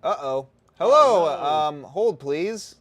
Uh-oh. Oh, Hello, no. hold please.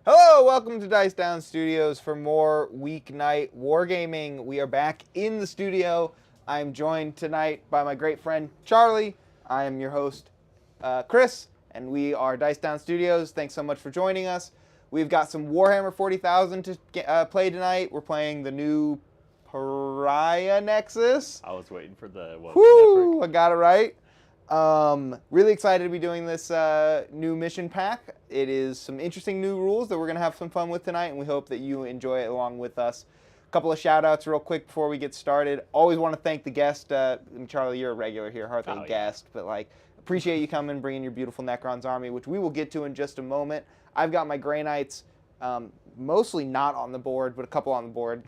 Hello, welcome to Dice Down Studios for more weeknight wargaming. We are back in the studio. I'm joined tonight by my great friend Charlie. I am your host, Chris, and we are Dice Down Studios. Thanks so much for joining us. We've got some Warhammer 40,000 to play tonight. We're playing the new Pariah Nexus. I was waiting for the Woo! I got it right. Really excited to be doing this new mission pack. It is some interesting new rules that we're going to have some fun with tonight, and we hope that you enjoy it along with us. A couple of shout-outs real quick before we get started. Always want to thank the guest. Charlie, you're a regular here, hardly a guest, but appreciate you coming, bringing your beautiful Necrons army, which we will get to in just a moment. I've got my Grey Knights mostly not on the board, but a couple on the board.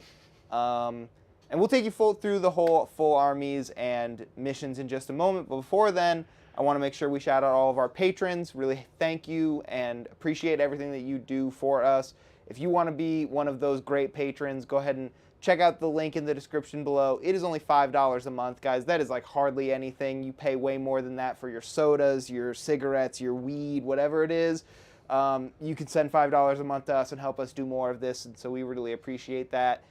And we'll take you through the whole full armies and missions in just a moment. But before then, I want to make sure we shout out all of our patrons. Really thank you and appreciate everything that you do for us. If you want to be one of those great patrons, go ahead and check out the link in the description below. It is only $5 a month, guys. That is like hardly anything. You pay way more than that for your sodas, your cigarettes, your weed, whatever it is. You can send $5 a month to us and help us do more of this, and so we really appreciate that.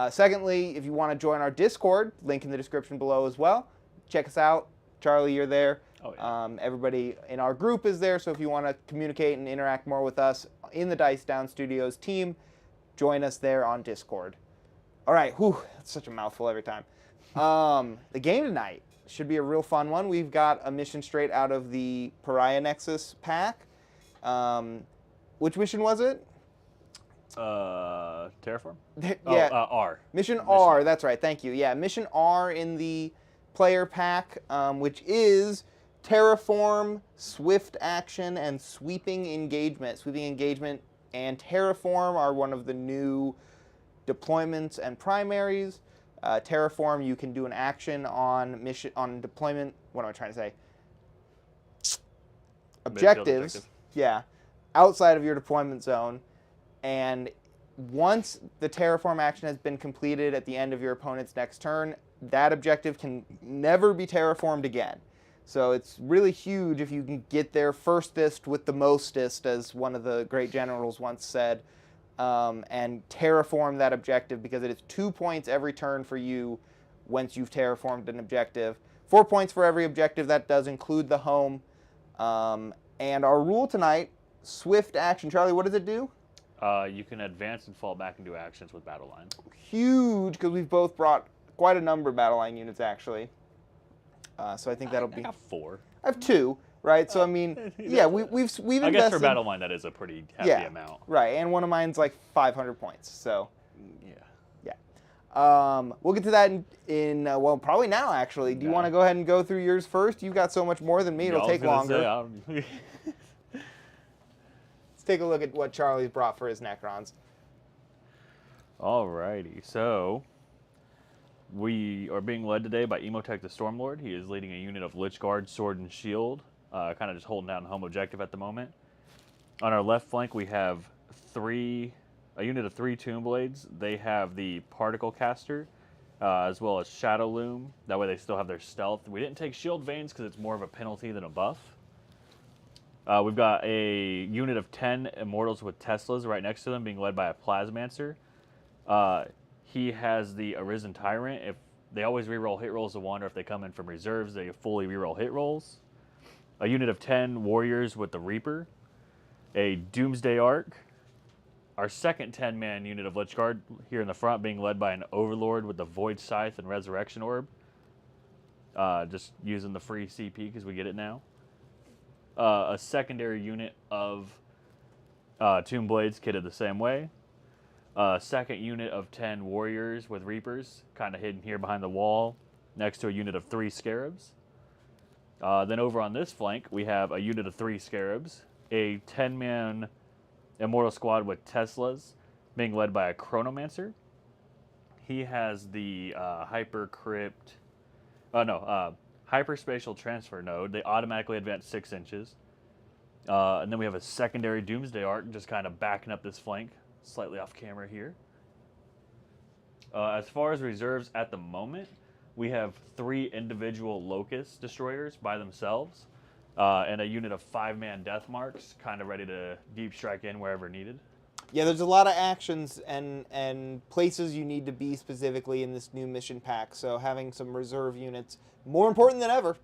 Secondly, if you want to join our Discord, link in the description below as well. Check us out. Charlie, you're there. Oh, yeah. Everybody in our group is there, so if you want to communicate and interact more with us in the Dice Down Studios team, join us there on Discord. All right, that's such a mouthful every time. The game tonight should be a real fun one. We've got a mission straight out of the Pariah Nexus pack. Which mission was it? Terraform? Yeah. R. Mission R, that's right, thank you. Yeah, Mission R in the player pack, which is Terraform, Swift Action, and Sweeping Engagement. Sweeping Engagement and Terraform are one of the new deployments and primaries. Terraform, you can do an action on deployment. What am I trying to say? Objectives. Yeah, outside of your deployment zone. And once the terraform action has been completed at the end of your opponent's next turn, that objective can never be terraformed again. So it's really huge if you can get there firstest with the mostest, as one of the great generals once said, and terraform that objective, because it is 2 points every turn for you once you've terraformed an objective. 4 points for every objective. That does include the home. And our rule tonight, Swift Action. Charlie, what does it do? You can advance and fall back into actions with battle lines. Huge, because we've both brought quite a number of battle line units, actually. So I think that'll be... I have 4. I have 2, right? So, I mean, yeah, we've invested... I guess for battle line, that is a pretty hefty amount. Right, and one of mine's like 500 points, so... Yeah. We'll get to that well, probably now, actually. Do you want to go ahead and go through yours first? You've got so much more than me, it'll take longer. Take a look at what Charlie's brought for his Necrons. Alrighty, so we are being led today by Emotech the Stormlord. He is leading a unit of Lich Guard, Sword, and Shield, kind of just holding down home objective at the moment. On our left flank, we have a unit of 3 Tomb Blades. They have the Particle Caster, as well as Shadow Loom. That way they still have their stealth. We didn't take Shield Veins because it's more of a penalty than a buff. We've got a unit of 10 Immortals with Teslas right next to them, being led by a Plasmancer. He has the Arisen Tyrant. If they always reroll hit rolls to wander. If they come in from reserves, they fully reroll hit rolls. A unit of 10 Warriors with the Reaper. A Doomsday Arc. Our second 10-man unit of Lich Guard here in the front being led by an Overlord with the Void Scythe and Resurrection Orb. Just using the free CP because we get it now. A secondary unit of Tomb Blades kitted the same way. Second unit of 10 Warriors with Reapers, kind of hidden here behind the wall, next to a unit of 3 Scarabs. Then over on this flank, we have a unit of 3 Scarabs, a 10-man Immortal Squad with Teslas, being led by a Chronomancer. He has the Hyperspatial Transfer node. They automatically advance 6 inches. And then we have a secondary Doomsday Arc, just kind of backing up this flank, slightly off camera here. As far as reserves at the moment, we have 3 individual Locust Destroyers by themselves, and a unit of 5-man Death Marks, kind of ready to deep strike in wherever needed. Yeah, there's a lot of actions and places you need to be specifically in this new mission pack, so having some reserve units, more important than ever.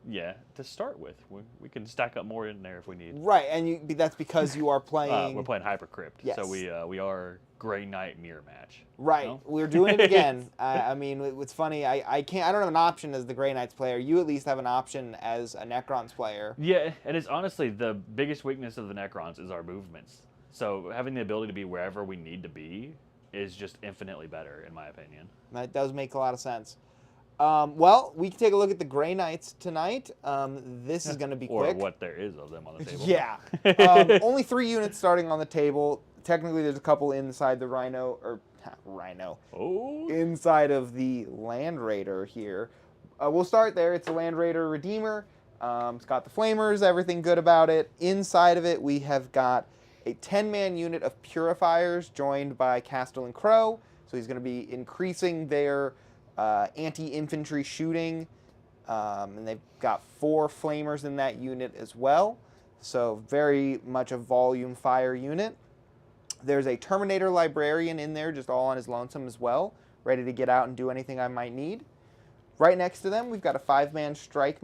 Yeah, to start with, we can stack up more in there if we need. Right, and that's because you are playing... we're playing Hypercrypt, yes. So we are Grey Knight mirror match. Right, no? We're doing it again. I mean, it's funny, I don't have an option as the Grey Knights player. You at least have an option as a Necrons player. Yeah, and it's honestly the biggest weakness of the Necrons is our movements. So having the ability to be wherever we need to be is just infinitely better, in my opinion. That does make a lot of sense. Well, we can take a look at the Grey Knights tonight. This is going to be quick. Or what there is of them on the table. Yeah. Only 3 units starting on the table. Technically, there's a couple inside the inside of the Land Raider here. We'll start there. It's a Land Raider Redeemer. It's got the Flamers, everything good about it. Inside of it, we have got a 10-man unit of Purifiers joined by Castellan Crow. So he's going to be increasing their anti-infantry shooting, and they've got 4 Flamers in that unit as well, so very much a volume fire unit. There's a Terminator Librarian in there, just all on his lonesome as well, ready to get out and do anything I might need. Right next to them, we've got a 5-man Strike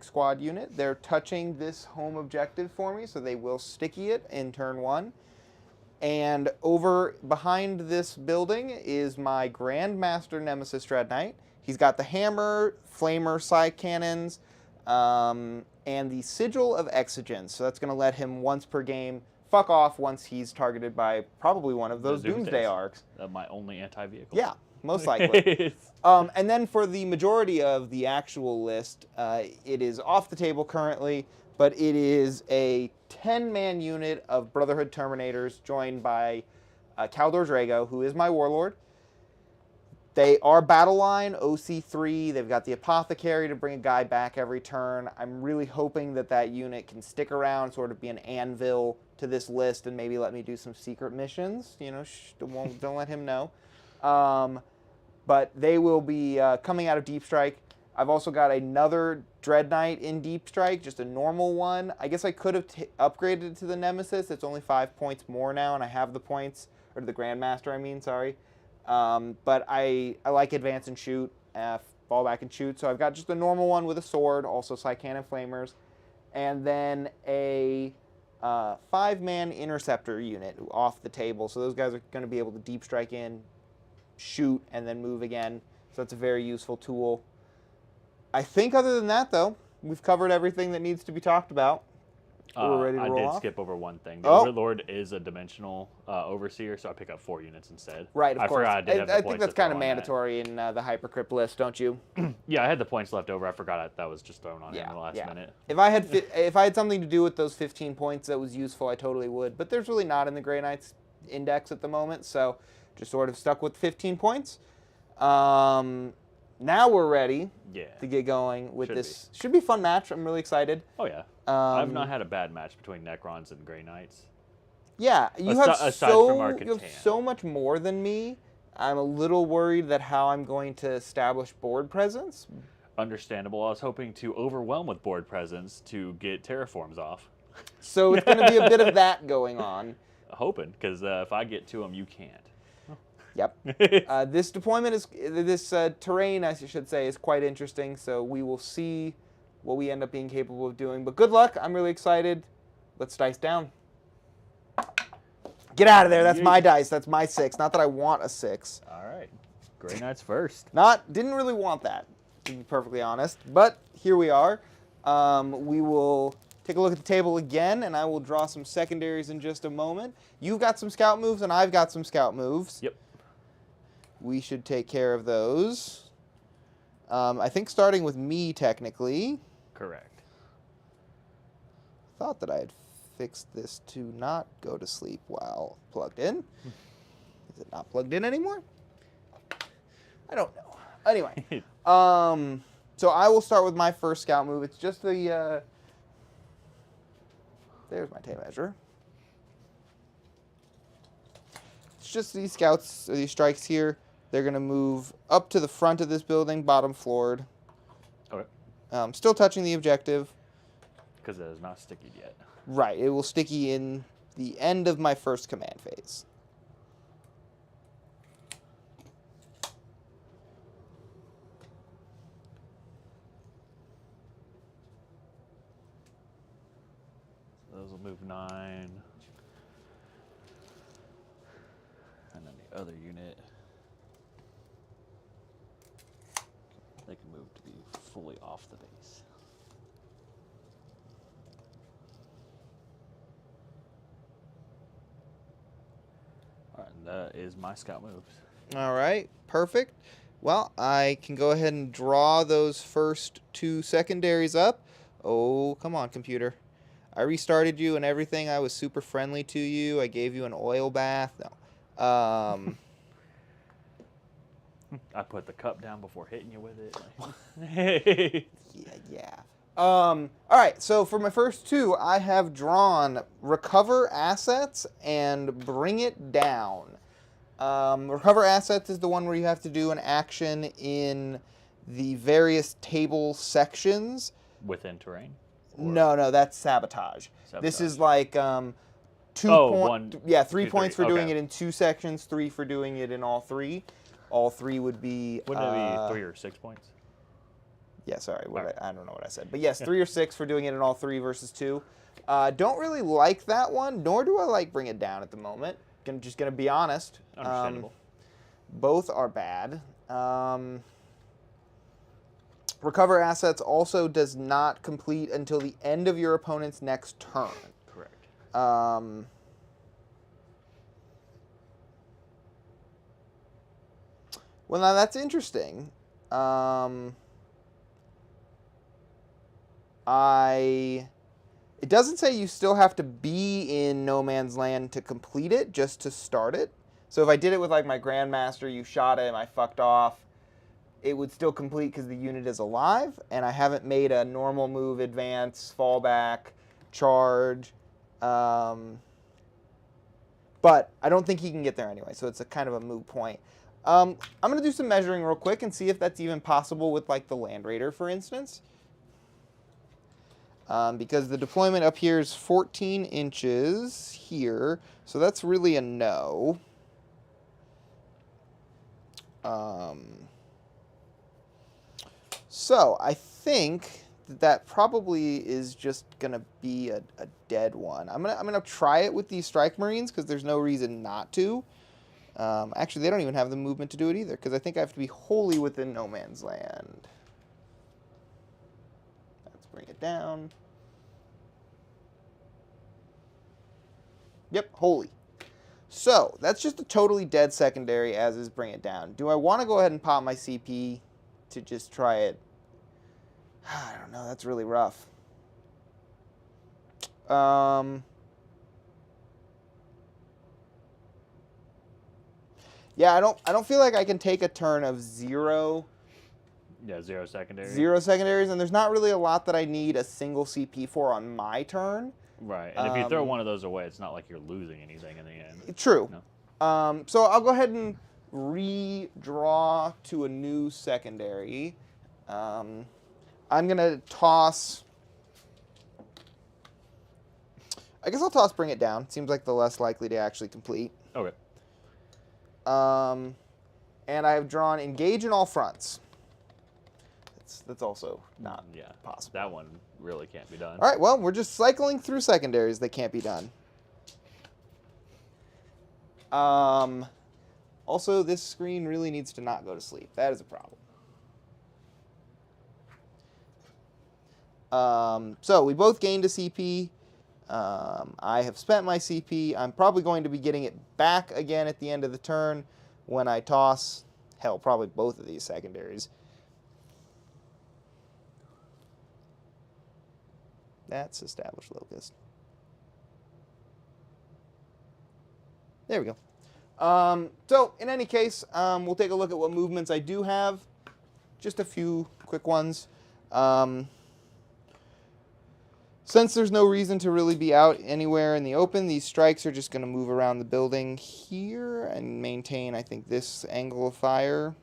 Squad unit. They're touching this home objective for me, so they will sticky it in turn 1. And over behind this building is my Grandmaster Nemesis Dread Knight. He's got the Hammer, Flamer, Side Cannons, and the Sigil of Exigence. So that's going to let him once per game fuck off once he's targeted by probably one of those Doomsday Arcs. My only anti-vehicle. Yeah, most likely. And then for the majority of the actual list, it is off the table currently, but it is a 10-man unit of Brotherhood Terminators joined by Kaldor Drago, who is my Warlord. They are battle line, OC3. They've got the Apothecary to bring a guy back every turn. I'm really hoping that that unit can stick around, sort of be an anvil to this list, and maybe let me do some secret missions. You know, don't let him know. But they will be coming out of Deep Strike. I've also got another Dread Knight in Deep Strike, just a normal one. I guess I could have upgraded it to the Nemesis. It's only 5 points more now, and I have the points, or the Grandmaster, I mean, sorry. But I like Advance and Shoot, fall back and shoot. So I've got just a normal one with a sword, also Side Cannon Flamers, and then a 5-man Interceptor unit off the table. So those guys are going to be able to Deep Strike in, shoot, and then move again. So that's a very useful tool. I think other than that, though, we've covered everything that needs to be talked about. We're ready to roll I off. did skip over one thing. The Overlord is a dimensional overseer, so I pick up 4 units instead. Right, of course. I think that's kind of mandatory in the Hypercrypt list, don't you? Yeah, I had the points left over. I forgot that was just thrown on in the last minute. If I had something to do with those 15 points that was useful, I totally would. But there's really not in the Grey Knights index at the moment, so just sort of stuck with 15 points. Now we're ready to get going with this. Should be a fun match. I'm really excited. Oh, yeah. I've not had a bad match between Necrons and Grey Knights. Yeah, you have so much more than me. I'm a little worried that how I'm going to establish board presence. Understandable. I was hoping to overwhelm with board presence to get terraforms off. So it's going to be a bit of that going on. Hoping, because if I get to them, you can't. Yep. This deployment this terrain, I should say, is quite interesting. So we will see what we end up being capable of doing. But good luck. I'm really excited. Let's dice down. Get out of there. That's Yeet. my dice. That's my 6. Not that I want a 6. All right. Grey Knights first. Didn't really want that, to be perfectly honest. But here we are. We will take a look at the table again, and I will draw some secondaries in just a moment. You've got some scout moves, and I've got some scout moves. Yep. We should take care of those. I think starting with me, technically. Correct. Thought that I had fixed this to not go to sleep while plugged in. Is it not plugged in anymore? I don't know. Anyway, so I will start with my first scout move. It's just the, there's my tape measure. It's just these scouts, or these strikes here. They're going to move up to the front of this building, bottom floored. Okay. Still touching the objective. Because it is not sticky yet. Right, it will sticky in the end of my first command phase. Those will move 9. And then the other unit, they can move to be fully off the base. Alright, and that is my scout moves. All right, perfect. Well, I can go ahead and draw those first 2 secondaries up. Oh, come on, computer. I restarted you and everything. I was super friendly to you. I gave you an oil bath. No. I put the cup down before hitting you with it. Yeah. All right, so for my first 2, I have drawn Recover Assets and Bring It Down. Recover Assets is the one where you have to do an action in the various table sections. Within terrain? No, that's sabotage. This is like 2 points. Yeah, 3 points for doing it in 2 sections, 3 for doing it in all 3. All 3 would be. Wouldn't it be 3 or 6 points? Yeah, sorry, I don't know what I said, but yes, 3 or 6 for doing it in all 3 versus 2. Don't really like that one, nor do I like Bring It Down at the moment. I'm just gonna be honest. Understandable. Both are bad. Recover Assets also does not complete until the end of your opponent's next turn. Correct. Well, now that's interesting. It doesn't say you still have to be in No Man's Land to complete it, just to start it. So if I did it with like my Grandmaster, you shot him, I fucked off, it would still complete because the unit is alive, and I haven't made a normal move, advance, fallback, charge. But I don't think he can get there anyway, so it's a kind of a moot point. I'm going to do some measuring real quick and see if that's even possible with like the Land Raider, for instance. Because the deployment up here is 14 inches here, so that's really a no. So I think that probably is just gonna be a dead one. I'm gonna try it with these Strike Marines because there's no reason not to. Actually, they don't even have the movement to do it either because I think I have to be wholly within No Man's Land. Let's bring it down. Yep, wholly. So that's just a totally dead secondary, as is Bring It Down. Do I want to go ahead and pop my CP to just try it? I don't know. That's really rough. Yeah, I don't feel like I can take a turn of 0. Yeah, 0 secondaries. 0 secondaries, and there's not really a lot that I need a single CP for on my turn. Right, and if you throw one of those away, it's not like you're losing anything in the end. True. No? So I'll go ahead and redraw to a new secondary. I'm going to toss... I guess I'll toss Bring It Down. Seems like the less likely to actually complete. Okay. And I have drawn Engage in All Fronts. That's also not possible. That one really can't be done. All right, well, we're just cycling through secondaries that can't be done. Also, this screen really needs to not go to sleep. That is a problem. So we both gained a CP. I have spent my CP. I'm probably going to be getting it back again at the end of the turn when I toss, hell, probably both of these secondaries. That's established locust. There we go. So in any case, we'll take a look at what movements I do have. Just a few quick ones. Since there's no reason to really be out anywhere in the open, these strikes are just going to move around the building here and maintain, I think, this angle of fire.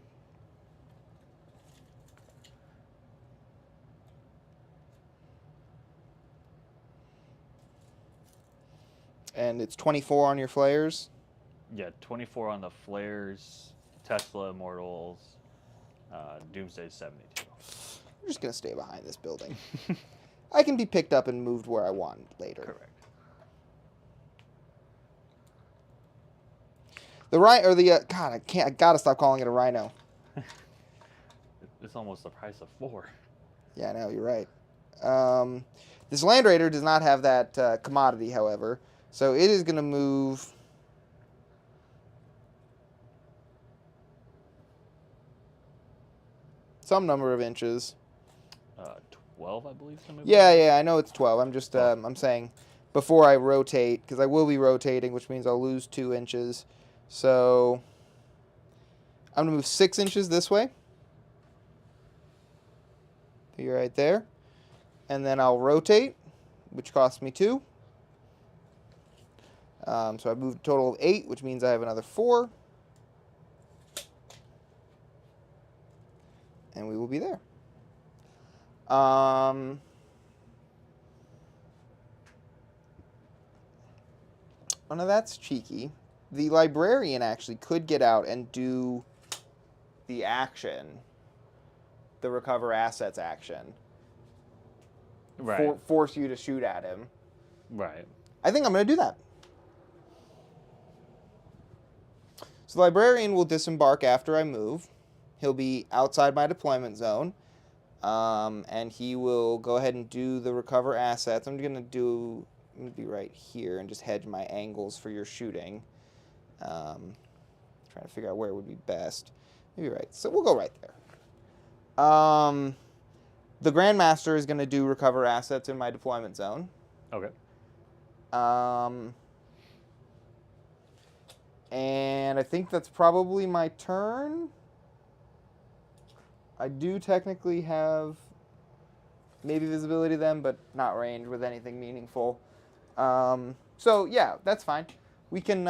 And it's 24 on your flares. Yeah, 24 on the flares, Tesla Immortals, Doomsday 72. I'm just going to stay behind this building. I can be picked up and moved where I want later. Correct. The rhino, or the God, I gotta stop calling it a rhino. It's almost the price of 4. Yeah, I know, you're right. This Land Raider does not have that commodity, however, so it is gonna move. Some number of inches. 12, I believe. Yeah, I know it's 12. I'm just, I'm saying before I rotate, because I will be rotating, which means I'll lose 2 inches. So I'm going to move 6 inches this way. You're right there. And then I'll rotate, which costs me 2. So I've moved a total of 8, which means I have another 4. And we will be there. Oh, now that's cheeky. The librarian actually could get out and do the action, the recover assets action. Right. Force you to shoot at him. Right. I think I'm going to do that. So the librarian will disembark after I move. He'll be outside my deployment zone. And he will go ahead and do the recover assets. I'm going to be right here and just hedge my angles for your shooting. Trying to figure out where it would be best. Maybe right. So we'll go right there. The Grandmaster is going to do recover assets in my deployment zone. Okay. And I think that's probably my turn. I do technically have maybe visibility then, but not range with anything meaningful. So yeah, that's fine. We can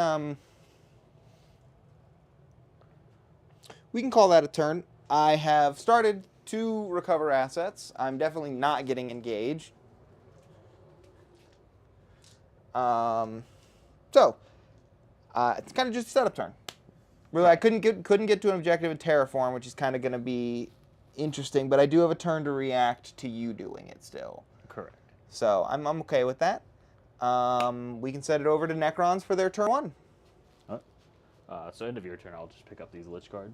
call that a turn. I have started to recover assets. I'm definitely not getting engaged. So it's kind of just a setup turn. Really, I couldn't get to an objective in Terraform, which is kind of going to be interesting, but I do have a turn to react to you doing it still. Correct. So I'm okay with that. We can set it over to Necrons for their turn 1. So end of your turn, I'll just pick up these Lich Guard.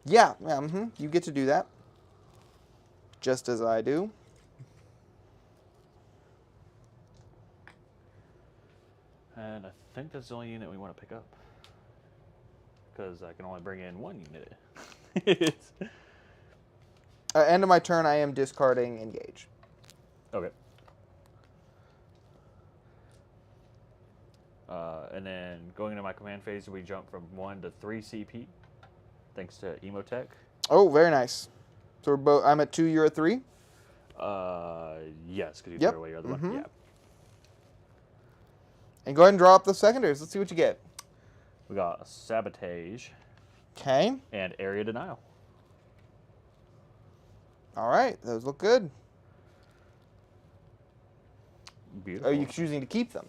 Yeah, you get to do that. Just as I do. And I think that's the only unit we want to pick up. Because I can only bring in 1 unit. End of my turn, I am discarding Engage. Okay. And then going into my command phase, we jump from 1 to 3 CP, thanks to Emotech. Oh, very nice. So we're both. I'm at 2. You're at 3. Yes, because you Yep. threw away your other one. Yeah. And go ahead and draw up those secondaries. Let's see what you get. We got Sabotage. Okay. And Area Denial. All right. Those look good. Beautiful. Are you choosing to keep them?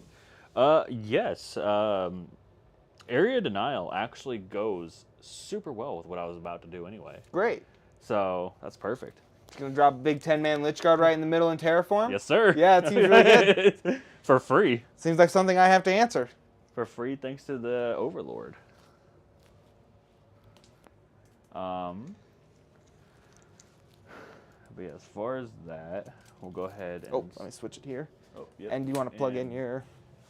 Yes. Area Denial actually goes super well with what I was about to do anyway. Great. So that's perfect. It's going to drop a big 10-man Lich Guard right in the middle in Terraform? Yes, sir. Yeah, it seems really good. For free. Seems like something I have to answer. for free thanks to the Overlord. But yeah, as far as that, we'll go ahead and... Oh, let me switch it here. Oh, yep. And do you want to plug in your...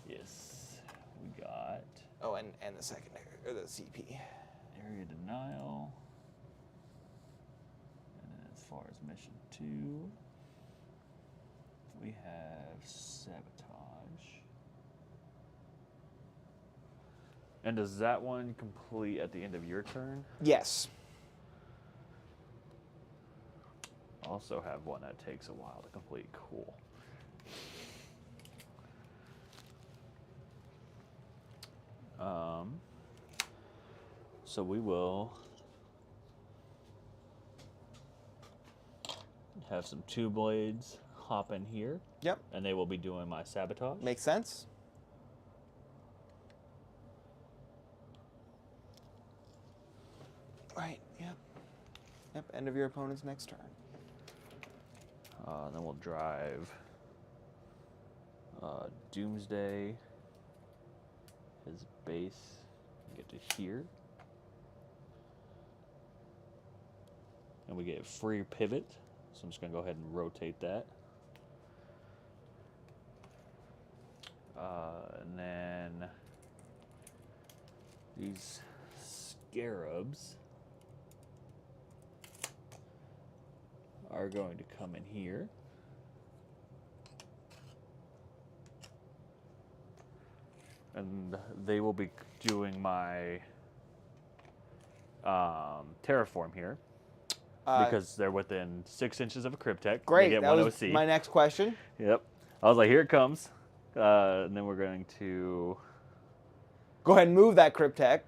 Yes, we got... Oh, and the secondary, or the CP. Area denial. And then as far as mission 2, we have sabotage. And does that one complete at the end of your turn? Yes. Also have one that takes a while to complete. Cool. So we will have some 2 blades hop in here. Yep. And they will be doing my sabotage. Makes sense. Right, yep. Yep, end of your opponent's next turn. Then we'll drive Doomsday, his base, get to here. And we get free pivot, so I'm just going to go ahead and rotate that. And then these scarabs are going to come in here. And they will be doing my terraform here. Because they're within 6 inches of a Cryptek. Great, get that one was OC. my next question. Yep. I was like, here it comes. And then we're going to... Go ahead and move that Cryptek.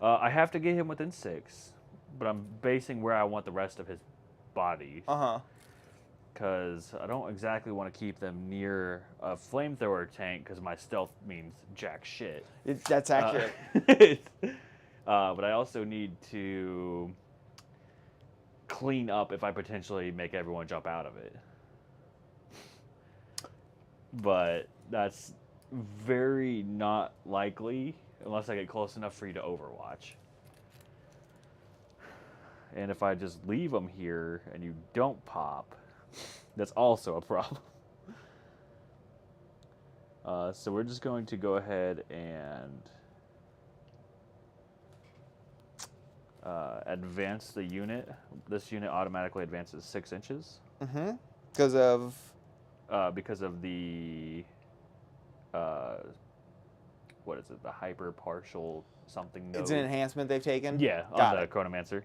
I have to get him within 6, but I'm basing where I want the rest of his body. Uh-huh. Because I don't exactly want to keep them near a flamethrower tank because my stealth means jack shit. That's accurate. But I also need to clean up if I potentially make everyone jump out of it. But that's very not likely unless I get close enough for you to overwatch. And if I just leave them here and you don't pop, that's also a problem. So we're just going to go ahead and advance the unit. This unit automatically advances 6 inches. Mm-hmm. Because of? Because of the, what is it, the hyper partial something node. It's an enhancement they've taken? Yeah, Got on the it. Chronomancer.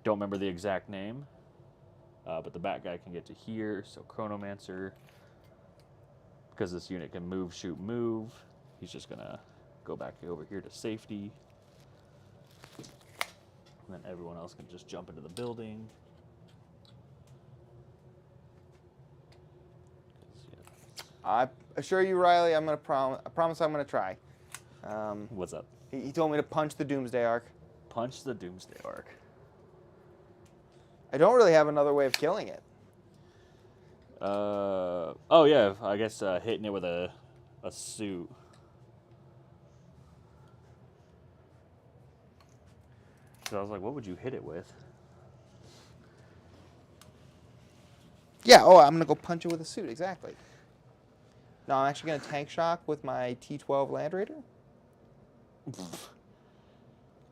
Don't remember the exact name, but the bat guy can get to here, so Chronomancer, because this unit can move, shoot, move, he's just going to go back over here to safety. And then everyone else can just jump into the building. I assure you, Riley, I promise I'm going to try. What's up? He told me to punch the Doomsday Arc. Punch the Doomsday Arc. I don't really have another way of killing it. Oh yeah, I guess hitting it with a suit. So I was like, what would you hit it with? Yeah, I'm going to go punch it with a suit, exactly. No, I'm actually going to tank shock with my T12 Land Raider.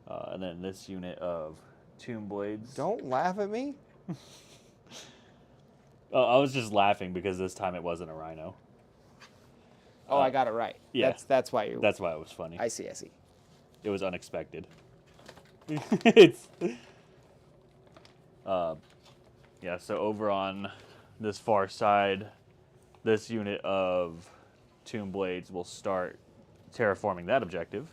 And then this unit of Tomb Blades. Don't laugh at me. I was just laughing because this time it wasn't a rhino. Oh, I got it right. Yeah. That's why you... That's why it was funny. I see. It was unexpected. It's... yeah, so over on this far side, this unit of Tomb Blades will start terraforming that objective.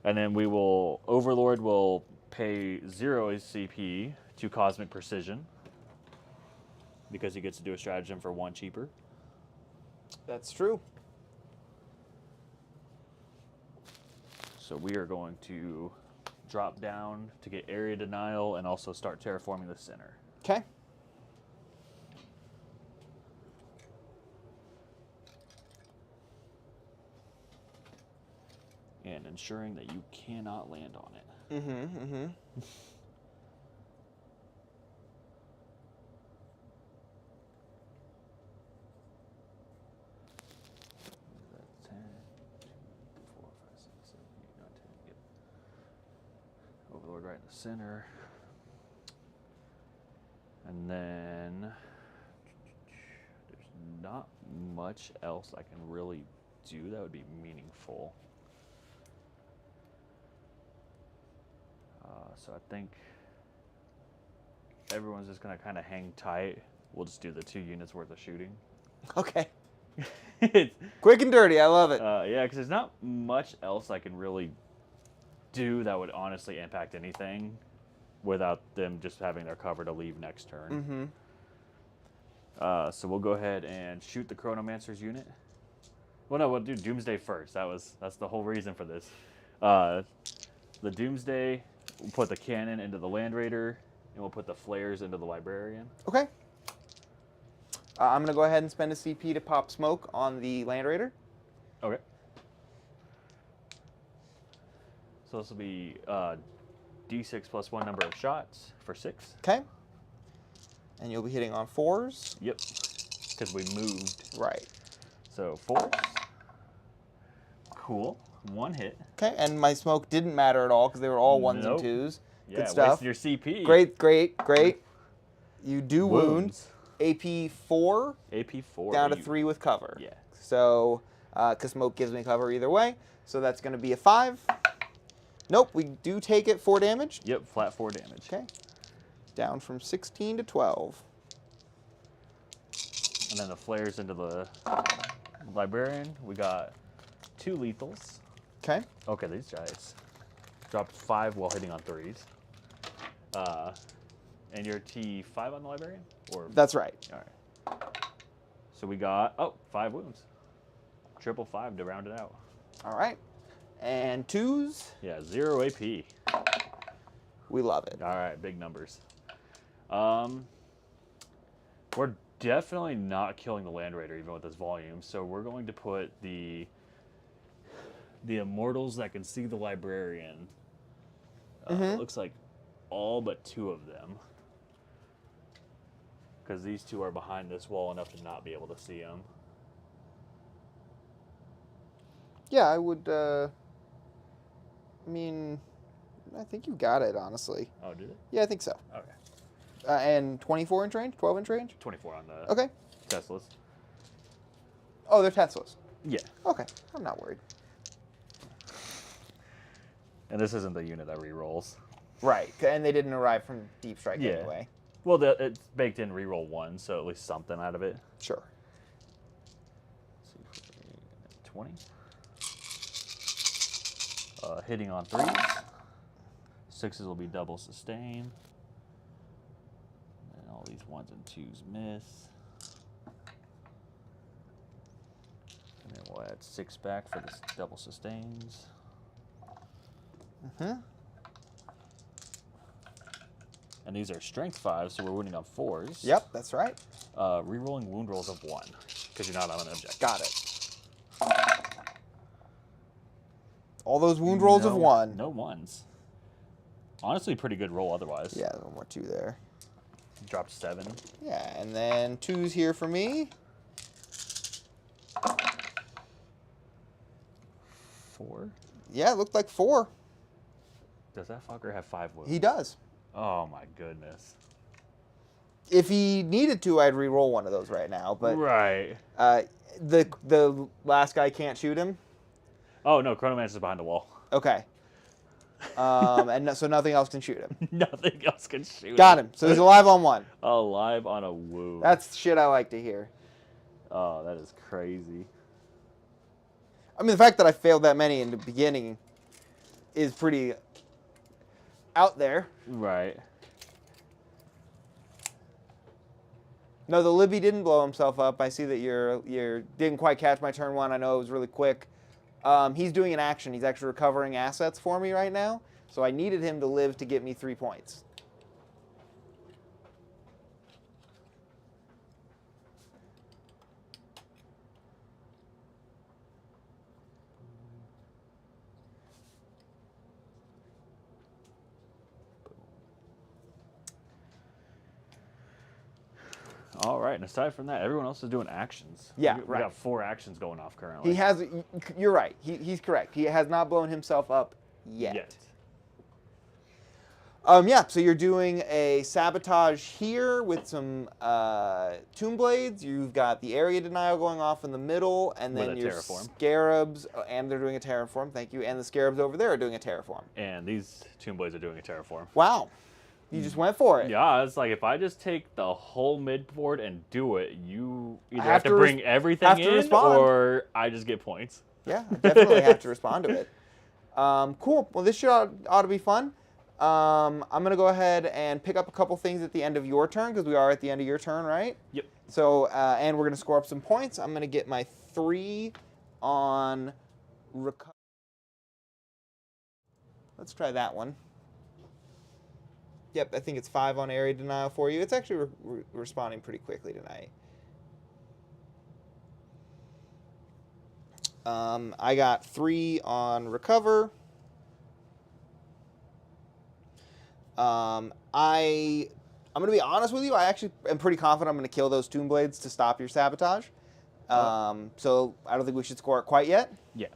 And then we will... Overlord will pay 0 CP to Cosmic Precision because he gets to do a stratagem for 1 cheaper. That's true. So we are going to drop down to get area denial and also start terraforming the center. Okay. and ensuring that you cannot land on it. Mm-hmm. That's 10, 4, 5, 6, 7, 8, 9, 10. Yep. Overlord right in the center. And then there's not much else I can really do that would be meaningful. So I think everyone's just going to kind of hang tight. We'll just do the 2 units worth of shooting. Okay. Quick and dirty. I love it. Yeah, because there's not much else I can really do that would honestly impact anything without them just having their cover to leave next turn. Mm-hmm. So we'll go ahead and shoot the Chronomancer's unit. Well, no, we'll do Doomsday first. That's the whole reason for this. The Doomsday, we'll put the cannon into the Land Raider, and we'll put the flares into the Librarian. Okay. I'm going to go ahead and spend a CP to pop smoke on the Land Raider. Okay. So this will be D6 plus 1 number of shots for 6. Okay. And you'll be hitting on 4s. Yep. Because we moved. Right. So 4s. Cool. 1 hit. Okay, and my smoke didn't matter at all because they were all 1s and 2s. Yeah, good stuff. Wasting your CP. Great. You do wound. AP 4. AP 4. Down to 3 with cover. Yeah. So, because smoke gives me cover either way. So that's going to be a 5. Nope, we do take it 4 damage. Yep, flat 4 damage. Okay. Down from 16 to 12. And then the flares into the Librarian. We got 2 lethals. Okay. Okay, these guys dropped 5 while hitting on 3s. And you're T5 on the Librarian? Or That's right. all right. So we got 5 wounds. 555 to round it out. All right. And 2s. Yeah, 0 AP. We love it. All right, big numbers. We're definitely not killing the Land Raider even with this volume, so we're going to put the Immortals that can see the Librarian. It looks like all but 2 of them. Because these 2 are behind this wall enough to not be able to see them. Yeah, I would, I mean, I think you got it, honestly. Oh, did it? Yeah, I think so. Okay. And 24-inch range? 12-inch range? 24 on the Okay. Teslas. Oh, they're Teslas. Yeah. Okay, I'm not worried. And this isn't the unit that re-rolls. Right, and they didn't arrive from Deep Strike Yeah. anyway. Well, it's baked in re-roll 1, so at least something out of it. Sure. Let's see, 20. Hitting on 3s. 6s will be double sustain. And all these 1s and 2s miss. And then we'll add 6 back for the double sustains. And these are strength 5s, so we're wounding on 4s. Yep, that's right. Rerolling wound rolls of 1, because you're not on an objective. Got it. All those wound rolls of 1. No 1s. Honestly, pretty good roll otherwise. Yeah, 1 more 2 there. Dropped 7. Yeah, and then 2s here for me. 4. Yeah, it looked like 4. Does that fucker have 5 wounds? He does. Oh my goodness. If he needed to, I'd re-roll one of those right now. But right. The last guy can't shoot him. Oh no, Chronomancer's behind the wall. Okay. So nothing else can shoot him. Nothing else can shoot Got him. So he's alive on 1. Alive on a wound. That's shit I like to hear. Oh, that is crazy. I mean, the fact that I failed that many in the beginning is pretty out there. Right. No, the Libby didn't blow himself up. I see that you didn't quite catch my turn 1. I know it was really quick. He's doing an action. He's actually recovering assets for me right now. So I needed him to live to get me 3 points. All right, and aside from that, everyone else is doing actions. Yeah, we right. got 4 actions going off currently. He has. You're right. He's correct. He has not blown himself up yet. Yeah, so you're doing a sabotage here with some tomb blades. You've got the area denial going off in the middle, and then With a your terraform. scarabs, and they're doing a terraform. Thank you. And the scarabs over there are doing a terraform. And these tomb blades are doing a terraform. Wow, you just went for it. Yeah, it's like if I just take the whole midboard and do it, you either have have to to bring everything have to in, respond. or I just get points. Yeah, I definitely have to respond to it. Cool. Well, this should ought to be fun. I'm going to go ahead and pick up a couple things at the end of your turn, because we are at the end of your turn, right? Yep. So, and we're going to score up some points. I'm going to get my 3 on recover. Let's try that one. Yep, I think it's 5 on area denial for you. It's actually responding pretty quickly tonight. I got 3 on recover. I'm going to be honest with you. I actually am pretty confident I'm going to kill those tomb blades to stop your sabotage. So I don't think we should score it quite yet. Yeah.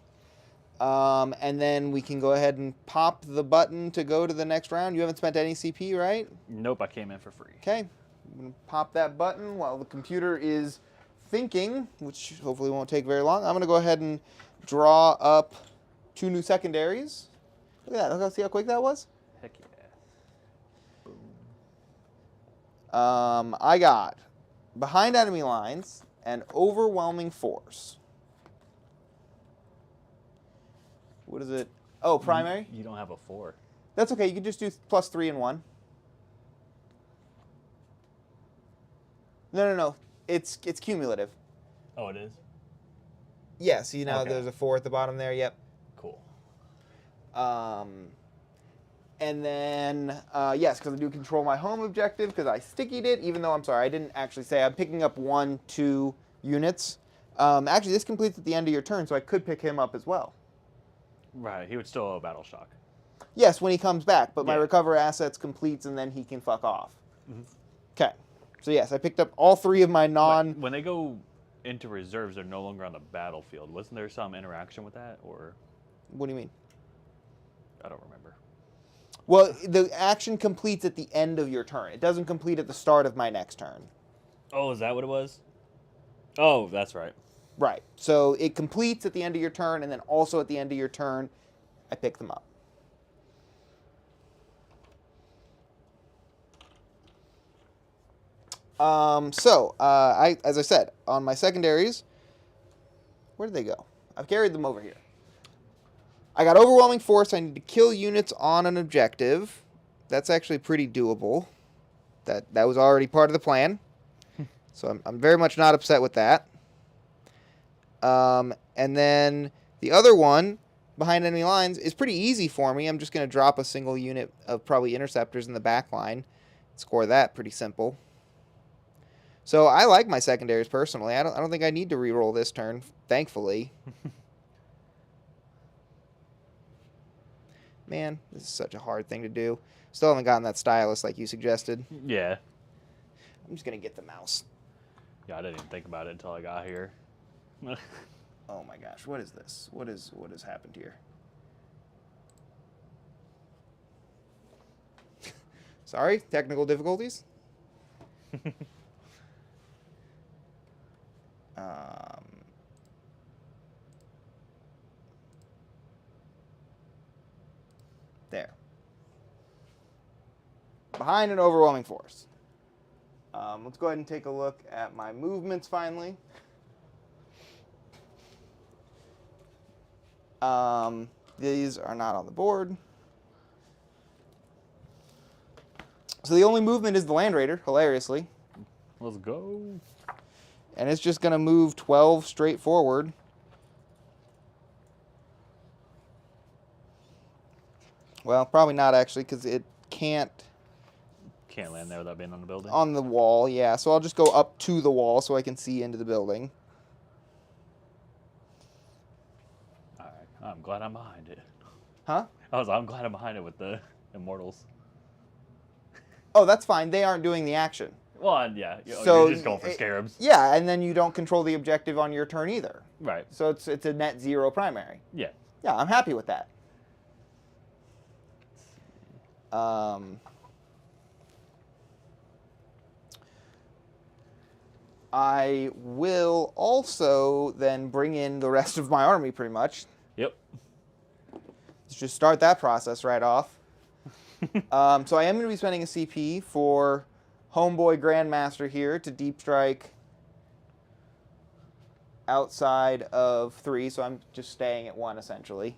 And then we can go ahead and pop the button to go to the next round. You haven't spent any CP, right? Nope, I came in for free. Okay. I'm going to pop that button while the computer is thinking, which hopefully won't take very long. I'm going to go ahead and draw up 2 new secondaries. Look at that. Look, see how quick that was? Heck yeah. I got behind enemy lines and overwhelming force. What is it? Oh, primary? You don't have a 4. That's okay. You can just do +3 and 1. No. It's cumulative. Oh, it is? Yeah, see now Okay. there's a 4 at the bottom there. Yep. Cool. And then, yes, because I do control my home objective, because I stickied it, even though, I'm sorry, I didn't actually say. I'm picking up 1, 2 units. Actually, this completes at the end of your turn, so I could pick him up as well. Right, he would still have a battle shock. Yes, when he comes back, but my Yeah. recover assets completes, and then he can fuck off. Mhm. Okay. So, yes, I picked up all 3 of my non... When they go into reserves, they're no longer on the battlefield. Wasn't there some interaction with that, or What do you mean? I don't remember. Well, the action completes at the end of your turn. It doesn't complete at the start of my next turn. Oh, is that what it was? Oh, that's right. Right. So it completes at the end of your turn, and then also at the end of your turn, I pick them up. As I said, on my secondaries, where did they go? I've carried them over here. I got overwhelming force. I need to kill units on an objective. That's actually pretty doable. That was already part of the plan. So I'm very much not upset with that. And then the other one, behind enemy lines, is pretty easy for me. I'm just going to drop a single unit of probably interceptors in the back line. Score that pretty simple. So I like my secondaries personally. I don't think I need to reroll this turn, thankfully. Man, this is such a hard thing to do. Still haven't gotten that stylus like you suggested. Yeah. I'm just going to get the mouse. Yeah, I didn't even think about it until I got here. Oh my gosh, what is this? What has happened here? Sorry, technical difficulties. There. Behind an overwhelming force. Let's go ahead and take a look at my movements finally. These are not on the board. So the only movement is the Land Raider, hilariously. Let's go. And it's just going to move 12 straight forward. Well, probably not actually, because it can't... Can't land there without being on the building. On the wall, yeah. So I'll just go up to the wall so I can see into the building. All right. I'm glad I'm behind it. Huh? I'm glad I'm behind it with the Immortals. Oh, that's fine. They aren't doing the action. Well, yeah. So You're just going for scarabs. Yeah, and then you don't control the objective on your turn either. Right. So it's a net 0 primary. Yeah. Yeah, I'm happy with that. I will also then bring in the rest of my army pretty much. Yep. Let's just start that process right off. So I am going to be spending a CP for Homeboy Grandmaster here to deep strike outside of 3, so I'm just staying at 1 essentially.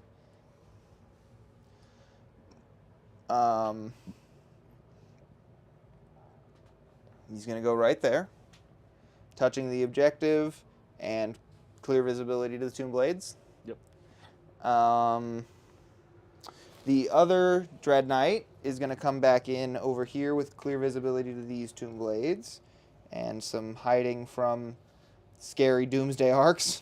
He's going to go right there, touching the objective and clear visibility to the Tomb Blades. Yep. The other Dread Knight is going to come back in over here with clear visibility to these Tomb Blades and some hiding from scary Doomsday Arcs.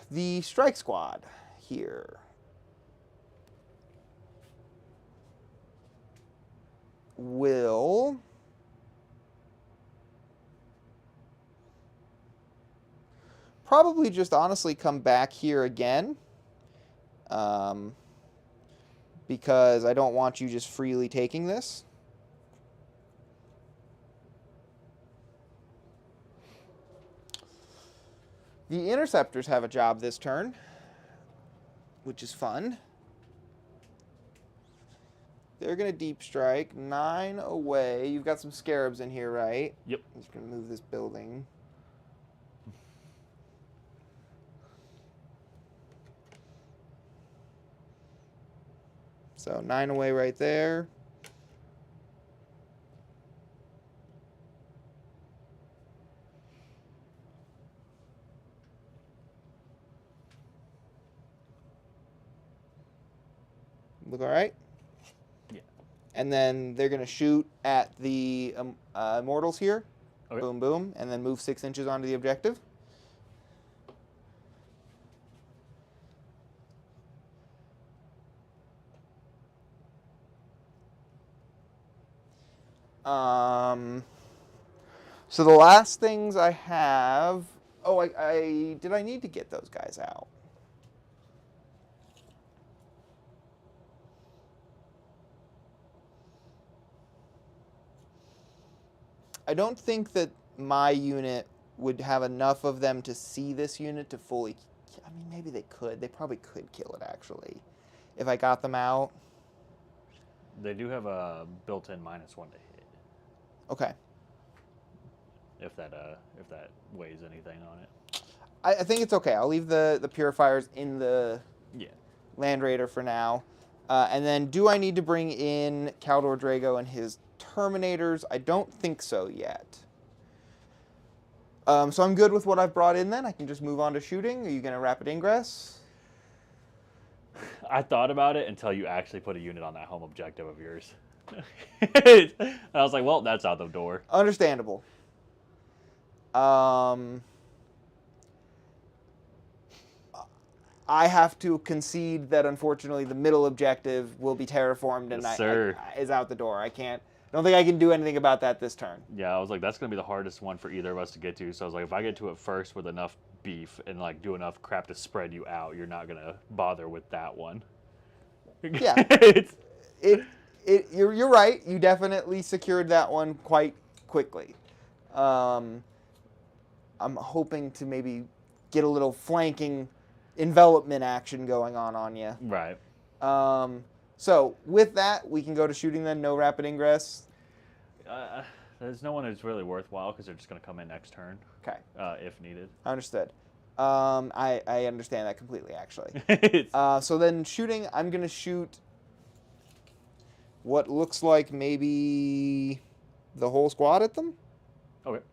The Strike Squad here will probably just honestly come back here again, because I don't want you just freely taking this. The Interceptors have a job this turn, which is fun. They're going to deep strike 9 away. You've got some scarabs in here, right? Yep. I'm just going to move this building. So 9 away right there. Look all right? Yeah. And then they're going to shoot at the Immortals here. Okay. Boom, boom. And then move 6 inches onto the objective. So the last things I have... Oh, did I need to get those guys out? I don't think that my unit would have enough of them to see this unit to fully... I mean, maybe they could. They probably could kill it, actually, if I got them out. They do have a built-in -1 to hit. Okay. If that weighs anything on it. I think it's okay. I'll leave the Purifiers in the Land Raider for now. And then do I need to bring in Kaldor Drago and his Terminators? I don't think so yet. So I'm good with what I've brought in then. I can just move on to shooting. Are you going to rapid ingress? I thought about it until you actually put a unit on that home objective of yours. And I was like, well, that's out the door. Understandable. I have to concede that unfortunately the middle objective will be terraformed and is out the door. I don't think I can do anything about that this turn. Yeah, I was like, that's going to be the hardest one for either of us to get to. So I was like, if I get to it first with enough beef and like do enough crap to spread you out, you're not going to bother with that one. Yeah. You're right. You definitely secured that one quite quickly. I'm hoping to maybe get a little flanking envelopment action going on you. Right. So with that, we can go to shooting then. No rapid ingress. There's no one who's really worthwhile because they're just going to come in next turn. Okay. If needed. Understood. I understand that completely, actually. So then shooting, I'm going to shoot what looks like maybe the whole squad at them. Okay.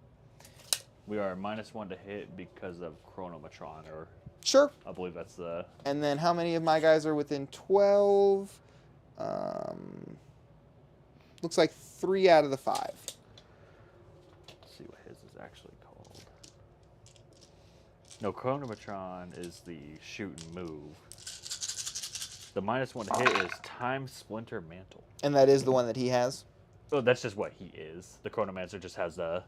We are -1 to hit because of Chronometron, or sure. I believe that's the... And then how many of my guys are within 12? Looks like 3 out of the 5. Let's see what his is actually called. No, Chronometron is the shoot and move. The -1 to hit is Time Splinter Mantle. And that is the one that he has? Oh, that's just what he is. The Chronomancer just has the...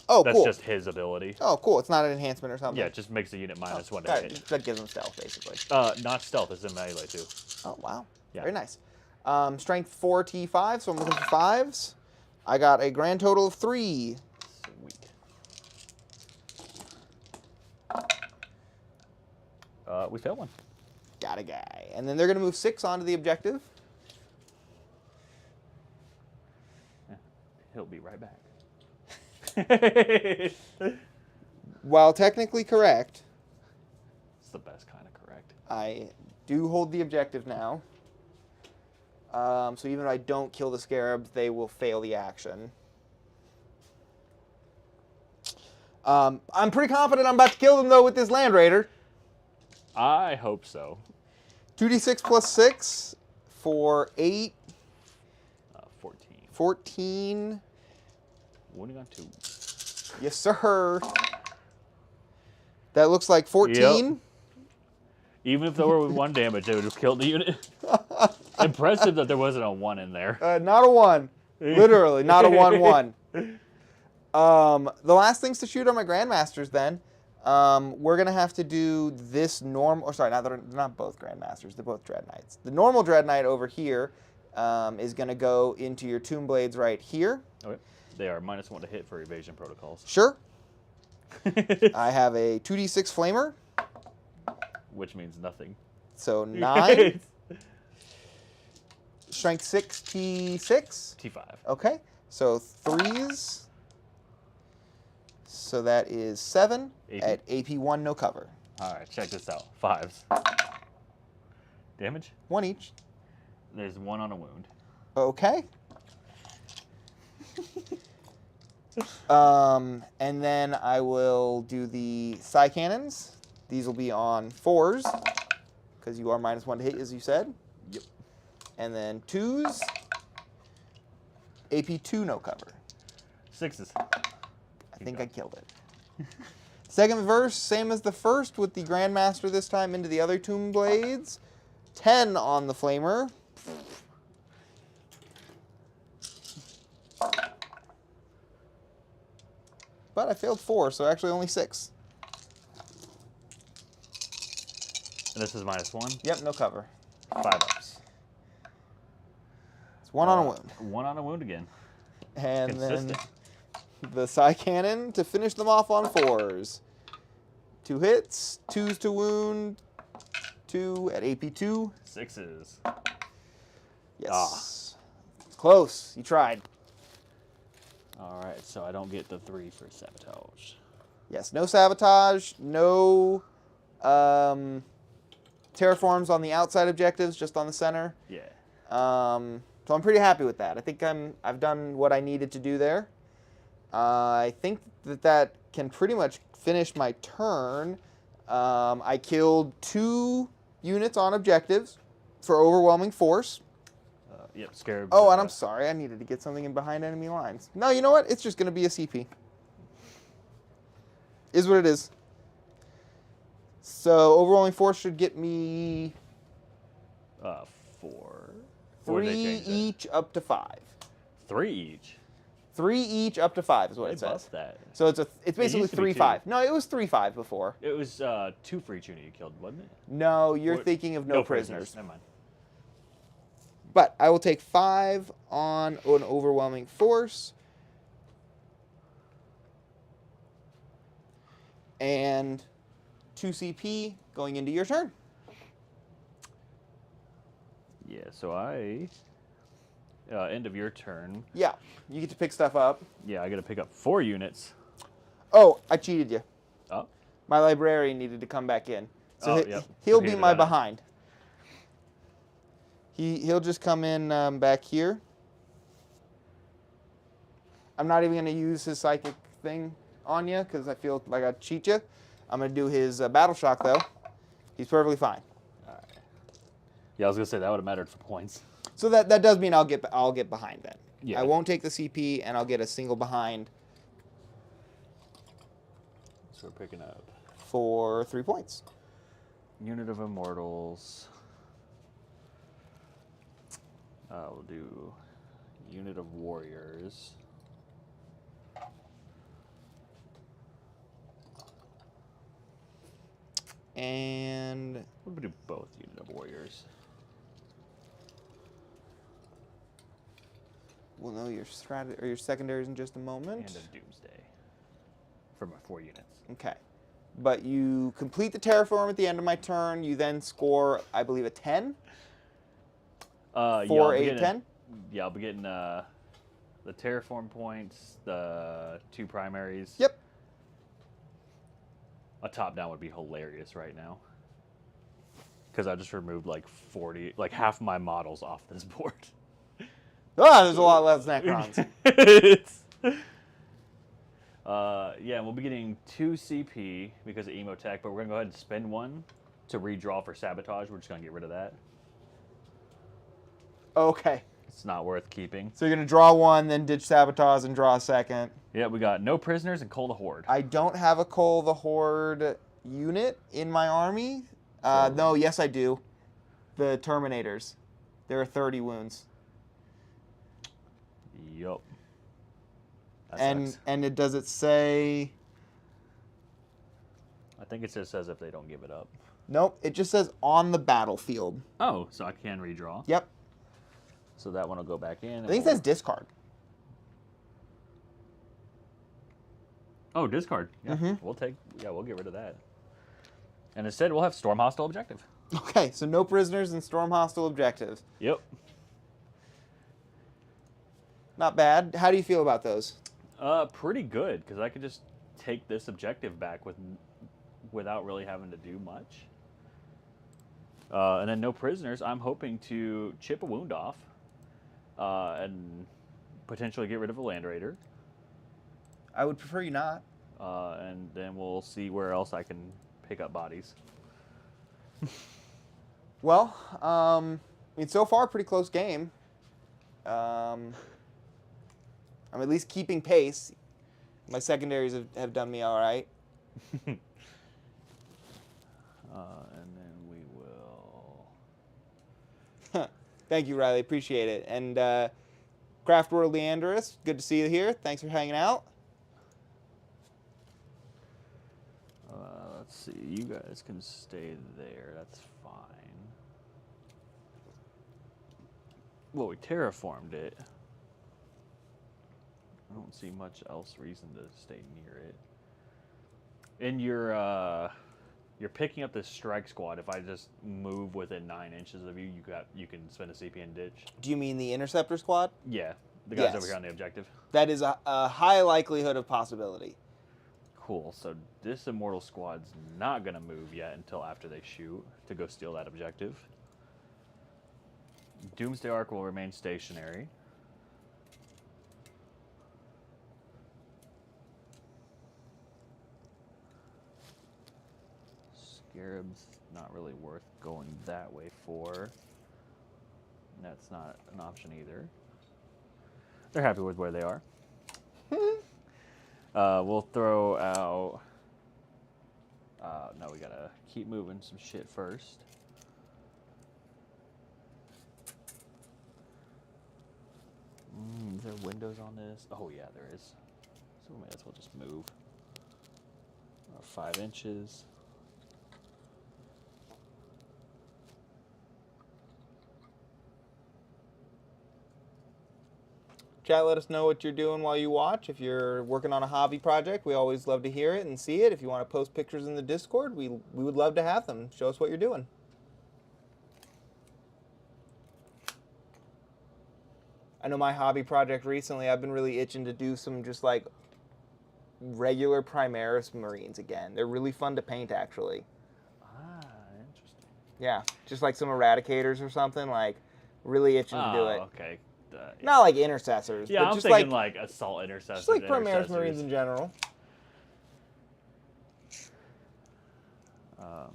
Oh, that's cool. just his ability. Oh, cool. It's not an enhancement or something? Yeah, it just makes the unit -1 to Okay, hit. that gives him stealth, basically. Not stealth, it's in melee too. Oh, wow. Yeah. Very nice. Strength 4 T5, so I'm looking for 5s. I got a grand total of 3. Sweet. We failed one. Got a guy. And then they're going to move 6 onto the objective. He'll be right back. While technically correct, It's the best kind of correct. I do hold the objective now. So even if I don't kill the scarabs, they will fail the action. I'm pretty confident I'm about to kill them, though, with this Land Raider. I hope so. 2d6 plus 6 for 8. 14. 14. Wounding on 2. Yes, sir. That looks like 14. Yep. Even if there were 1 damage, they would have killed the unit. Impressive that there wasn't a 1 in there. Not a 1. Literally, not a 1-1. The last things to shoot are my Grandmasters, then. We're going to have to do this normal... Or sorry, they're not both Grandmasters. They're both Dread Knights. The normal Dread Knight over here is going to go into your Tomb Blades right here. Okay. They are -1 to hit for evasion protocols. Sure. I have a 2d6 Flamer. Which means nothing. So 9. Strength 6, T6. T5. Okay. So 3s. So that is 7 AP. at AP1, no cover. All right, check this out. 5s. Damage? 1 each. There's 1 on a wound. Okay. And then I will do the Psy Cannons. These will be on 4s, because you are -1 to hit, as you said. Yep. And then 2s. AP2, no cover. 6s. I think I killed it. Second verse, same as the first, with the Grandmaster this time into the other Tomb Blades. 10 on the Flamer. But I failed 4, so actually only 6. And this is -1? Yep, no cover. 5 ups. It's 1 on a wound. 1 on a wound again. And Consistent. then the Psy Cannon to finish them off on 4s. 2 hits, 2s to wound, 2 at AP2. 6s. Yes. It's close. You tried. All right, so I don't get the 3 for sabotage. Yes, no sabotage, no terraforms on the outside objectives, just on the center. Yeah. So I'm pretty happy with that. I think I've done what I needed to do there. I think that can pretty much finish my turn. I killed 2 units on objectives for overwhelming force. Yep, scared. Oh, and I'm sorry. I needed to get something in behind enemy lines. No, you know what? It's just going to be a CP. Is what it is. So overwhelming force should get me 4. 3 each up to 5. 3 each. 3 each up to 5 is what They it says. buffed that. So it's basically used to be 3-5. No, it was 3-5 before. It was 2 for each unit you killed, wasn't it? No, you're What? thinking of no prisoners. Never mind. But I will take 5 on an overwhelming force. And 2 CP going into your turn. Yeah, so I... end of your turn. Yeah, you get to pick stuff up. Yeah, I got to pick up 4 units. Oh, I cheated you. Oh. My librarian needed to come back in. So Oh, yep. he'll So be he's my done it. behind. He'll just come in back here. I'm not even going to use his psychic thing on you because I feel like I'd cheat you. I'm going to do his battle shock, though. He's perfectly fine. All right. Yeah, I was going to say that would have mattered for points. So that does mean I'll get behind then. Yeah. I won't take the CP, and I'll get a single behind. So we're picking up for 3 points. Unit of Immortals. We'll do unit of Warriors. And We'll do both unit of Warriors. we'll know your strategy or your secondaries in just a moment. And a Doomsday. For my 4 units. Okay. But you complete the terraform at the end of my turn. You then score, I believe, a 10. 4, 8, 10. Yeah, I'll be getting the terraform points, the 2 primaries. Yep. A top down would be hilarious right now. Because I just removed like 40, like half my models off this board. Ah, there's a lot less Necrons. Yeah, and we'll be getting 2 CP because of Emotech, but we're going to go ahead and spend 1 to redraw for Sabotage. We're just going to get rid of that. Okay. It's not worth keeping. So you're going to draw 1, then ditch Sabotage and draw a second. Yeah, we got no prisoners and Cull the Horde. I don't have a Cull the Horde unit in my army. No, yes I do. The Terminators. There are 30 wounds. Yup. And does it say... I think it just says if they don't give it up. Nope, it just says on the battlefield. Oh, so I can redraw. Yep. So that one will go back in. I think it says discard. Oh, discard. Yeah, Mhm. we'll get rid of that. And instead, we'll have Storm Hostile Objective. Okay, so no prisoners and Storm Hostile objectives. Yep. Not bad. How do you feel about those? Pretty good, because I could just take this objective back without really having to do much. And then no prisoners. I'm hoping to chip a wound off and potentially get rid of a Land Raider. I would prefer you not. And then we'll see where else I can pick up bodies. Well, I mean, so far, pretty close game. I'm at least keeping pace. My secondaries have done me all right. And then we will... Thank you, Riley. Appreciate it. And Craft World Leandrus, good to see you here. Thanks for hanging out. Let's see. You guys can stay there. That's fine. Well, we terraformed it. I don't see much else reason to stay near it. And you're picking up this strike squad. If I just move within 9 inches of you, you can spend a CP and ditch. Do you mean the Interceptor squad? Yeah, the guys Yes. over here on the objective. That is a high likelihood of possibility. Cool. So this Immortal squad's not gonna move yet until after they shoot to go steal that objective. Doomsday Arc will remain stationary. Scarab's not really worth going that way for. That's not an option either. They're happy with where they are. We'll throw out... no, we gotta keep moving some shit first. Is there windows on this? Oh yeah, there is. So we might as well just move. 5 inches. Chat, let us know what you're doing while you watch. If you're working on a hobby project, we always love to hear it and see it. If you want to post pictures in the Discord, we would love to have them. Show us what you're doing. I know my hobby project recently, I've been really itching to do some just like regular Primaris Marines again. They're really fun to paint, actually. Ah, interesting. Yeah, just like some Eradicators or something, like really itching to do it. Okay. Yeah. Not like Intercessors, Yeah, but I'm just thinking like Assault Intercessors. just like Primaris Intercessors. Marines in general. All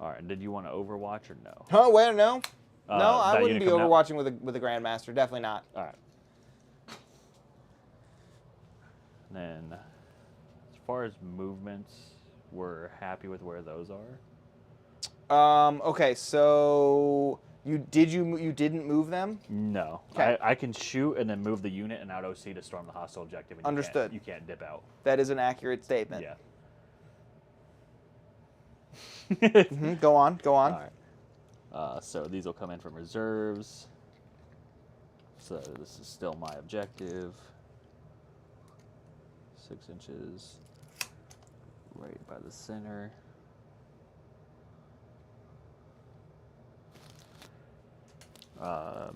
right. Did you want to Overwatch or no? Oh, wait, no. No, I that wouldn't be unit coming out? overwatching with a Grandmaster. Definitely not. All right. And then, as far as movements, we're happy with where those are. Okay, so you didn't move them? No. 'Kay. I can shoot and then move the unit and out OC to storm the hostile objective. And Understood. You can't dip out. That is an accurate statement. Yeah. Go on. All right. So these will come in from reserves. So this is still my objective. 6 inches right by the center. Oh,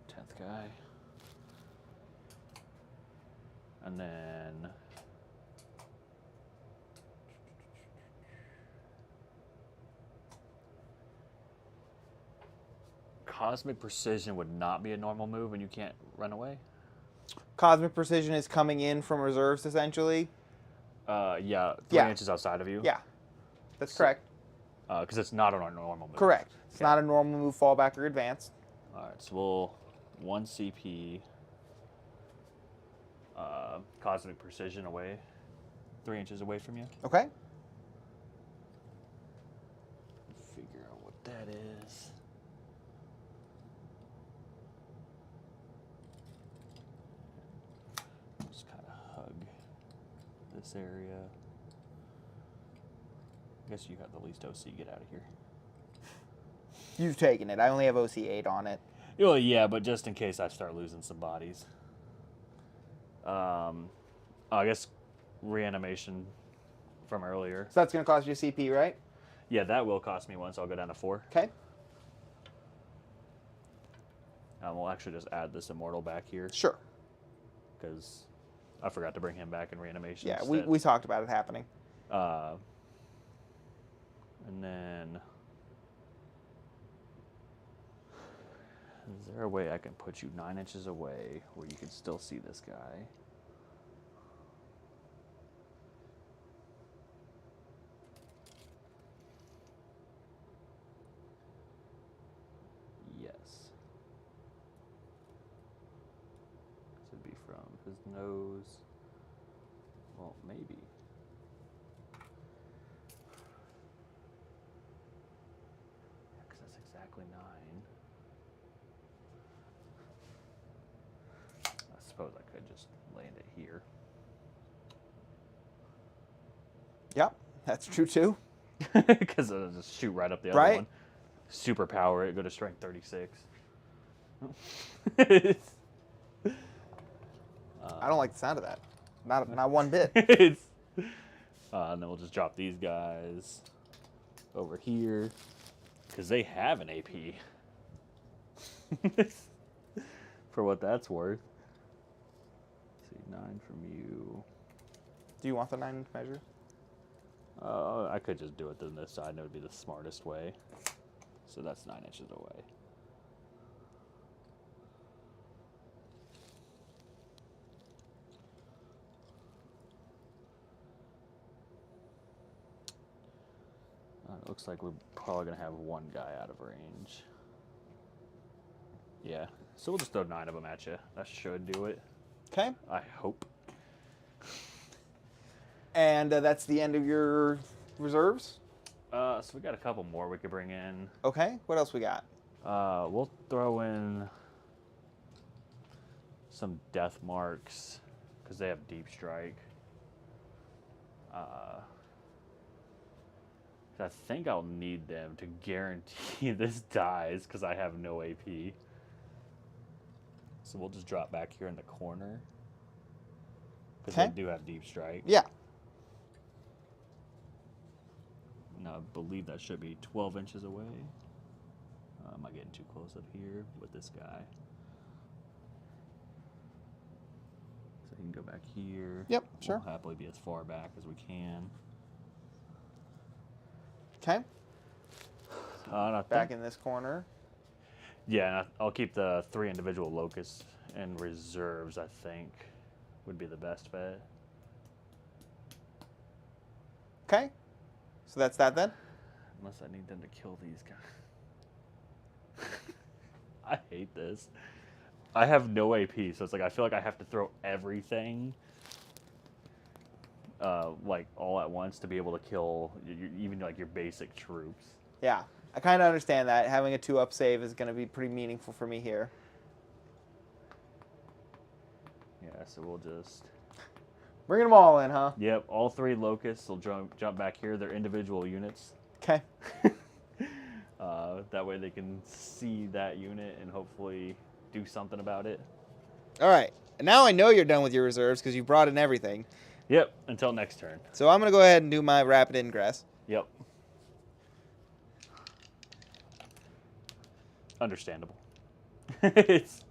10th guy. And then Cosmic Precision would not be a normal move when you can't run away. Cosmic Precision is coming in from reserves, essentially. Yeah, 3 Yeah. inches outside of you. Yeah, that's correct. Because it's not on our normal move. Correct. It's Okay. not a normal move, fallback or advance. All right, so we'll 1 CP Cosmic Precision away, 3 inches away from you. Okay. Figure out what that is. Just kind of hug this area. I guess you have the least OC. Get out of here. You've taken it. I only have OC8 on it. Oh yeah, but just in case I start losing some bodies. I guess reanimation from earlier. So that's going to cost you CP, right? Yeah, that will cost me 1, so I'll go down to 4. Okay. We'll actually just add this immortal back here Sure. because I forgot to bring him back in reanimation. Yeah, instead. we talked about it happening. And then, is there a way I can put you 9 inches away where you can still see this guy? Yes. This would be from his nose. Well, maybe. Because that's exactly 9. I suppose I could just land it here. Yep, that's true too. Because it'll just shoot right up the other Right. one. Superpower it, go to strength 36. I don't like the sound of that. Not one bit. And then we'll just drop these guys over here. Because they have an AP. For what that's worth. Let's see, 9 from you. Do you want the 9-inch measure? I could just do it on this side and it would be the smartest way. So that's 9 inches away. It looks like we're probably going to have one guy out of range. Yeah, so we'll just throw 9 of them at you. That should do it. Okay. I hope. And that's the end of your reserves? So we got a couple more we could bring in. Okay. What else we got? We'll throw in some death marks because they have deep strike. I think I'll need them to guarantee this dies because I have no AP. So we'll just drop back here in the corner because Okay. they do have deep strike. Yeah. Now I believe that should be 12 inches away. Am I getting too close up here with this guy? So he can go back here. Yep, sure. We'll happily be as far back as we can. Okay. Not Back in this corner. Yeah, and I'll keep the 3 individual locusts and reserves, I think, would be the best bet. Okay. So that's that then? Unless I need them to kill these guys. I hate this. I have no AP, so it's like I feel like I have to throw everything like all at once to be able to kill even like your basic troops. Yeah, I kind of understand that. Having a 2-up save is going to be pretty meaningful for me here. Yeah, so we'll just... Bringing them all in, huh? Yep, all 3 locusts will jump back here. They're individual units. Okay. That way they can see that unit and hopefully do something about it. All right. And now I know you're done with your reserves because you brought in everything. Yep, until next turn. So I'm going to go ahead and do my rapid ingress. Yep. Understandable. It's...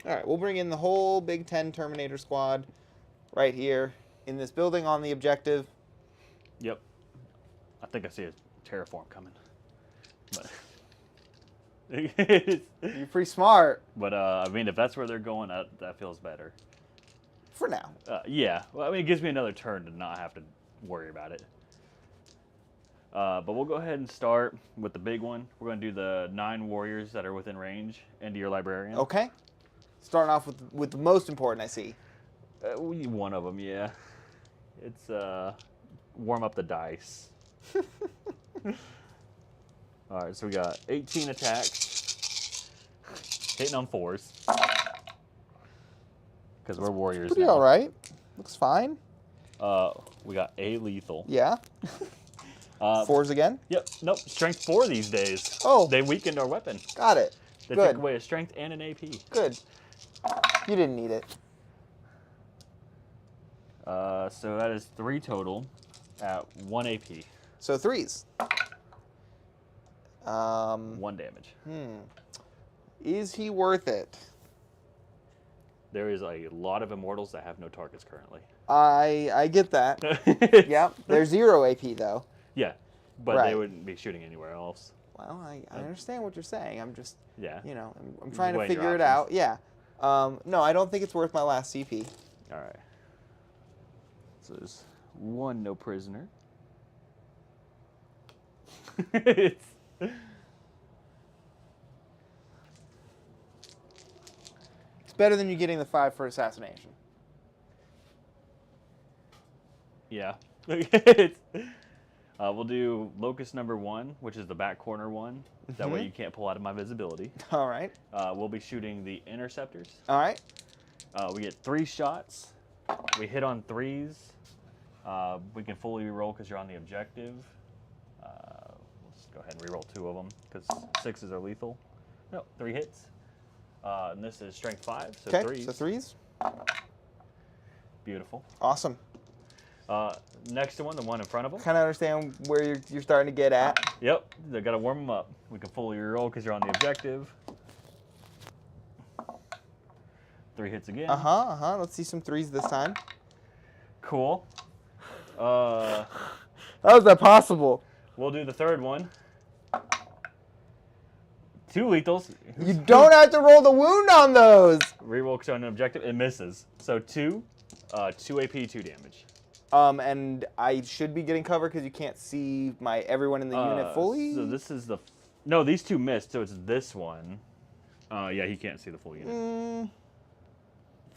All right, we'll bring in the whole Big Ten Terminator squad right here in this building on the objective. Yep. I think I see a terraform coming. But You're pretty smart. But I mean, if that's where they're going, that feels better. For now. Yeah. Well, I mean, it gives me another turn to not have to worry about it. But we'll go ahead and start with the big one. We're going to do the 9 warriors that are within range into your librarian. Okay. Starting off with the most important, I see. One of them, yeah. It's warm up the dice. All right, so we got 18 attacks, hitting on 4s, because we're warriors. Pretty now. all right. Looks fine. We got a lethal. Yeah. 4s again. Yep. Nope. Strength 4 these days. Oh. They weakened our weapon. Got it. They Good. took away a strength and an AP. Good. You didn't need it. So that is 3 total at 1 AP. So 3s. 1 damage. Is he worth it? There is a lot of immortals that have no targets currently. I get that. Yep. They're 0 AP though. Yeah, but Right. they wouldn't be shooting anywhere else. Well, I understand what you're saying. I'm just, Yeah. you know, I'm trying to weighing your figure it out. Yeah. No, I don't think it's worth my last CP. All right. So there's 1 no prisoner. It's... It's better than you getting the 5 for assassination. Yeah. We'll do locust number 1, which is the back corner one. That way you can't pull out of my visibility. All right. We'll be shooting the interceptors. All right. We get 3 shots. We hit on 3s. We can fully reroll because you're on the objective. Let's go ahead and reroll 2 of them because 6s are lethal. No, 3 hits. And this is strength 5, so Okay. 3s. So 3s. Beautiful. Awesome. Next one, the one in front of them. Kind of understand where you're starting to get at. Yep, they got to warm them up. We can fully reroll because you're on the objective. 3 hits again. Let's see some 3s this time. Cool. How is that possible? We'll do the third one. 2 lethals. You don't have to roll the wound on those. Reroll because you're on an objective. It misses. So 2 AP, 2 damage. And I should be getting cover because you can't see everyone in the unit fully. So this is the... No, these 2 missed, so it's this one. Yeah, he can't see the full unit.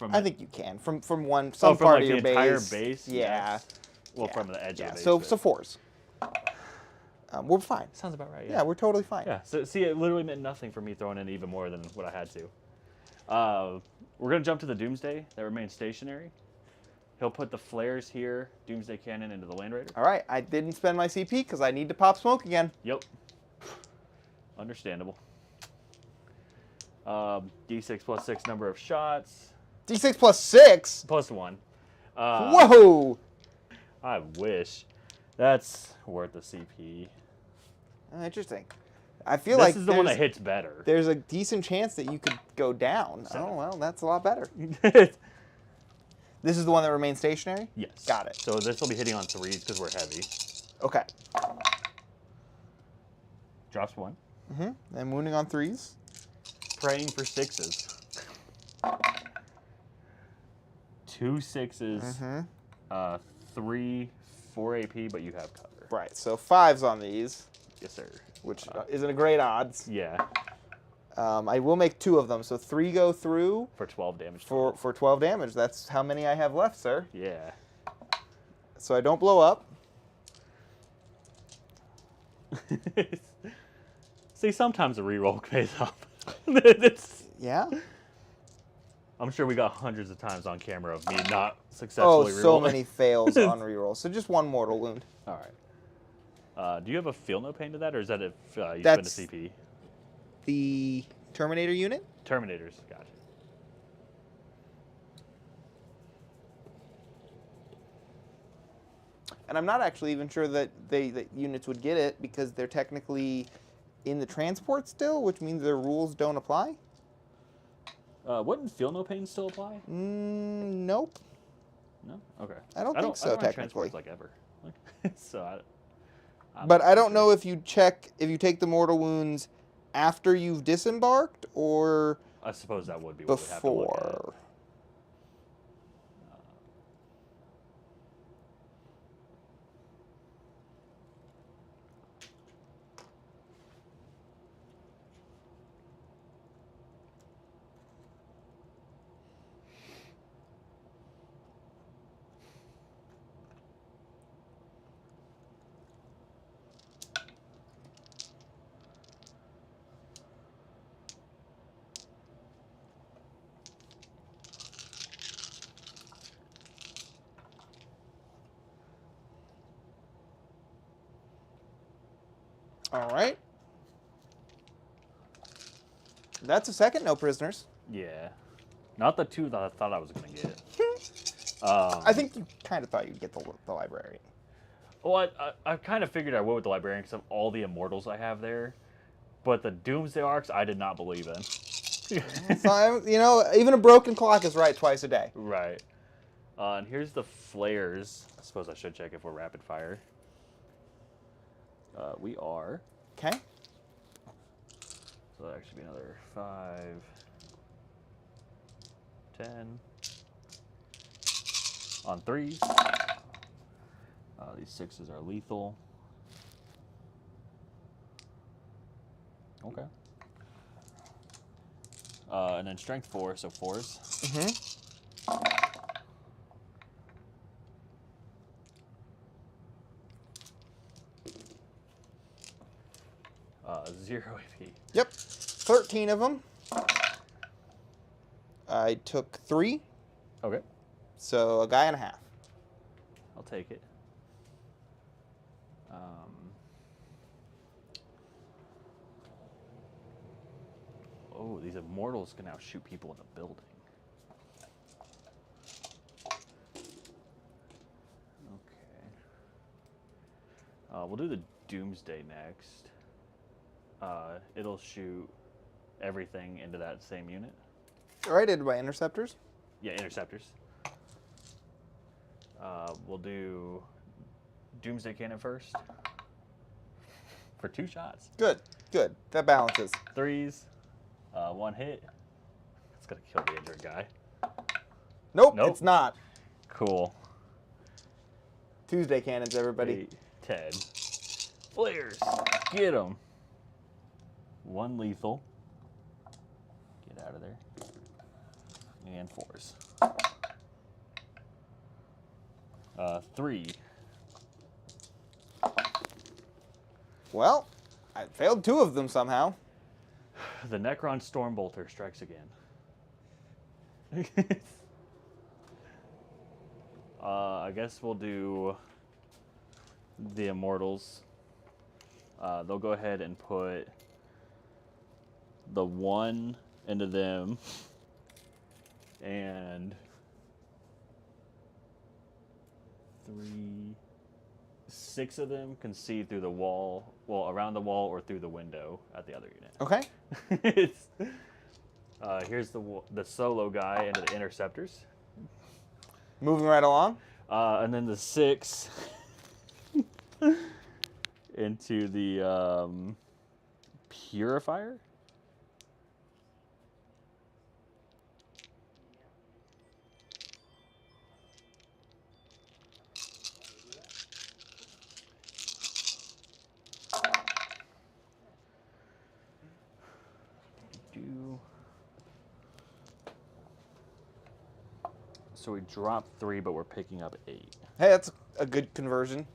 I think you can from some from part like of your the entire base. base. Yeah. Yes. Well, Yeah. from the edge of the base. So but- 4s. We're fine. Sounds about right. Yeah, we're totally fine. Yeah. So see, it literally meant nothing for me throwing in even more than what I had to. We're gonna jump to the Doomsday that remains stationary. He'll put the flares here, Doomsday Cannon into the Land Raider. All right. I didn't spend my CP because I need to pop smoke again. Yep. Understandable. D6 plus 6 number of shots. D6 plus 6. Plus 1. Whoa. I wish. That's worth the CP. Interesting. I feel like this is the one that hits better. There's a decent chance that you could go down. Oh, well, that's a lot better. This is the one that remains stationary? Yes. Got it. So this will be hitting on 3s because we're heavy. Okay. Drops 1. And wounding on 3s. Praying for 6s. 2 6s. 3 4 AP, but you have cover. Right, so 5s on these. Yes, sir. Which isn't a great odds. Yeah. I will make 2 of them, so 3 go through. For 12 damage. For 12 damage. That's how many I have left, sir. Yeah. So I don't blow up. See, sometimes a reroll pays off. Yeah? I'm sure we got hundreds of times on camera of me not successfully rerolling. So many fails on rerolls. So just 1 mortal wound. All right. Do you have a feel no pain to that, or is that if you That's spend a CP? The Terminator unit? Terminators, gotcha. And I'm not actually even sure that that units would get it because they're technically in the transport still, which means their rules don't apply. Wouldn't feel no pain still apply? Nope. No. Okay. I don't think so, I don't have technically. transports like ever. So But I don't know if you take the mortal wounds after you've disembarked or I suppose that would be what we'd have to look at. before. All right. That's a second no prisoners. Yeah. Not the 2 that I thought I was going to get. I think you kind of thought you'd get the librarian. Well, I kind of figured I would with the librarian because of all the immortals I have there. But the Doomsday Arcs, I did not believe in. So, even a broken clock is right twice a day. Right. And here's the flares. I suppose I should check if we're rapid fire. We are. Okay. So that'll actually be another 5, 10. On 3s. These 6s are lethal. Okay. And then strength 4, so 4s. 0 AP. Yep. 13 of them. I took 3, Okay. so a guy and a half. I'll take it. Oh, these immortals can now shoot people in the building. Okay. We'll do the Doomsday next. It'll shoot everything into that same unit. All right, did my interceptors? Yeah, interceptors. We'll do Doomsday Cannon first. For 2 shots. Good. That balances. 3s. 1 hit. It's gonna kill the injured guy. Nope, Nope. it's not. Cool. Tuesday cannons, everybody. 8, 10. Flares. Get him. 1 lethal. Get out of there. And 4s. 3. Well, I failed 2 of them somehow. The Necron Stormbolter strikes again. I guess we'll do the Immortals. They'll go ahead and put the 1 into them and 3, 6 of them can see through the wall, well, around the wall or through the window at the other unit. Okay. Here's the solo guy into the interceptors. Moving right along. And then the 6 into the Purifier? So we dropped 3, but we're picking up 8. Hey, that's a good conversion.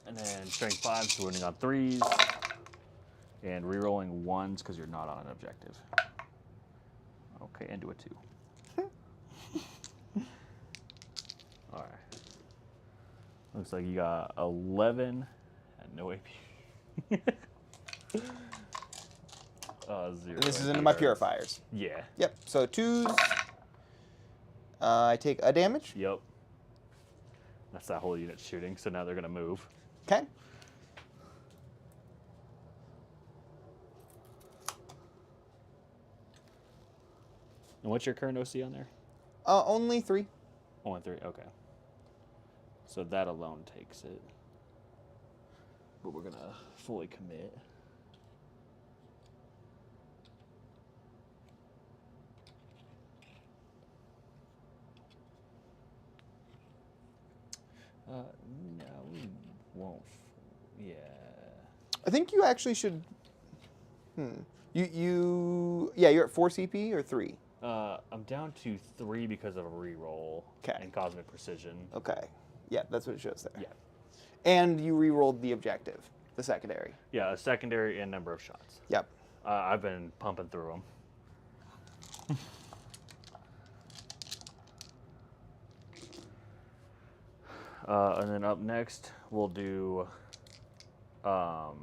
And then strength 5, so winning on 3s. And rerolling 1s because you're not on an objective. Okay, and do a 2. All right. Looks like you got 11 and no AP. 0. And this is into my purifiers. Yeah. Yep. So 2s. I take a damage. Yep. That's that whole unit shooting, so now they're going to move. Okay. And what's your current OC on there? Only 3. Only 3, okay. So that alone takes it. But we're going to fully commit. No, we won't. Yeah. I think you actually should. Yeah, you're at 4 CP or 3. I'm down to 3 because of a reroll. 'Kay. And cosmic precision. Okay. Yeah, that's what it shows there. Yeah. And you re-rolled the objective, the secondary. Yeah, a secondary and number of shots. Yep. I've been pumping through them. And then up next, we'll do. No,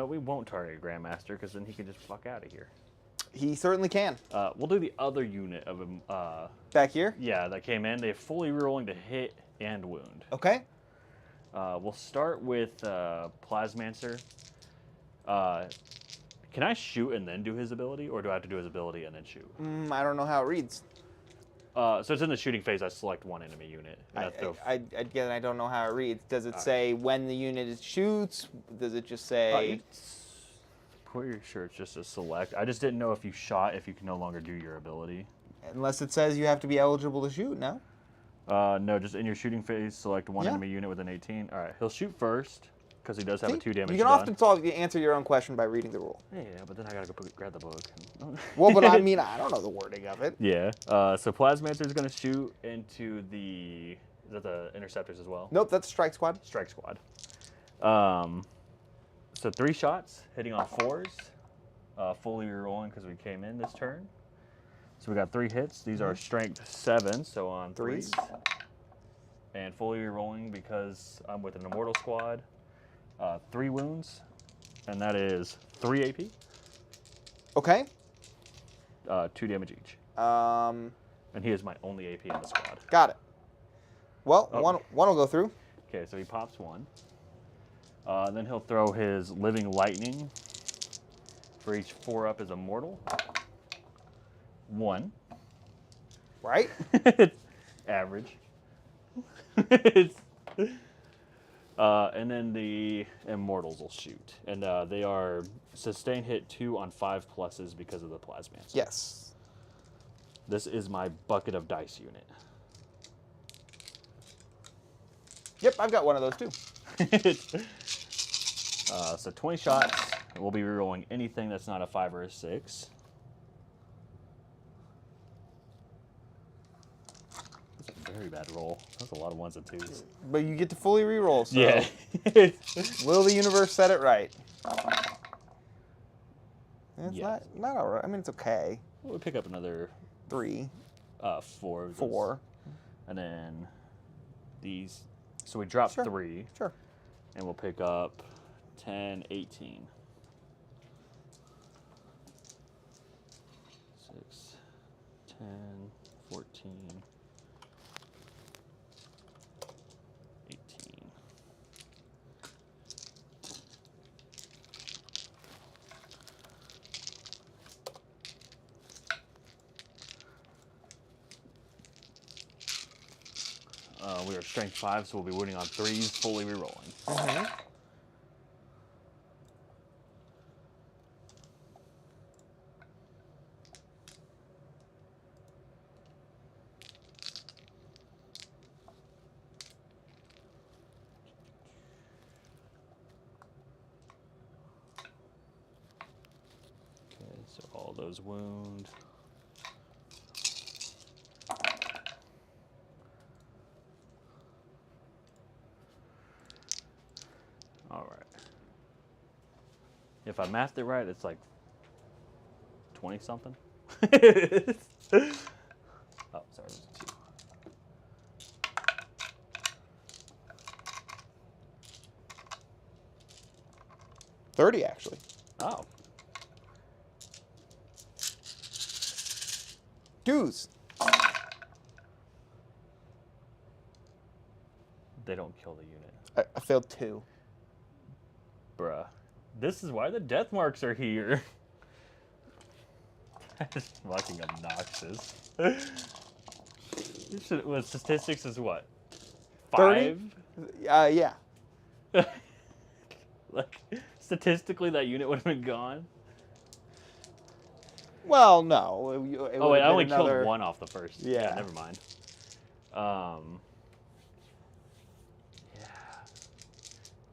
we won't target Grandmaster because then he can just fuck out of here. He certainly can. We'll do the other unit of him. Back here? Yeah, that came in. They're fully rerolling to hit and wound. Okay. We'll start with Plasmancer. Can I shoot and then do his ability, or do I have to do his ability and then shoot? I don't know how it reads. So it's in the shooting phase. I select one enemy unit. And Again, I don't know how it reads. Does it say when the unit shoots? Does it just say... Pretty sure it's just a select. I just didn't know if you shot, if you can no longer do your ability. Unless it says you have to be eligible to shoot, no? No, just in your shooting phase, select one enemy unit with an 18. All right, he'll shoot first, because he does have a 2 damage. You can often answer your own question by reading the rule. Yeah, but then I gotta go grab the book. Well, but I mean, I don't know the wording of it. Yeah. So Plasmancer is gonna shoot into the. Is that the interceptors as well? Nope, that's Strike Squad. Strike Squad. So 3 shots, hitting on 4s, fully rerolling because we came in this turn. So we got 3 hits. These are strength 7, so on 3s. And fully rerolling because I'm with an Immortal Squad. 3 wounds, and that is 3 AP. Okay. 2 damage each. And he is my only AP in the squad. Got it. Well, one will go through. Okay, so he pops 1. Then he'll throw his Living Lightning. For each 4-up is Immortal. 1. Right? Average. And then the Immortals will shoot. And they are sustain hit 2 on 5 pluses because of the Plasmancer. Yes. This is my bucket of dice unit. Yep, I've got one of those too. So 20 shots. We'll be rerolling anything that's not a 5 or a 6. That's a very bad roll. That's a lot of 1s and 2s. But you get to fully reroll, so Yeah. will the universe set it right? It's Yeah. not all right. I mean, it's okay. We'll pick up another 3. 4. 4. And then these. So we drop 3. Sure. And we'll pick up 10, 18. 6, 10, 14, 18. We are strength 5, so we'll be winning on 3s, fully rerolling. Mm-hmm. Okay, so all those wound. All right. If I mathed it right, it's like 20 something. Oh, sorry, it was 2. 30 actually. Oh. Twos. They don't kill the unit. I failed 2. Bruh. This is why the death marks are here. That's fucking obnoxious. What statistics is what? 5? 30? Yeah. Like, statistically, that unit would have been gone. Well, no. Oh wait, I only killed 1 off the first. Yeah. Never mind. Yeah.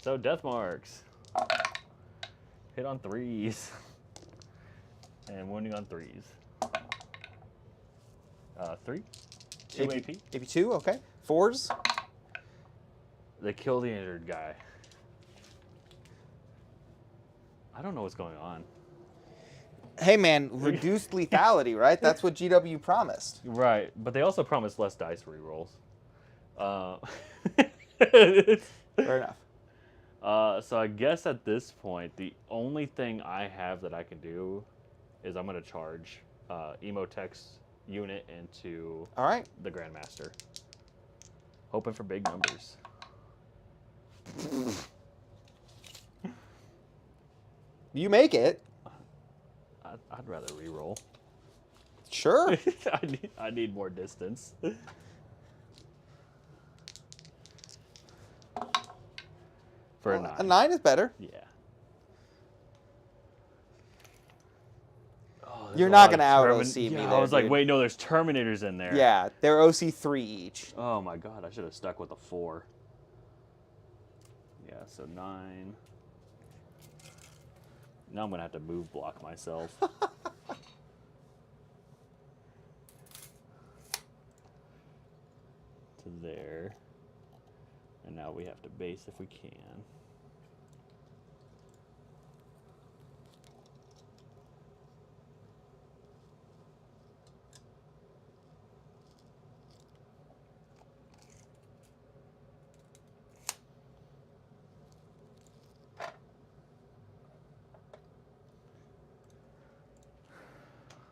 So death marks. Hit on 3s. And wounding on 3s. 3. 2 AP. AP 2, okay. 4s. They kill the injured guy. I don't know what's going on. Hey man, reduced lethality, right? That's what GW promised. Right, but they also promised less dice rerolls. Fair enough. So I guess at this point, the only thing I have that I can do is I'm going to charge Emotech's unit into All right. the Grandmaster. Hoping for big numbers. You make it. I'd rather reroll. Sure. I need more distance. For a 9. A 9 is better. Yeah. Oh, You're not going to out-OC me yeah, there, I was like, dude. wait, no, there's Terminators in there. Yeah, they're OC3 each. Oh my god, I should have stuck with a 4. Yeah, so 9. Now I'm going to have to move block myself. To there. And now we have to base if we can.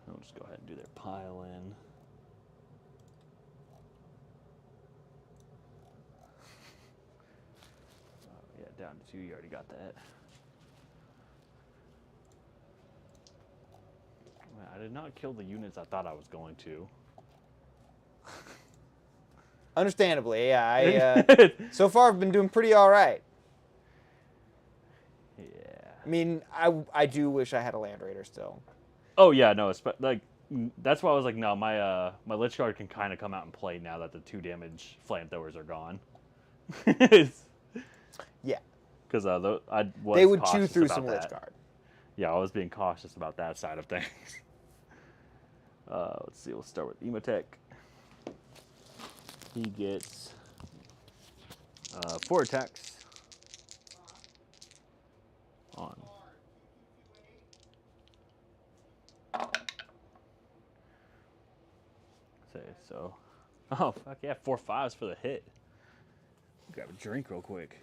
I'll just go ahead and do their pile in. Yeah, down to 2, you already got that. Man, I did not kill the units I thought I was going to. Understandably, yeah. So far, I've been doing pretty all right. Yeah. I mean, I do wish I had a Land Raider still. Oh yeah, no, it's like that's why I was like, no, my my Lich Guard can kind of come out and play now that the 2 damage flamethrowers are gone. Yeah. Because they would chew cautious through about some that. Lich Guard. Yeah, I was being cautious about that side of things. Let's see, we'll start with Emotech. He gets 4 attacks on. Say so. Oh fuck yeah, 4 5s for the hit. Grab a drink real quick.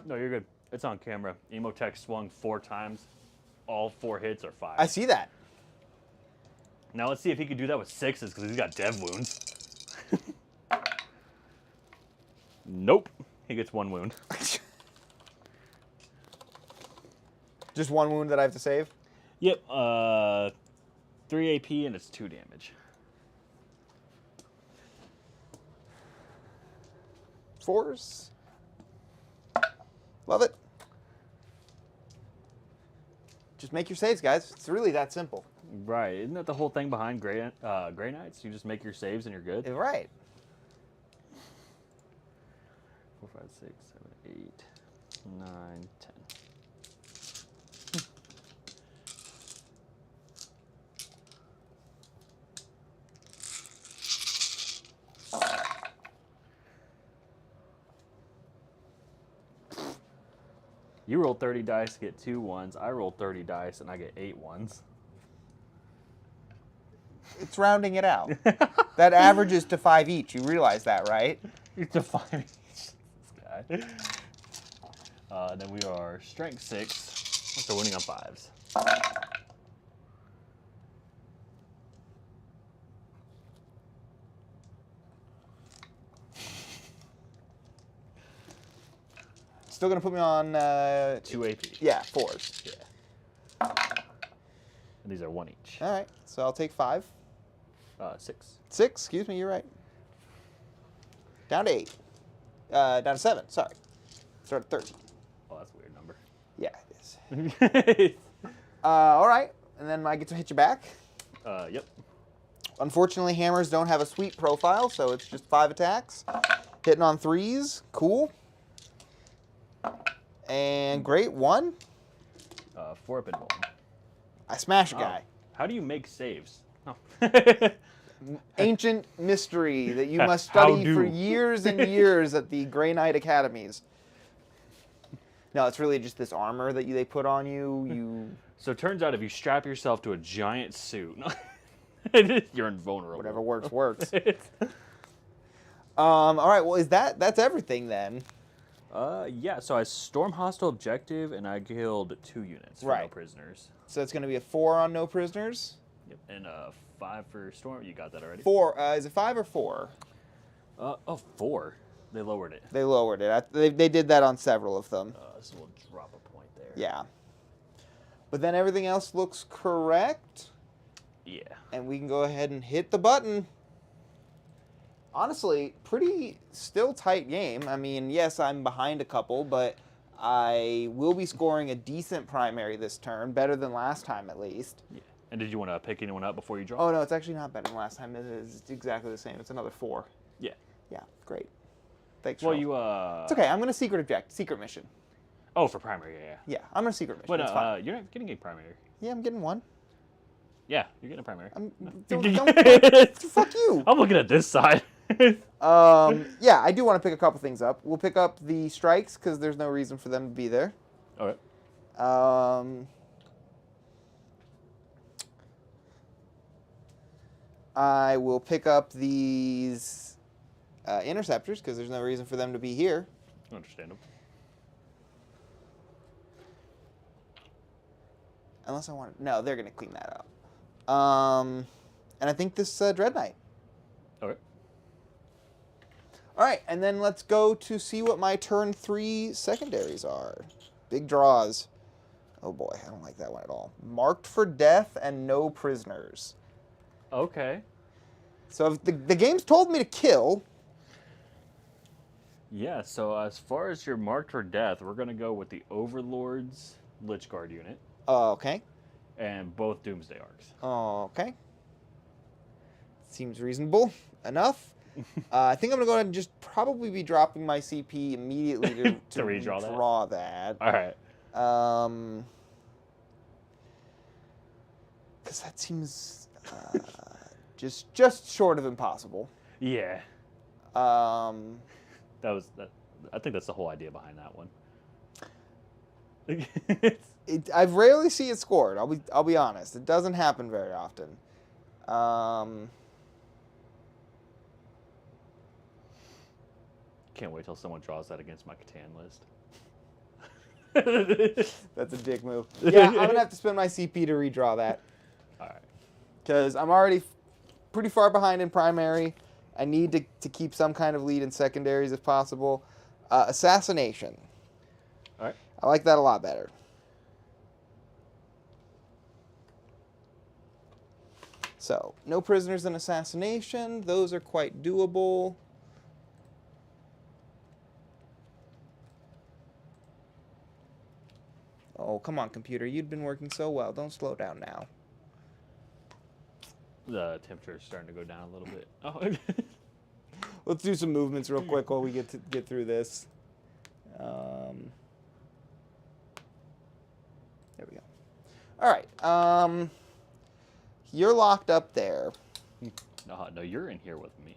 No, you're good. It's on camera. Emotech swung 4 times. All 4 hits are 5. I see that. Now let's see if he can do that with 6s because he's got dev wounds. Nope. He gets 1 wound. Just 1 wound that I have to save? Yep. 3 AP and it's 2 damage. 4s. Love it. Just make your saves, guys. It's really that simple. Right. Isn't that the whole thing behind Grey Knights? You just make your saves and you're good? Right. 4, 5, 6, 7, 8, 9, 10. You roll 30 dice, get 2 ones. I roll 30 dice, and I get 8 ones. It's rounding it out. That averages to 5 each. You realize that, right? It's a 5 each. This guy. Then we are strength 6, so winning on 5s. Still going to put me on... 2 AP. Yeah, 4s. Yeah. And these are 1 each. All right, so I'll take 5. 6. 6, excuse me, you're right. Down to 8. Down to 7, sorry. Start at 13. Oh, that's a weird number. Yeah, it is. All right, and then I get to hit you back. Yep. Unfortunately, hammers don't have a sweep profile, so it's just 5 attacks. Hitting on 3s, cool. And great, 1. 4 up and roll. I smash a guy. How do you make saves? Oh. Ancient mystery that you must How study do? for years and years at the Grey Knight Academies. No, it's really just this armor that they put on you. So it turns out if you strap yourself to a giant suit, you're invulnerable. Whatever works, works. All right, well, that's everything then? Yeah, so I storm hostile objective and I killed 2 units for no Right. prisoners. So it's going to be a 4 on no prisoners? Yep, and 5 for storm. You got that already? 4, is it 5 or 4? 4. They lowered it. They lowered it. They did that on several of them. So we'll drop a point there. Yeah. But then everything else looks correct. Yeah. And we can go ahead and hit the button. Honestly, pretty still tight game. I mean, yes, I'm behind a couple, but I will be scoring a decent primary this turn, better than last time at least. Yeah. And did you want to pick anyone up before you draw? Oh, no, it's actually not better than last time. It's exactly the same. It's another 4. Yeah. Yeah, great. Thanks, Well, Charles. you It's okay. I'm going to secret mission. Oh, for primary, yeah. Yeah, I'm going to secret mission. But it's fine. you're not getting a primary. Yeah, I'm getting 1. Yeah, you're getting a primary. Fuck you. I'm looking at this side. Yeah, I do want to pick a couple things up. We'll pick up the strikes because there's no reason for them to be there. All right. I will pick up these interceptors because there's no reason for them to be here. Understandable. Unless I want to... No, they're going to clean that up. And I think this Dread Knight. All right. All right, and then let's go to see what my turn 3 secondaries are. Big draws. Oh boy, I don't like that one at all. Marked for death and no prisoners. Okay. So if the game's told me to kill. Yeah, so as far as you're marked for death, we're going to go with the Overlord's Lich Guard unit Okay. and both Doomsday Arcs. Okay. Seems reasonable enough. I think I'm going to go ahead and just probably be dropping my CP immediately to To redraw that? draw that. All right. Because that seems just short of impossible. Yeah. Um, I think that's the whole idea behind that one. I rarely see it scored. I'll be honest. It doesn't happen very often. Can't wait till someone draws that against my Catan list. That's a dick move. Yeah, I'm gonna have to spend my CP to redraw that. All right. Because I'm already pretty far behind in primary. I need to keep some kind of lead in secondaries if possible. Assassination. All right. I like that a lot better. So, no prisoners in assassination. Those are quite doable. Oh, come on, computer. You'd been working so well. Don't slow down now. The temperature is starting to go down a little bit. Oh. Let's do some movements real quick while we get through this. There we go. All right. You're locked up there. No, you're in here with me.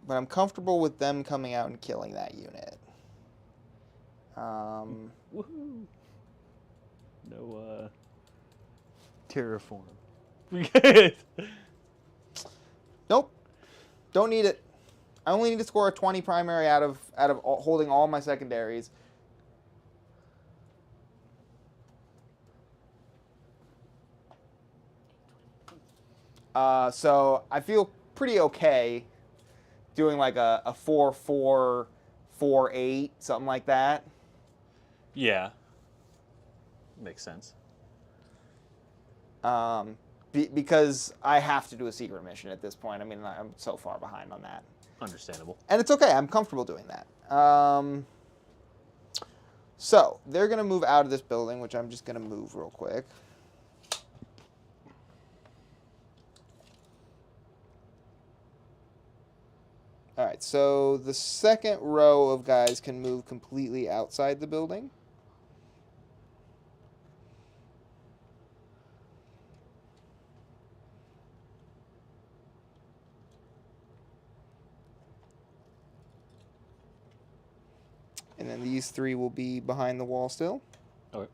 But I'm comfortable with them coming out and killing that unit. Woohoo! No, terraform. Nope. Don't need it. I only need to score a 20 primary out of holding all my secondaries. So I feel pretty okay doing like a 4-4, 4-8, something like that. Yeah. Makes sense. Because I have to do a secret mission at this point. I mean, I'm so far behind on that. Understandable. And it's okay. I'm comfortable doing that. So they're going to move out of this building, which I'm just going to move real quick. All right, so the second row of guys can move completely outside the building. And then these three will be behind the wall still. Okay.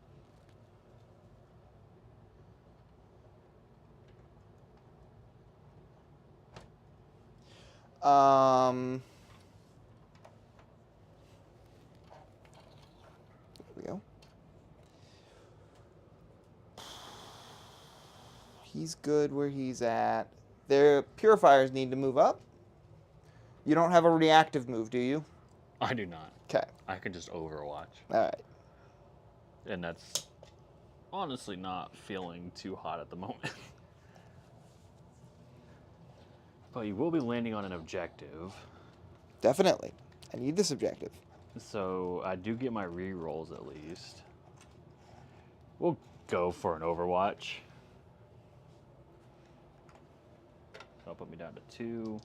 There we go. He's good where he's at. Their purifiers need to move up. You don't have a reactive move, do you? I do not. Okay. I can just overwatch. All right. And that's honestly not feeling too hot at the moment. But you will be landing on an objective. Definitely. I need this objective. So I do get my re-rolls at least. We'll go for an overwatch. So that'll put me down to 2.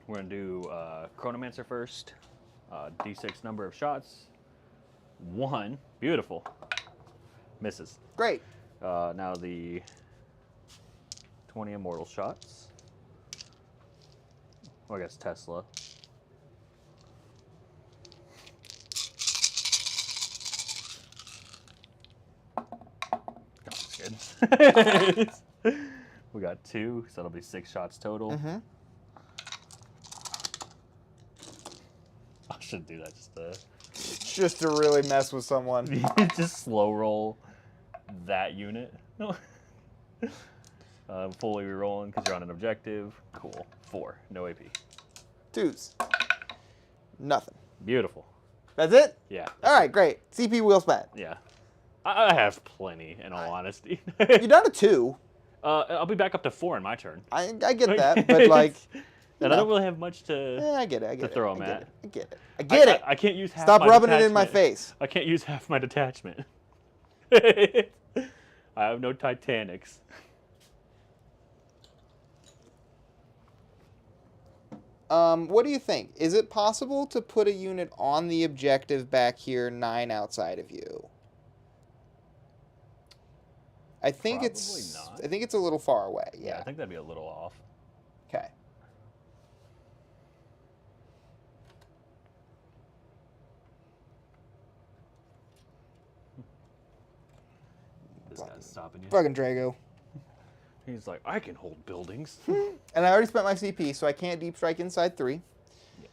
We're going to do Chronomancer first. D6 number of shots. 1. Beautiful. Misses. Great. Now the 20 immortal shots. Well, I guess Tesla. Oh, that's good. We got 2, so that'll be 6 shots total. Mm-hmm. I should do that Just to really mess with someone. just slow roll that unit. No. Fully rerolling because you're on an objective. Cool. 4. No AP. 2s. Nothing. Beautiful. That's it? Yeah. All right, great. CP wheel spent. Yeah. I have plenty, in all honesty. You're down to 2. I'll be back up to 4 in my turn. I get that, but like... And I don't really have much to, I get it. to throw them at. I get it. I get it. I can't use half Stop my rubbing it in my detachment. face. I can't use half my detachment. I have no Titanics. What do you think? Is it possible to put a unit on the objective back here, 9 outside of you? I think Probably not. I think it's a little far away. Yeah. I think that'd be a little off. Okay. This guy's stopping you. Fucking Drago. He's like, I can hold buildings. And I already spent my CP, so I can't deep strike inside 3. Yeah.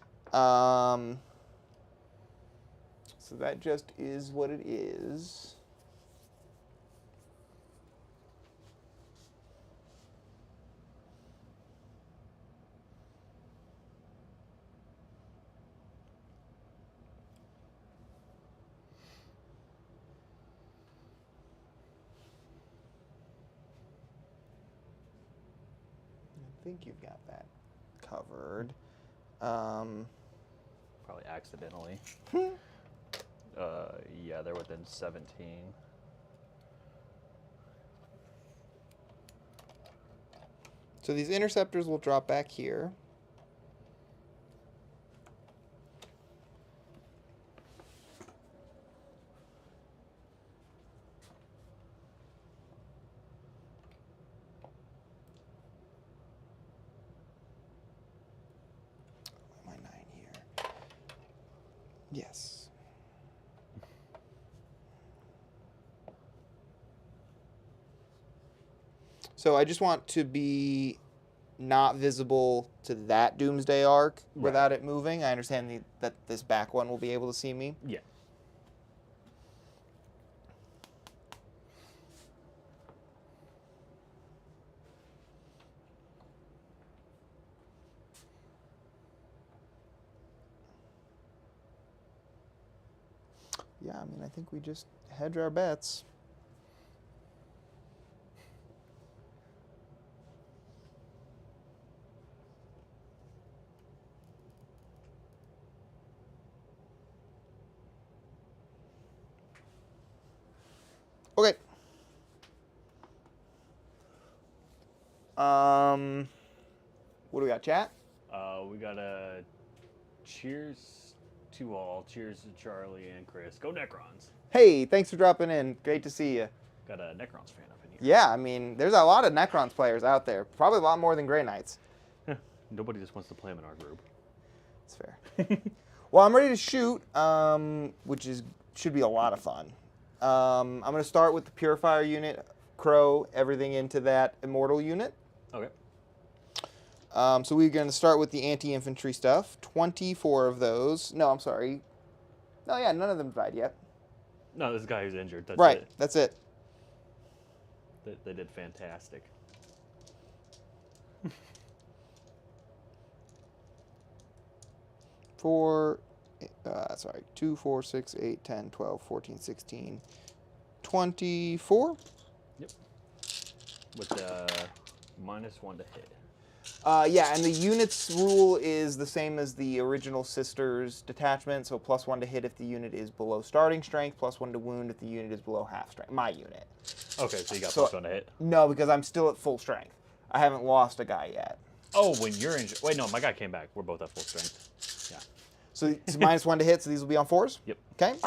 So that just is what it is. think you've got that covered. Probably accidentally. Yeah, they're within 17. So these interceptors will drop back here. My 9 here. Yes. So I just want to be not visible to that Doomsday Arc without it moving. I understand that this back one will be able to see me. Yeah. Yeah, I mean, I think we just hedge our bets. Okay. What do we got, chat? We got a cheers to all. Cheers to Charlie and Chris. Go Necrons. Hey, thanks for dropping in. Great to see you. Got a Necrons fan up in here. Yeah, I mean, there's a lot of Necrons players out there. Probably a lot more than Grey Knights. Nobody just wants to play them in our group. That's fair. Well, I'm ready to shoot, which should be a lot of fun. I'm going to start with the Purifier unit, Crow, everything into that Immortal unit. Okay. So we're going to start with the anti-infantry stuff. 24 of those. No, I'm sorry. No, yeah, none of them died yet. No, this guy who's injured. That's Right, it. that's it. They did fantastic. 2, 4, 6, 8, 10, 12, 14, 16, 24. Yep. With -1 to hit. Yeah, and the units rule is the same as the original Sisters detachment, so +1 to hit if the unit is below starting strength, +1 to wound if the unit is below half strength. My unit. Okay, so you got So- +1 to hit. No, because I'm still at full strength. I haven't lost a guy yet. Oh, when you're injured. Wait, no, my guy came back. We're both at full strength. Yeah. So it's -1 to hit, so these will be on 4s? Yep. Okay.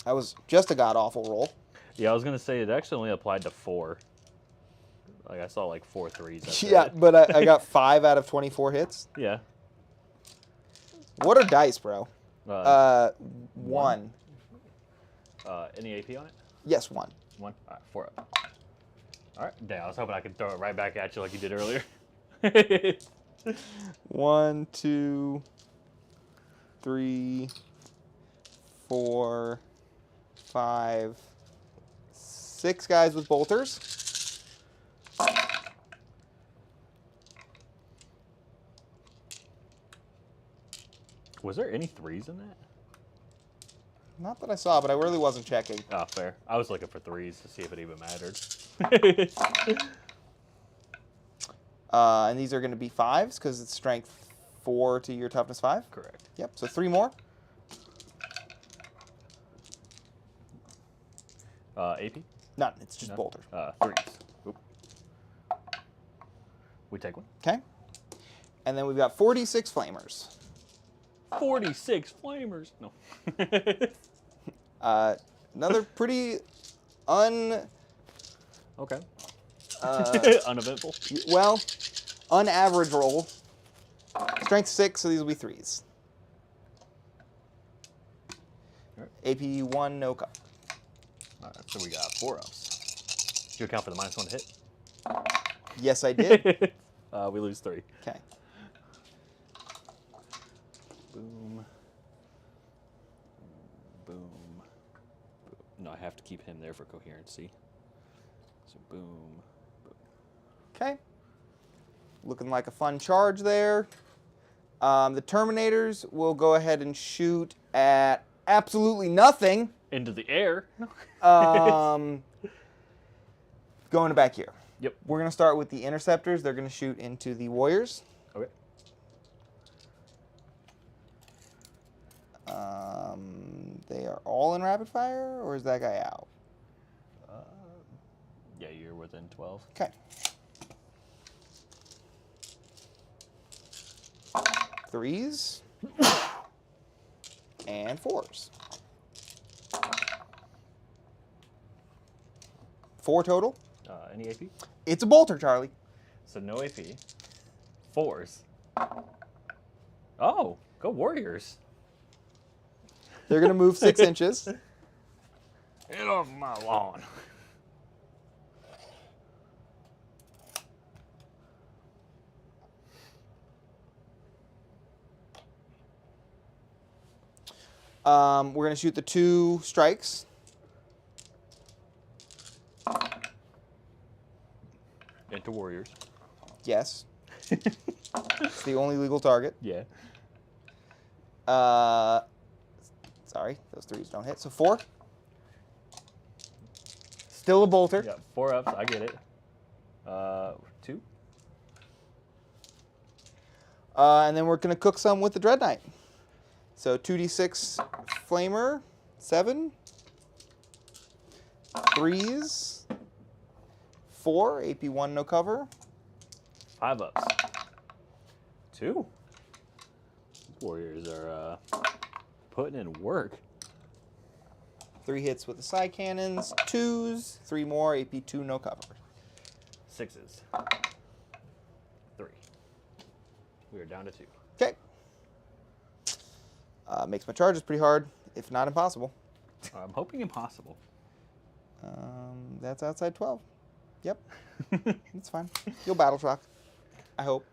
That was just a god-awful roll. Yeah, I was going to say it actually only applied to 4. Like, I saw like 4 3s. That's Yeah, it. but I got 5 out of 24 hits. Yeah. What are dice, bro? 1. Any AP on it? Yes, 1. 1? All right, 4 up. All right. Damn, I was hoping I could throw it right back at you like you did earlier. 1, 2, 3, 4, 5, 6 guys with bolters. Was there any 3s in that? Not that I saw, but I really wasn't checking. Oh, fair. I was looking for 3s to see if it even mattered. And these are going to be 5s because it's strength 4 to your toughness 5. Correct. Yep, so 3 more. AP? None, it's just No. bolter. 3s. Oop. We take one. Okay. And then we've got 46 flamers. 46 flamers. No. Another pretty okay. Uneventful. Well, unaverage roll. Strength 6, so these will be 3s. All right. AP 1, no cut. All right, so we got 4 ups. Did you account for the -1 to hit? Yes, I did. We lose 3. Okay. Boom. Boom. No, I have to keep him there for coherency. So boom. Boom. Okay. Looking like a fun charge there. The Terminators will go ahead and shoot at absolutely nothing. Into the air. Going back here. Yep. We're going to start with the interceptors. They're going to shoot into the warriors. Okay. They are all in rapid fire, or is that guy out? Yeah, you're within 12. Okay. Threes and fours. 4 total. Any AP? It's a bolter, Charlie. So no AP. 4s. Oh, go Warriors. They're going to move 6 inches. Get off my lawn. We're going to shoot the 2 strikes. Into Warriors. Yes. It's the only legal target. Yeah. Sorry, those 3s don't hit. So 4. Still a bolter. Yeah, 4 ups. I get it. 2. And then we're going to cook some with the Dread Knight. So 2d6 flamer, 7. 3s. 4, AP 1, no cover. 5 ups. 2. Warriors are putting in work. 3 hits with the side cannons. 2s, 3 more, AP 2, no cover. 6s. 3. We are down to 2. Okay. Makes my charges pretty hard, if not impossible. I'm hoping impossible. That's outside 12. Yep. That's fine. You'll battle shock. I hope.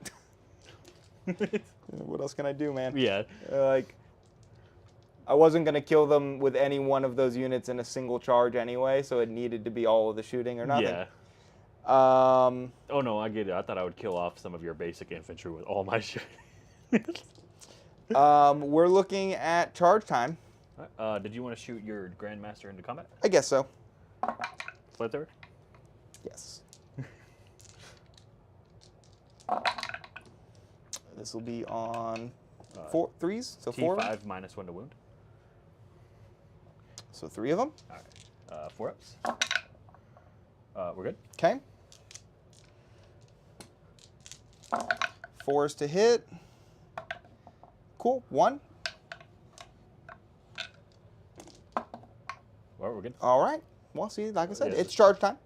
What else can I do, man? Yeah. I wasn't going to kill them with any one of those units in a single charge anyway, so it needed to be all of the shooting or nothing. Yeah. Um, Oh, no, I get it. I thought I would kill off some of your basic infantry with all my shit. we're looking at charge time. Did you want to shoot your Grandmaster into combat? I guess so. Flamethrower? Yes. This will be on 3s, so 4. T5 -1 to wound. So 3 of them. All right. 4 ups. We're good. Okay. 4s to hit. Cool. 1. Well, we're good. All right. Well, see, like I said, Yeah, it's charge time.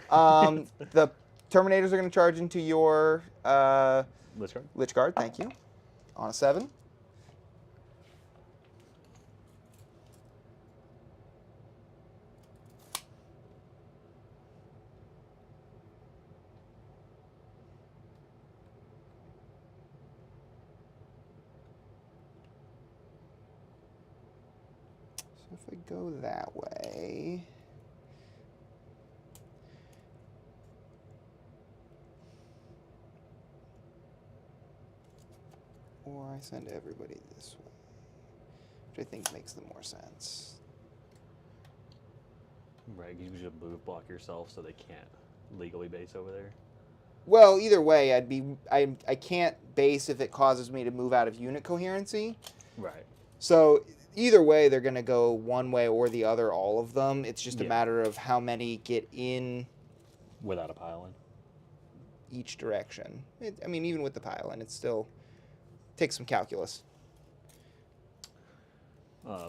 All right. The Terminators are going to charge into your Lich Guard. Lich Guard. Thank you. On a 7. So if I go that way. Or I send everybody this way, which I think makes the more sense. Right, you should move block yourself so they can't legally base over there. Well, either way, I can't base if it causes me to move out of unit coherency. Right. So either way, they're going to go one way or the other, all of them. It's just a Yeah. matter of how many get in Without a pile-in. each direction. I mean, even with the pile-in, it still takes some calculus.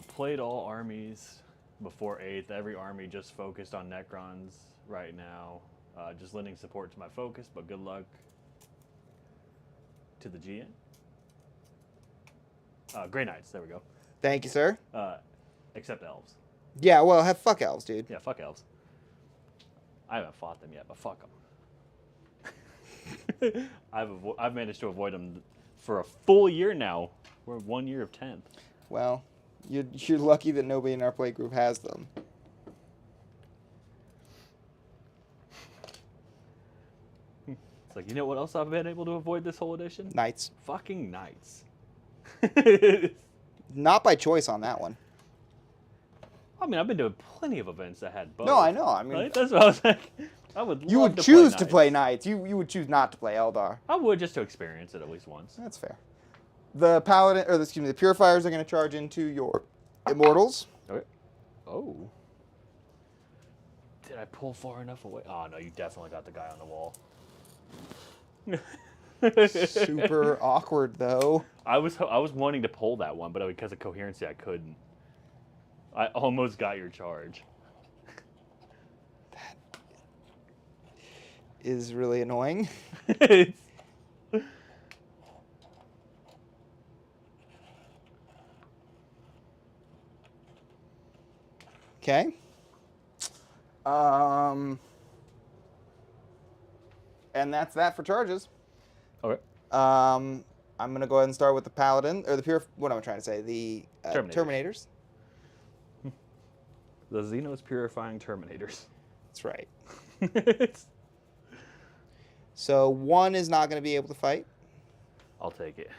Played all armies before 8th. Every army just focused on Necrons right now. Just lending support to my focus, but good luck to the GN. Grey Knights, there we go. Thank you, sir. Except elves. Yeah, well, fuck elves, dude. Yeah, fuck elves. I haven't fought them yet, but fuck them. I've managed to avoid them for a full year now. We're 1 year of 10th. Well, you're lucky that nobody in our play group has them. It's like, you know what else I've been able to avoid this whole edition? Knights. Fucking Knights. Not by choice on that one. I mean, I've been doing plenty of events that had both. No, I know. I mean, Right? That's what I was like. I would. You love would to choose play to play Knights. You would choose not to play Eldar. I would just to experience it at least once. That's fair. The Paladin, or excuse me, the Purifiers are going to charge into your Immortals. Okay. Oh. Did I pull far enough away? Oh no, you definitely got the guy on the wall. Super awkward though. I was wanting to pull that one, but because of coherency, I couldn't. I almost got your charge. That is really annoying. Okay. And that's that for charges. Okay. I'm gonna go ahead and start with the Paladin or the What am I trying to say? The Terminators. The Xenos purifying Terminators. That's right. So one is not going to be able to fight. I'll take it.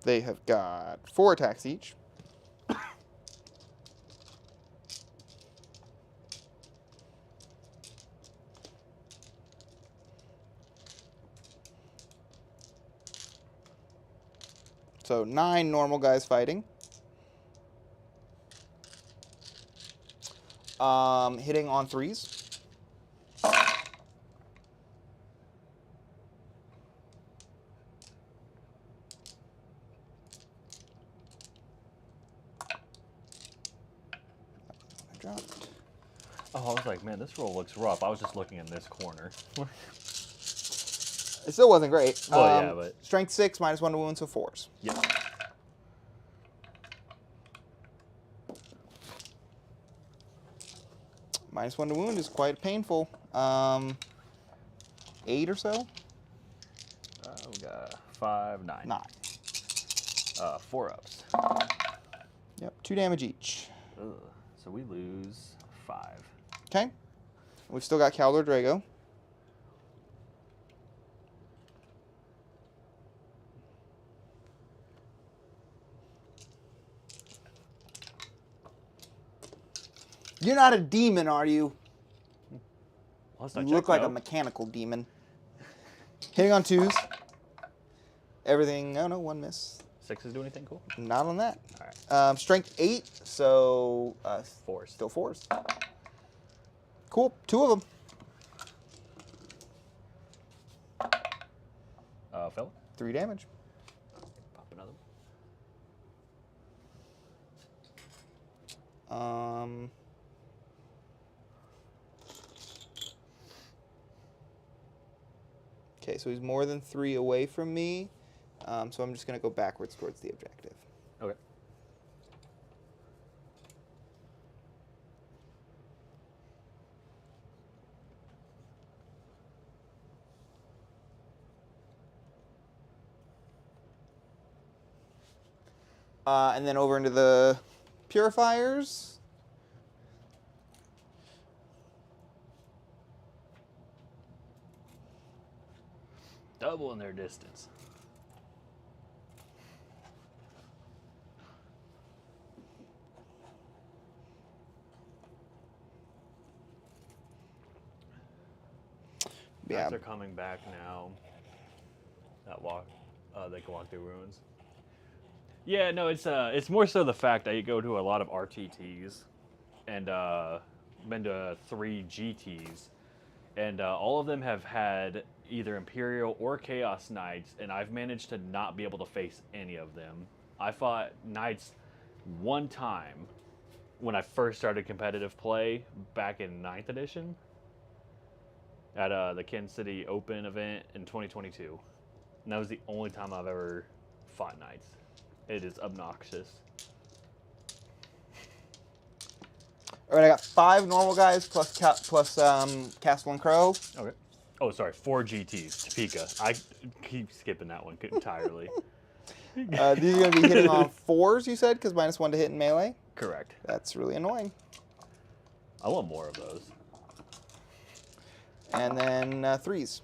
They have got 4 attacks each. So 9 normal guys fighting. Hitting on 3s. Dropped. Oh, I was like, man, this roll looks rough. I was just looking in this corner. It still wasn't great. Well, yeah, but... Strength 6, -1 to wounds, so 4s. Yep. -1 to wound is quite painful. 8 or so? We got 5, 9. 9. 4 ups. Yep, 2 damage each. Ugh. So we lose 5. Okay. We've still got Caldor Drago. You're not a demon, are you? You look like a mechanical demon. Hitting on 2s. Everything. Oh no, 1 miss. 6s do anything cool? Not on that. All right. Strength 8, so 4s. Still 4s. Cool. 2 of them. Fella? 3 damage. Pop another. Okay, so he's more than 3 away from me. So I'm just going to go backwards towards the objective. Okay. And then over into the Purifiers. Double in their distance. Yeah. They're coming back now. They can walk through ruins. Yeah, no, it's more so the fact that you go to a lot of RTTs and been to 3 GTs, and all of them have had either Imperial or Chaos Knights, and I've managed to not be able to face any of them. I fought Knights one time when I first started competitive play back in 9th edition at the Kansas City Open event in 2022. And that was the only time I've ever fought Knights. It is obnoxious. All right, I got 5 normal guys plus Castle and Crow. Okay. Oh, sorry, 4 GTs, Topeka. I keep skipping that one entirely. These are going to be hitting on 4s, you said, because -1 to hit in melee? Correct. That's really annoying. I want more of those. And then 3s.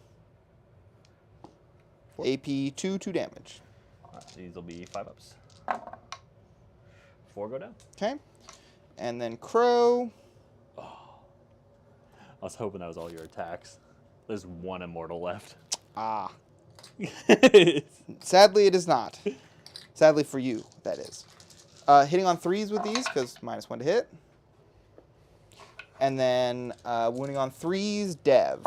4. AP 2 damage. All right, these will be 5-ups. 4 go down. Okay. And then Crow. I was hoping that was all your attacks. There's 1 immortal left. Ah. Sadly, it is not. Sadly for you, that is. Hitting on 3s with these, because -1 to hit. And then wounding on 3s, Dev.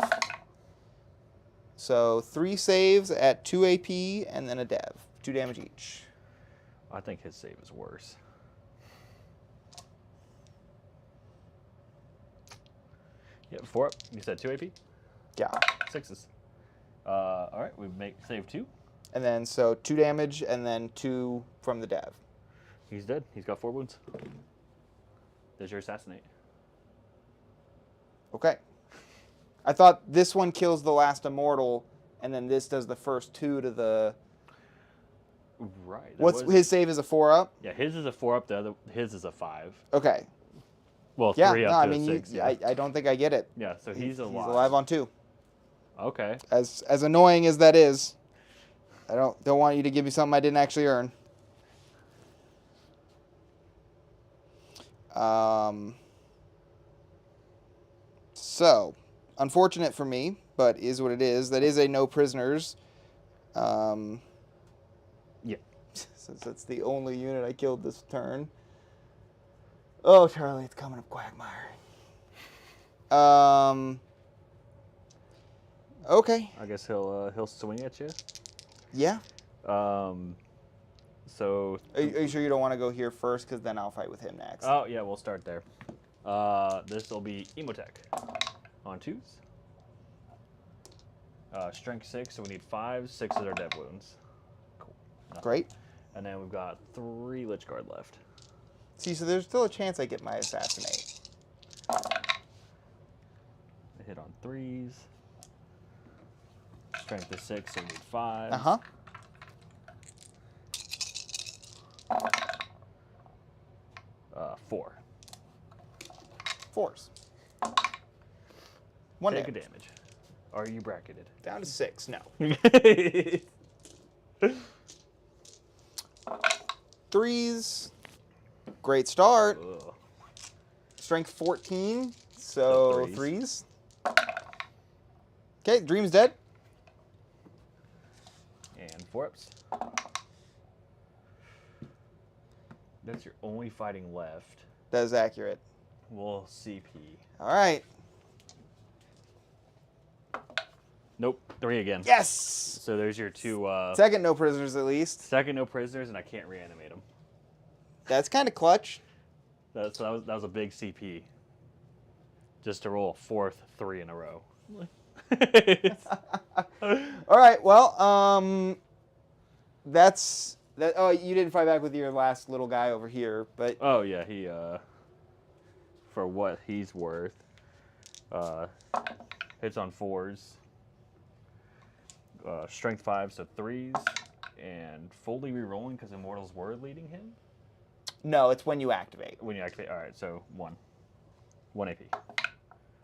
So 3 saves at 2 AP, and then a Dev. 2 damage each. I think his save is worse. Yep, 4 up. You said 2 AP? Yeah. 6s. All right, we make save 2. And then so 2 damage, and then 2 from the Dev. He's dead. He's got 4 wounds. There's your assassinate. Okay. I thought this one kills the last immortal, and then this does the first 2 to the... Right. His save is a 4-up? Yeah, his is a 4-up. His is a 5. Okay. Well, Yeah, 3 no, up I to mean, 6. Yeah. I don't think I get it. Yeah, so he's alive. He's alive on 2. Okay. As annoying as that is, I don't want you to give me something I didn't actually earn. So, unfortunate for me, but is what it is. That is a no prisoners. Yeah. Since that's the only unit I killed this turn. Oh, Charlie, it's coming up Quagmire. Okay. I guess he'll swing at you. Yeah. So. Are you sure you don't want to go here first? Because then I'll fight with him next. Oh yeah, we'll start there. This will be Emotech on 2s. Strength 6, so we need 5. 6 are dev wounds. Cool. Nothing. Great. And then we've got 3 Lich Guard left. See, so there's still a chance I get my assassinate. I hit on 3s. Strength is 6, so we need 5. Uh-huh. Four. 4s. 1 Take a damage. damage. Are you bracketed? Down to 6. No. 3s. Great start. Ugh. Strength 14. So So 3s. Okay, Dream's dead. And 4-ups. That's your only fighting left. That is accurate. We'll CP. All right. Nope, 3 again. Yes! So there's your 2. Second no prisoners at least. Second, no prisoners, and I can't reanimate them. That's kind of clutch. That was a big CP. Just to roll a 4th 3 in a row. All right, well, that's that. Oh, you didn't fight back with your last little guy over here, but Oh yeah, he for what he's worth, hits on 4s. Strength 5, so 3s, and fully re-rolling because Immortals were leading him. no, it's when you activate. When you activate, all right, so 1 AP.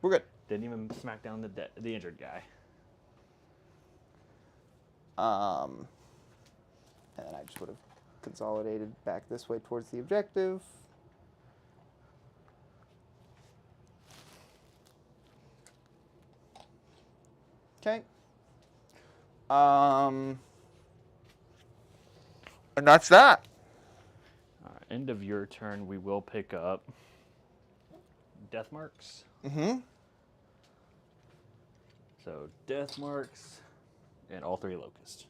We're good. Didn't even smack down the injured guy. And then I just would have consolidated back this way towards the objective. Okay. And that's that. All right, end of your turn, we will pick up Death Marks. Mm-hmm. So Death Marks and all 3 Locusts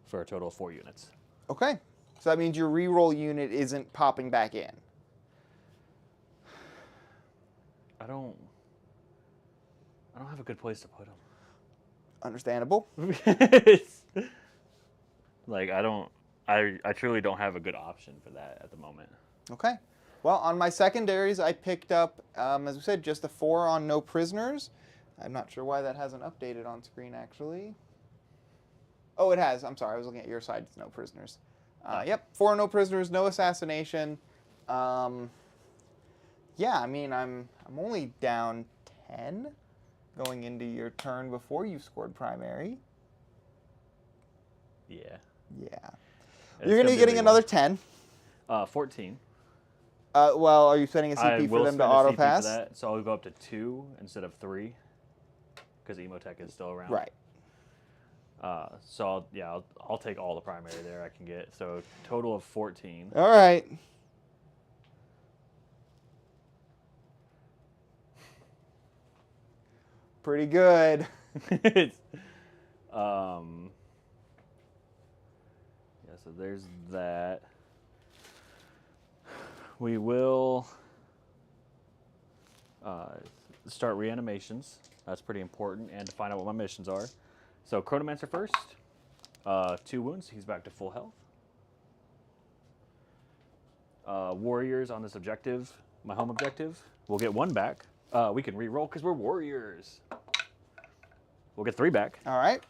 for a total of 4 units. Okay. So that means your reroll unit isn't popping back in. I don't have a good place to put them. Understandable. Like I truly don't have a good option for that at the moment. Okay. Well, on my secondaries, I picked up, as we said, just a 4 on no prisoners. I'm not sure why that hasn't updated on screen, actually. Oh, it has. I'm sorry. I was looking at your side. It's no prisoners. Yep. 4 no prisoners, no assassination. Yeah, I mean, I'm only down 10 going into your turn before you scored primary. Yeah. Yeah. It's You're going to be getting big another one. 10. 14. Well, are you spending a I CP for will them to spend a auto CP pass? for that, so I'll go up to 2 instead of 3, because Emotech is still around. Right. So I'll take all the primary there I can get. So total of 14. All right. Pretty good. Yeah, so there's that. We will start reanimations. That's pretty important, and to find out what my missions are. So Chronomancer first. 2 wounds. He's back to full health. Warriors on this objective, my home objective. We'll get 1 back. We can re-roll because we're warriors. We'll get 3 back. All right.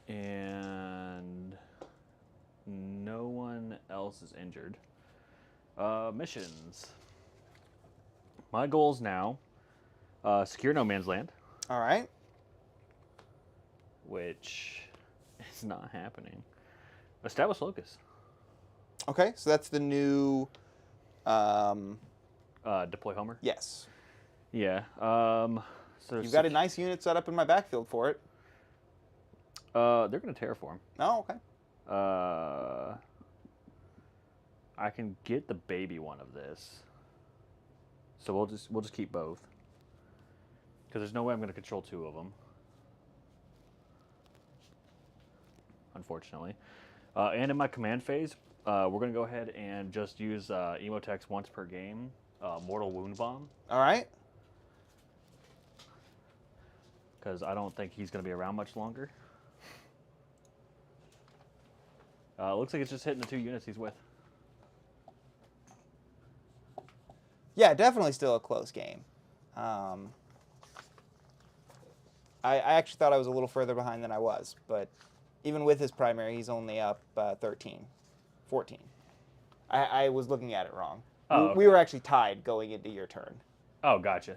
And no one else is injured. Missions. My goals now, secure no man's land, All right. which is not happening. Establish locus. Okay, so that's the new... Deploy Homer. yes. Yeah. So You've got a nice unit set up in my backfield for it. they're going to terraform. Oh, okay. I can get the baby one of this. So we'll just keep both. Because there's no way I'm going to control 2 of them. Unfortunately. And in my command phase, we're going to go ahead and just use Emotech's once per game Mortal Wound Bomb. All right. Because I don't think he's going to be around much longer. Looks like it's just hitting the 2 units he's with. Yeah, definitely still a close game. I actually thought I was a little further behind than I was, but even with his primary, he's only up 13, 14. I was looking at it wrong. Oh, okay. We were actually tied going into your turn. Oh, gotcha.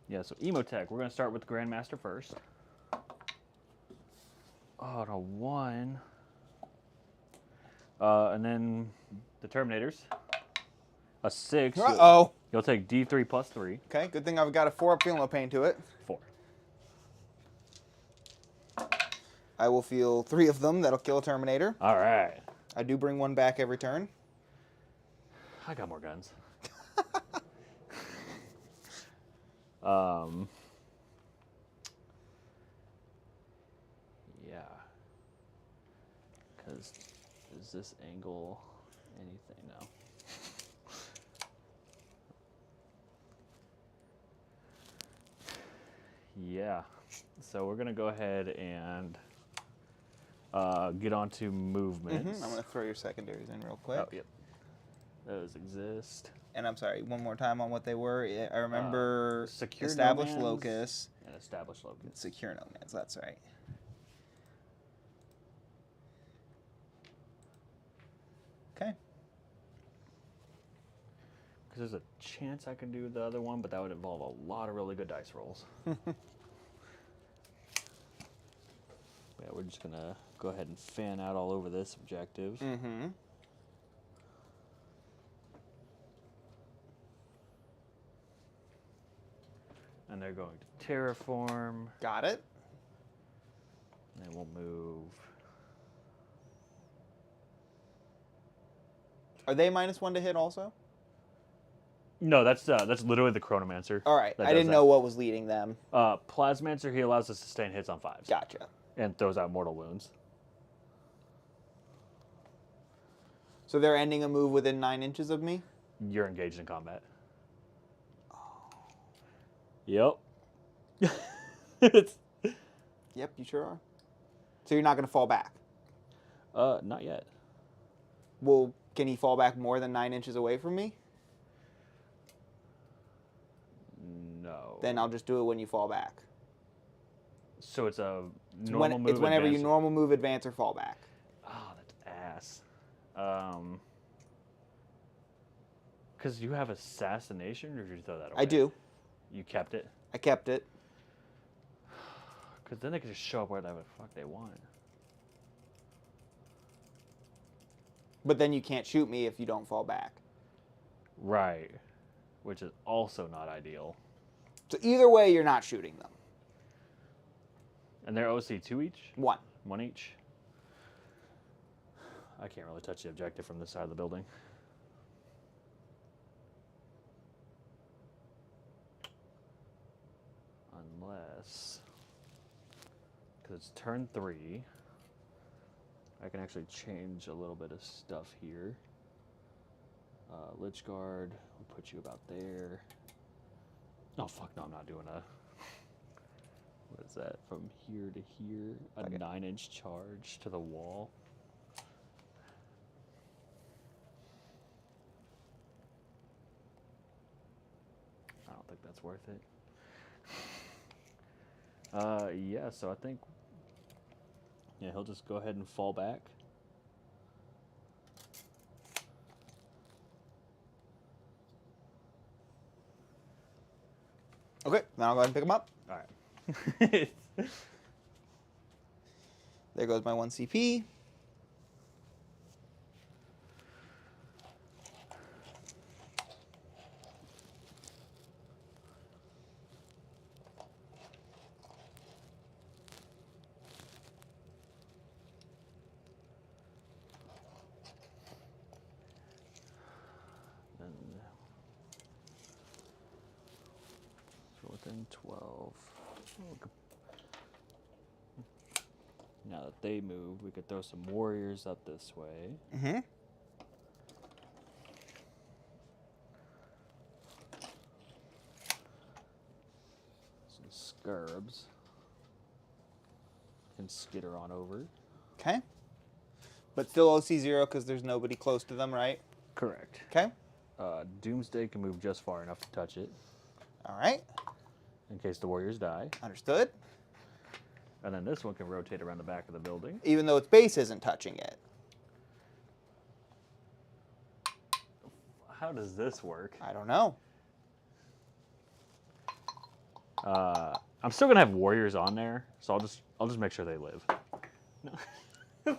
Yeah, so Emotech, we're going to start with the Grandmaster first. Oh, no, 1. And then the Terminators. A 6. Uh-oh. You'll take D3 plus 3. Okay, good thing I've got a 4 up, feel no pain to it. 4. I will feel 3 of them. That'll kill a Terminator. All right. I do bring 1 back every turn. I got more guns. Yeah. Because is this angle anything? No. Yeah. So we're going to go ahead and get on to movements. I'm going to throw your secondaries in real quick. Oh, yep. Those exist. And I'm sorry, one more time on what they were. I remember secure establish nomads locus. and establish locus. Secure nomads, that's right. Okay. Because there's a chance I can do the other one, but that would involve a lot of really good dice rolls. Yeah, we're just going to go ahead and fan out all over this objective. Mm-hmm. And they're going to terraform. Got it. And then we'll move. Are they -1 to hit also? No, that's literally the Chronomancer. All right. that I does didn't that. know what was leading them. Plasmancer, he allows us to sustain hits on 5s. Gotcha. And throws out mortal wounds. So they're ending a move within 9 inches of me? You're engaged in combat. Yep. Yep, you sure are. So you're not going to fall back? Not yet. Well, can he fall back more than 9 inches away from me? No. Then I'll just do it when you fall back. So it's a normal move. It's whenever you advance. normal move, advance, or fall back. Oh, that's ass. Because you have assassination, or did you throw that away? I do. You kept it? I kept it. Because then they could just show up wherever the fuck they want. But then you can't shoot me if you don't fall back. Right. Which is also not ideal. So either way, you're not shooting them. And they're OC 2 each? 1. 1 each? I can't really touch the objective from this side of the building. Unless... Because it's turn 3. I can actually change a little bit of stuff here. Lich Guard, we'll put you about there. Oh, fuck no, I'm not doing a... What is that? From here to here? A 9-inch charge to the wall. I don't think that's worth it. Yeah, so I think... Yeah, he'll just go ahead and fall back. Okay, now I'll go ahead and pick him up. All right. There goes my 1 CP. Within 12. Now that they moved, we could throw some warriors up this way. Mm-hmm. Some scurbs. Can skitter on over. Okay. But still OC0 because there's nobody close to them, right? Correct. Okay. Doomsday can move just far enough to touch it. All right. In case the warriors die. Understood. And then this one can rotate around the back of the building. Even though its base isn't touching it. How does this work? I don't know. I'm still gonna have warriors on there, so I'll just make sure they live. No.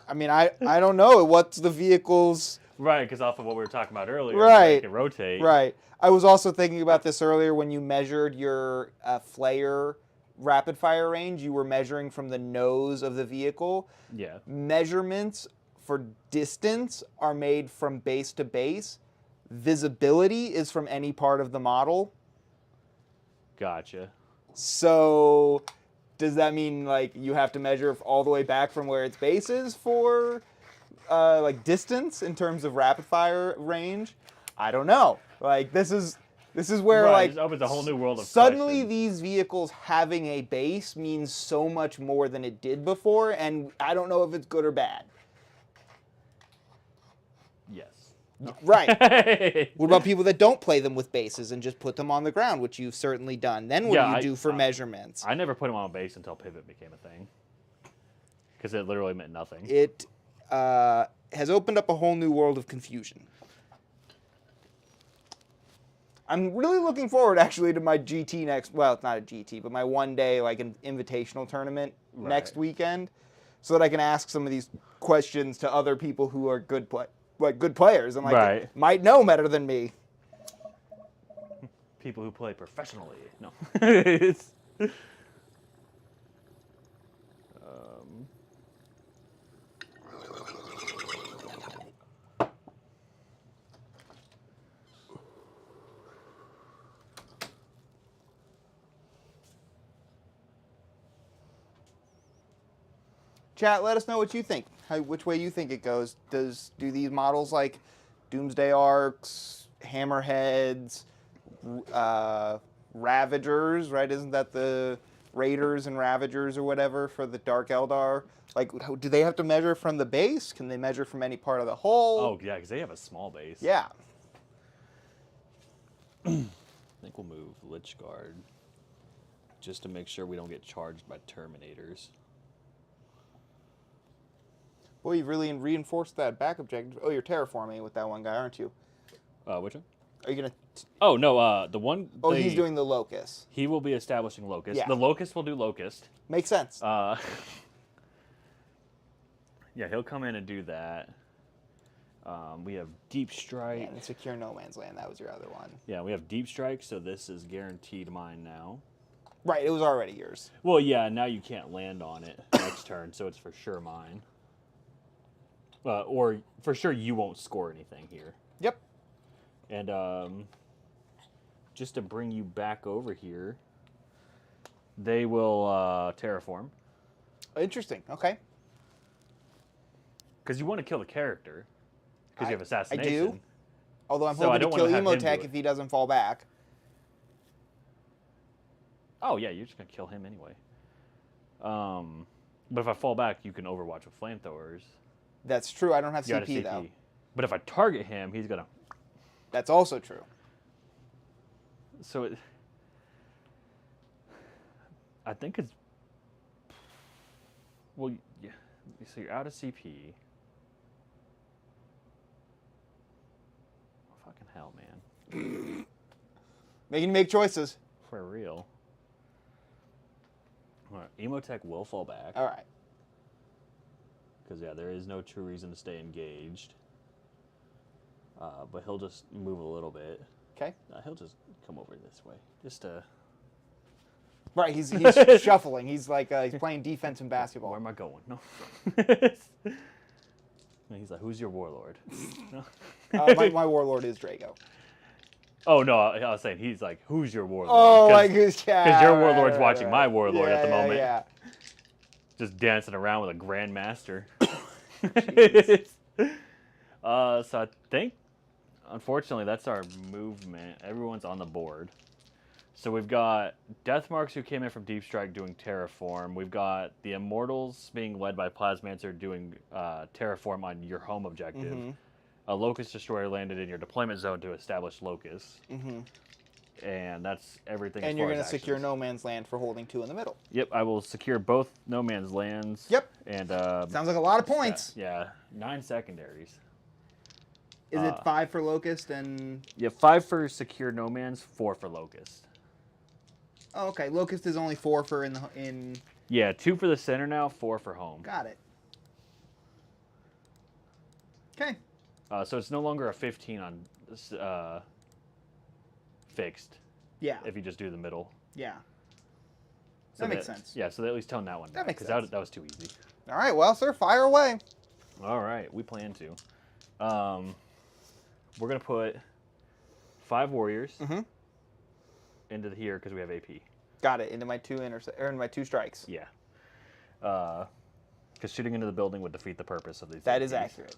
I mean, I don't know. What's the vehicle's... Right, because off of what we were talking about earlier, right, they can rotate. Right. I was also thinking about this earlier when you measured your flare rapid fire range. You were measuring from the nose of the vehicle. Yeah. Measurements for distance are made from base to base. Visibility is from any part of the model. Gotcha. So does that mean like you have to measure all the way back from where its base is for like distance in terms of rapid fire range? I don't know. Like this is where right, like it opens a whole new world of suddenly questions. These vehicles having a base means so much more than it did before, and I don't know if it's good or bad. Yes. Right. What about people that don't play them with bases and just put them on the ground, which you've certainly done? Then what do you do for measurements? I never put them on a base until pivot became a thing. Because it literally meant nothing. It has opened up a whole new world of confusion. I'm really looking forward, actually, to my GT next... Well, it's not a GT, but my one-day, like, an invitational tournament next weekend, so that I can ask some of these questions to other people who are good players and, like, might know better than me. People who play professionally. No. It's... Chat, let us know what you think. Which way you think it goes. Do these models like Doomsday Arcs, Hammerheads, Ravagers, right? Isn't that the Raiders and Ravagers or whatever for the Dark Eldar? Like, do they have to measure from the base? Can they measure from any part of the hull? Oh, yeah, because they have a small base. Yeah. I think we'll move Lich Guard just to make sure we don't get charged by Terminators. Boy, you've really reinforced that back objective. Oh, you're terraforming with that one guy, aren't you? Which one? Are you gonna? Oh no, the one. Oh, he's doing the locust. He will be establishing locust. Yeah. The locust will do locust. Makes sense. Yeah, he'll come in and do that. We have deep strike. And secure no man's land. That was your other one. Yeah, we have deep strike, so this is guaranteed mine now. Right, it was already yours. Well, yeah, now you can't land on it next turn, so it's for sure mine. Or for sure you won't score anything here. Yep. And just to bring you back over here, they will terraform. Interesting. Okay. Because you want to kill the character. Because you have assassination. I do. Although I'm So I hoping to don't kill wanna have him do Emotech it. if he doesn't fall back. Oh, yeah, you're just going to kill him anyway. But if I fall back, you can overwatch with flamethrowers. That's true. I don't have You got a CP, though. But if I target him, he's going to... That's also true. So I think it's... Well, yeah. So you're out of CP. Oh, fucking hell, man. Making to make choices. For real. All right, Emotech will fall back. All right. Because, yeah, there is no true reason to stay engaged. But he'll just move a little bit. Okay. He'll just come over this way. Just to... Right, he's shuffling. He's like he's playing defense in basketball. Where am I going? No. And he's like, who's your warlord? No. My warlord is Drago. Oh, no, I was saying, he's like, who's your warlord? Oh, like who's Because your warlord's watching my warlord at the moment. Yeah. Just dancing around with a grandmaster. So I think, unfortunately, that's our movement. Everyone's on the board. So we've got Deathmarks who came in from Deep Strike doing Terraform. We've got the Immortals being led by Plasmancer doing Terraform on your home objective. Mm-hmm. A Locust Destroyer landed in your deployment zone to establish Locust. Mm-hmm. And that's everything. And you're going to secure no man's land for holding 2 in the middle. Yep, I will secure both no man's lands. Yep. And sounds like a lot of points. Yeah, 9 secondaries. Is it 5 for Locust and... Yeah, 5 for secure no man's, 4 for Locust. Oh, okay. Locust is only 4 for in... Yeah, 2 for the center now, 4 for home. Got it. Okay. So it's no longer a 15 on fixed. Yeah. If you just do the middle. Yeah. So that makes sense. Yeah, so they at least tone that one down. That makes sense. Because that was too easy. All right, well, sir, fire away. All right, we plan to. We're going to put 5 warriors into here because we have AP. Got it. Into my 2 into my 2 strikes. Yeah. Because shooting into the building would defeat the purpose of these. That APs. is accurate.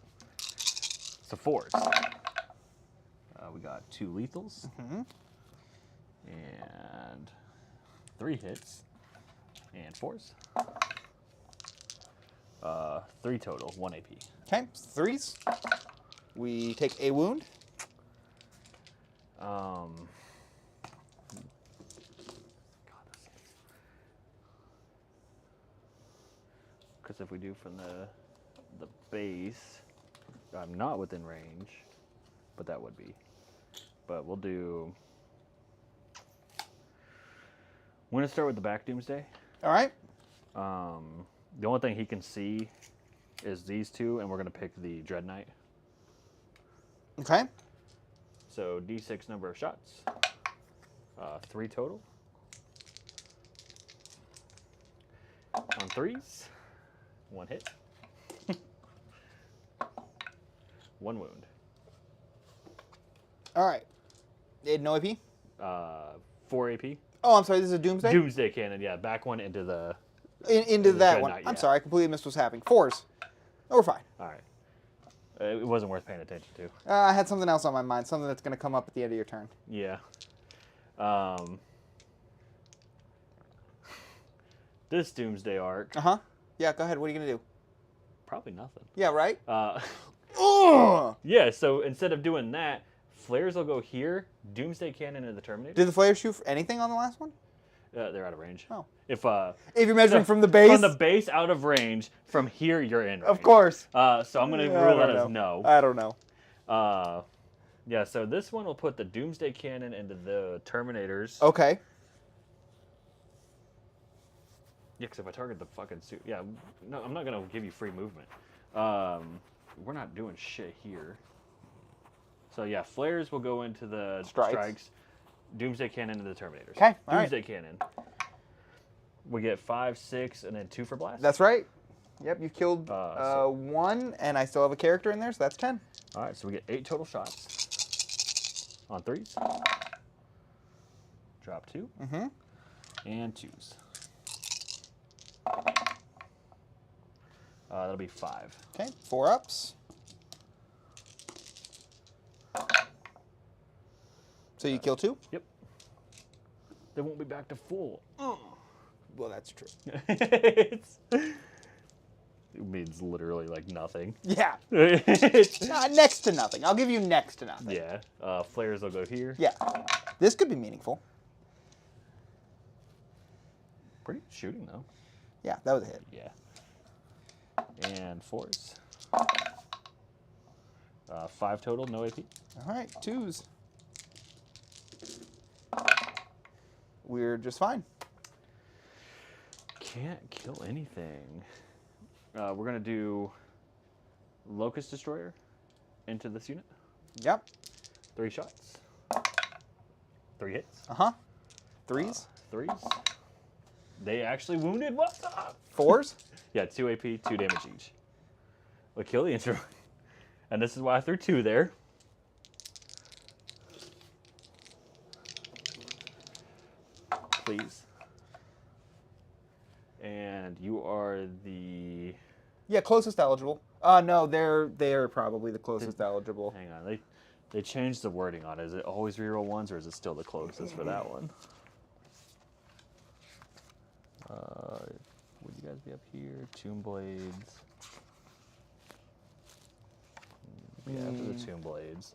So 4s. We got 2 lethals. And 3 hits. And 4s. 3 total, 1 AP. Okay, 3s. We take a wound. Because if we do from the base, I'm not within range, but that would be. But we'll do. We're gonna start with the back Doomsday. All right. The only thing he can see is these 2, and we're gonna pick the Dread Knight. Okay. So D6 number of shots. 3 total. On 3s. 1 hit. 1 wound. All right. No AP? 4 AP. Oh, I'm sorry. This is a Doomsday? Doomsday Cannon, yeah. Back one into the... Into that Dread one. Knight, I'm yeah. sorry. I completely missed what's happening. 4s. Oh, we're fine. All right. It wasn't worth paying attention to. I had something else on my mind. Something that's going to come up at the end of your turn. Yeah. This Doomsday arc... Uh-huh. Yeah, go ahead. What are you going to do? Probably nothing. Yeah, right? Ugh! Yeah, so instead of doing that, flares will go here, Doomsday Cannon into the Terminator. Did the flare shoot anything on the last one? They're out of range. Oh. If you're measuring from the base? From the base out of range, from here you're in range. Of course. So I'm going to rule that as no. I don't know. Yeah, so this one will put the Doomsday Cannon into the Terminators. Okay. Yeah, because if I target the fucking suit... Yeah, no, I'm not going to give you free movement. We're not doing shit here. So, yeah, Flares will go into the strikes. Doomsday Cannon into the Terminators. Okay, Doomsday Cannon. We get 5, 6, and then 2 for blast. That's right. Yep, you've killed 1, and I still have a character in there, so that's 10. All right, so we get 8 total shots on 3s. Drop 2. Mm-hmm. And 2s. That'll be 5. Okay, 4 ups. So you kill 2? Yep. They won't be back to full. Well, that's true. It means literally like nothing. Yeah. Next to nothing. I'll give you next to nothing. Yeah. Flares will go here. Yeah. This could be meaningful. Pretty good shooting, though. Yeah, that was a hit. Yeah. And 4s. 5 total, no AP. All right, 2s. We're just fine. Can't kill anything. We're going to do Locust Destroyer into this unit. Yep. 3 shots. 3 hits. Uh-huh. 3s. 3s. They actually wounded. What's up? 4s. Yeah, 2 AP, 2 damage each. We'll kill the intro. And this is why I threw 2 there. Please. And you are the... Yeah, closest eligible. No, they're probably the closest eligible. Hang on, they changed the wording on it. Is it always reroll 1s, or is it still the closest for that one? Would you guys be up here? Tomb Blades. Yeah, for the Tomb Blades.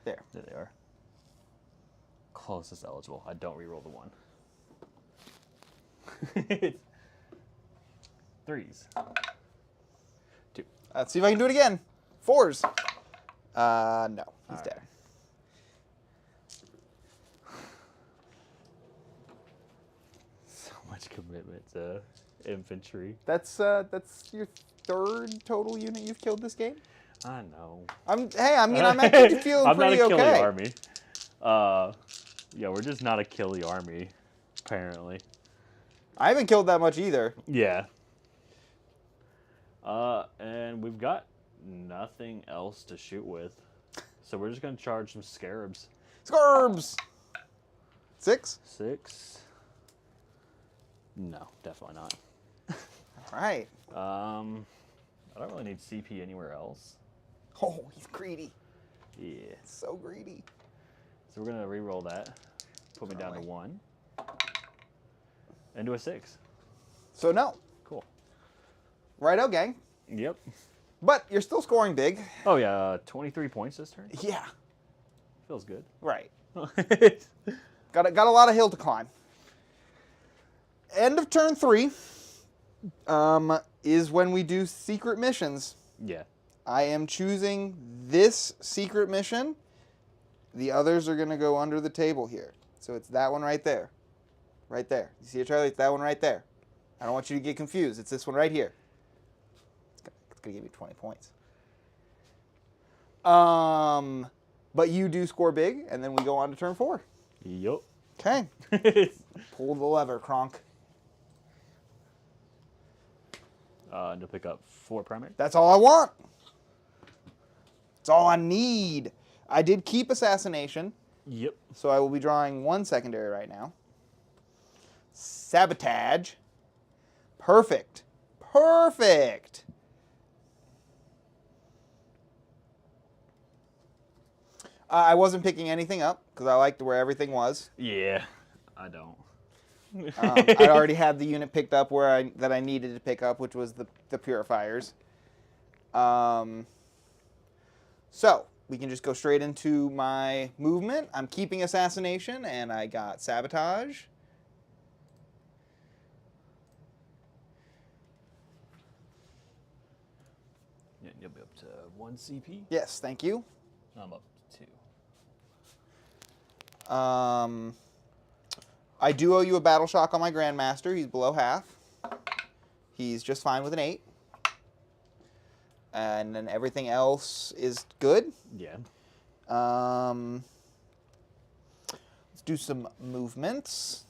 There. There they are. Closest eligible. I don't reroll the 1. 3s. 2. Let's see if I can do it again. 4s. No, he's dead. So much commitment to infantry. That's your 3rd total unit you've killed this game. I know. I'm actually feeling I'm pretty not a killy okay. army. Yeah, we're just not a killy army, apparently. I haven't killed that much either. Yeah. And we've got nothing else to shoot with. So we're just going to charge some scarabs. Scarabs! 6? 6. No, definitely not. All right. I don't really need CP anywhere else. Oh, he's greedy. Yeah. So greedy. So we're going to re-roll that. Put me down to 1. And do a 6. So no. Cool. Righto, gang. Yep. But you're still scoring big. Oh, yeah. 23 points this turn. Yeah. Feels good. Right. Got a lot of hill to climb. End of turn 3 is when we do secret missions. Yeah. I am choosing this secret mission. The others are going to go under the table here. So it's that one right there. Right there. You see it, Charlie? It's that one right there. I don't want you to get confused. It's this one right here. It's going to give you 20 points. But you do score big, and then we go on to turn 4. Yup. Okay. Pull the lever, Kronk. And to pick up 4 primary. That's all I want. That's all I need. I did keep Assassination, Yep. so I will be drawing 1 secondary right now. Sabotage. Perfect. Perfect. I wasn't picking anything up because I liked where everything was. Yeah. I don't. I already had the unit picked up that I needed to pick up, which was the purifiers. So we can just go straight into my movement. I'm keeping Assassination, and I got Sabotage. Yeah, you'll be up to 1 CP. Yes, thank you. I'm up to 2. I do owe you a battle shock on my Grandmaster. He's below half. He's just fine with an 8. And then everything else is good. Yeah. Let's do some movements.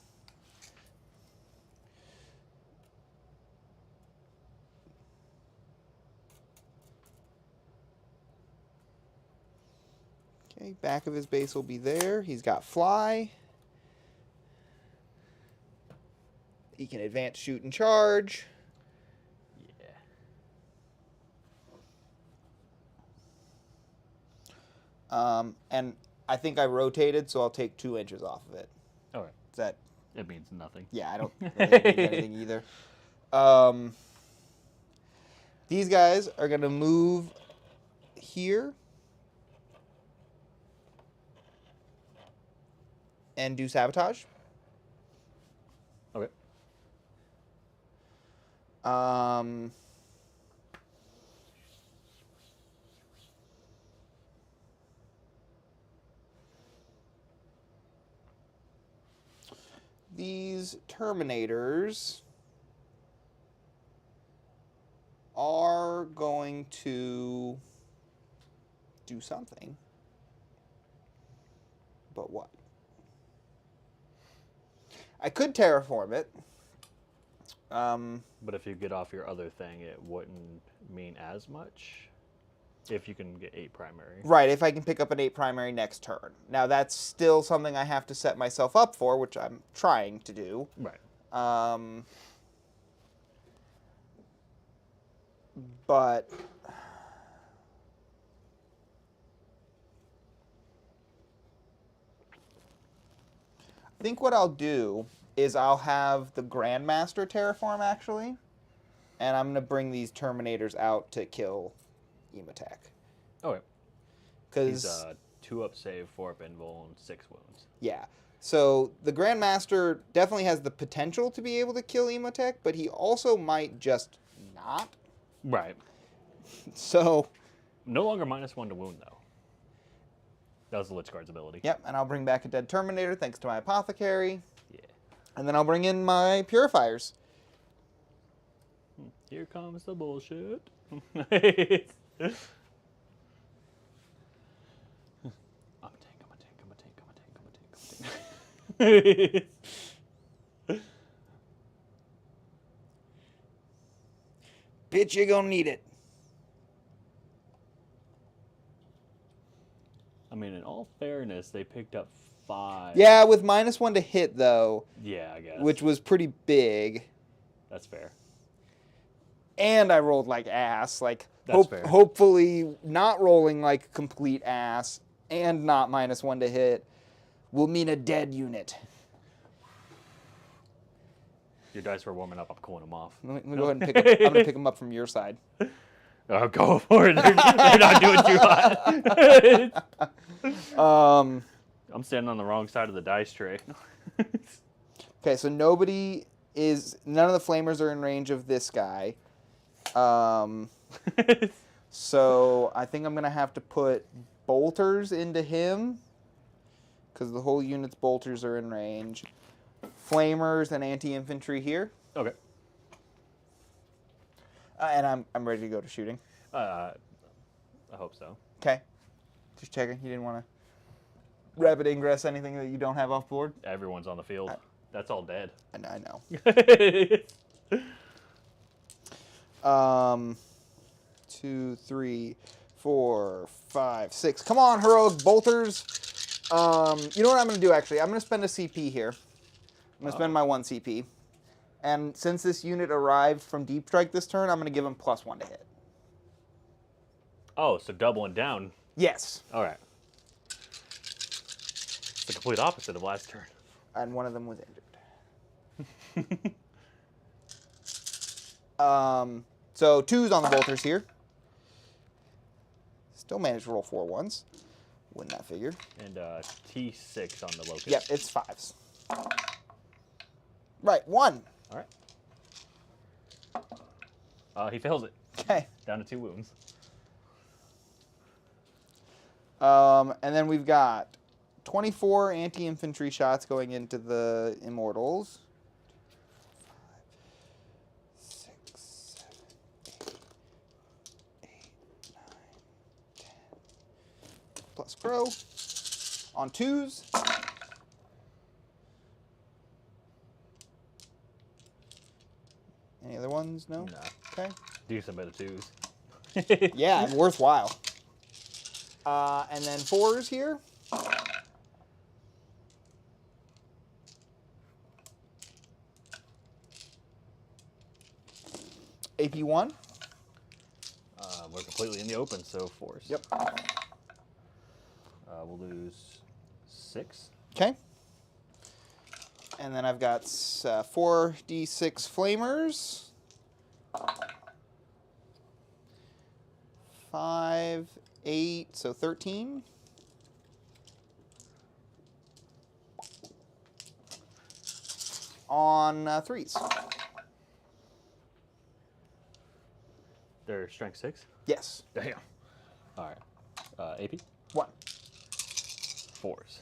Okay, back of his base will be there. He's got fly. He can advance, shoot, and charge. Yeah. And I think I rotated, so I'll take 2 inches off of it. All right. Is that? It means nothing. Yeah, I don't really think it means anything either. These guys are going to move here and do sabotage. Okay. These Terminators are going to do something. But what? I could terraform it. But if you get off your other thing, it wouldn't mean as much. If you can get 8 primary. Right, if I can pick up an 8 primary next turn. Now, that's still something I have to set myself up for, which I'm trying to do. Right. But I think what I'll do is I'll have the Grandmaster terraform, actually. And I'm going to bring these Terminators out to kill Emotech. Okay. Because he's 2 up save, 4 up invul, and 6 wounds. Yeah. So the Grandmaster definitely has the potential to be able to kill Emotech, but he also might just not. Right. So no longer -1 to wound, though. That was the Lich Guard's ability. Yep, and I'll bring back a dead Terminator thanks to my Apothecary. Yeah. And then I'll bring in my Purifiers. Here comes the bullshit. I'm a tank. Bitch, you're gonna need it. I mean, in all fairness, they picked up 5. Yeah, with -1 to hit, though. Yeah, I guess. Which was pretty big. That's fair. And I rolled like ass. Like, That's fair. Hopefully not rolling like complete ass and not -1 to hit will mean a dead unit. Your dice were warming up. I'm cooling them off. Let me go ahead and pick up. I'm going to pick them up from your side. Oh, go for it. They're not doing too hot. I'm standing on the wrong side of the dice tray. Okay, so none of the flamers are in range of this guy. So I think I'm going to have to put bolters into him because the whole unit's bolters are in range. Flamers and anti-infantry here. Okay. And I'm ready to go to shooting. I hope so. Okay. Just checking. You didn't want to rapid ingress anything that you don't have off board? Everyone's on the field. That's all dead. I know. 2, 3, 4, 5, 6. Come on, heroic bolters. You know what I'm going to do, actually? I'm going to spend a CP here. I'm going to spend my 1 CP. And since this unit arrived from Deep Strike this turn, I'm going to give him +1 to hit. Oh, so doubling down. Yes. All right. It's the complete opposite of last turn. And one of them was injured. So 2s on the bolters here. Still managed to roll 4 1s. Win that figure. And T6 on the locust. Yep, it's 5s. Right, 1. All right. He fails it. Okay. Down to 2 wounds. And then we've got 24 anti-infantry shots going into the Immortals. 5, 6, 7, 8, 9, 10. Plus Crow. On 2s. Any other ones? No? No. Okay. Decent bit of 2s. Yeah, worthwhile. And then 4s here. AP1. We're completely in the open, so 4s. Yep. We'll lose 6. Okay. And then I've got 4d6 flamers. 5, 8, so 13. On 3s. They're strength 6? Yes. Damn. All right. AP? 1. 4s.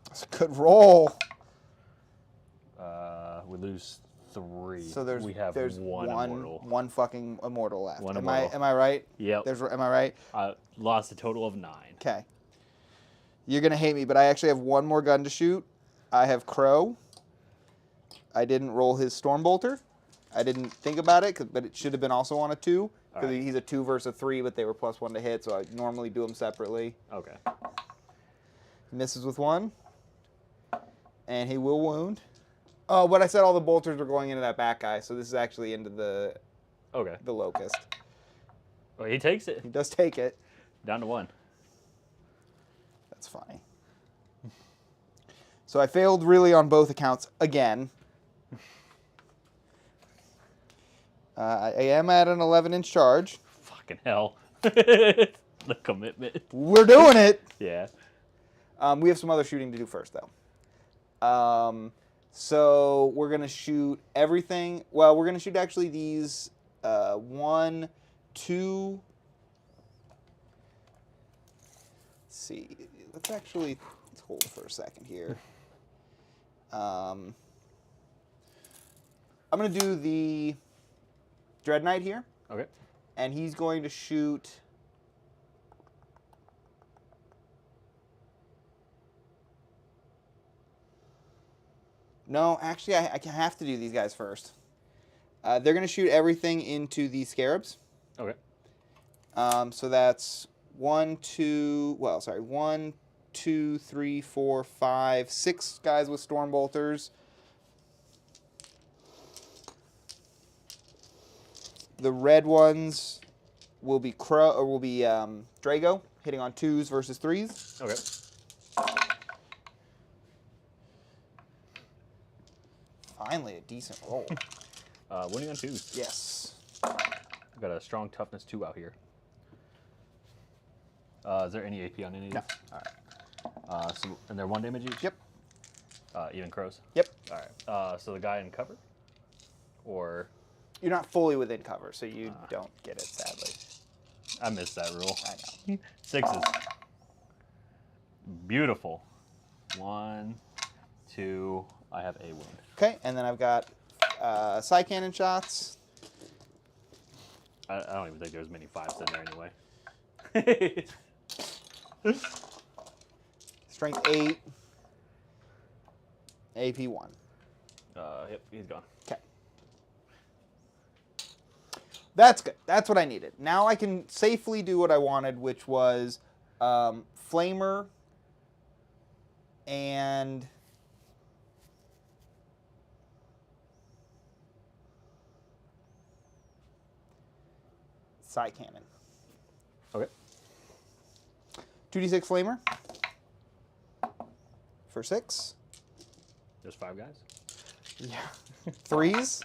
That's a good roll. We lose 3. So we have one immortal. One fucking immortal left. One am immortal. I right? Yep. Am I right? Lost a total of 9. Okay. You're gonna hate me, but I actually have one more gun to shoot. I have Crow. I didn't roll his Stormbolter. I didn't think about it, but it should have been also on a 2. Because he's a 2 versus a 3, but they were +1 to hit, so I normally do them separately. Okay. Misses with 1. And he will wound. Oh, but I said all the bolters were going into that back guy, so this is actually into the locust. Well, he takes it. He does take it. Down to 1. That's funny. So I failed really on both accounts again. I am at an 11-inch charge. Fucking hell. The commitment. We're doing it. Yeah. We have some other shooting to do first, though. So we're going to shoot everything. Well, we're going to shoot actually these 1, 2. Let's see. Let's hold for a second here. I'm going to do the Dread Knight here. Okay. And he's going to shoot... No, actually, I have to do these guys first. They're going to shoot everything into the Scarabs. Okay. So that's 1, 2, 3, 4, 5, 6 guys with Stormbolters. The red ones will be Drago, hitting on 2s versus 3s. Okay. Finally, a decent roll. Winning on 2s. Yes. I've got a strong toughness 2 out here. Is there any AP on any of these? No. All right. And they're 1 damage each? Yep. Even crows? Yep. All right. So the guy in cover? Or... You're not fully within cover, so you don't get it, sadly. I missed that rule. I know. 6s. Beautiful. 1, 2. I have a wound. Okay, and then I've got side cannon shots. I don't even think there's many 5s in there anyway. Strength 8. AP 1. Yep, he's gone. Okay. That's good. That's what I needed. Now I can safely do what I wanted, which was Flamer and... side cannon. Okay. 2d6 Flamer. For 6. There's 5 guys? Yeah. 3s.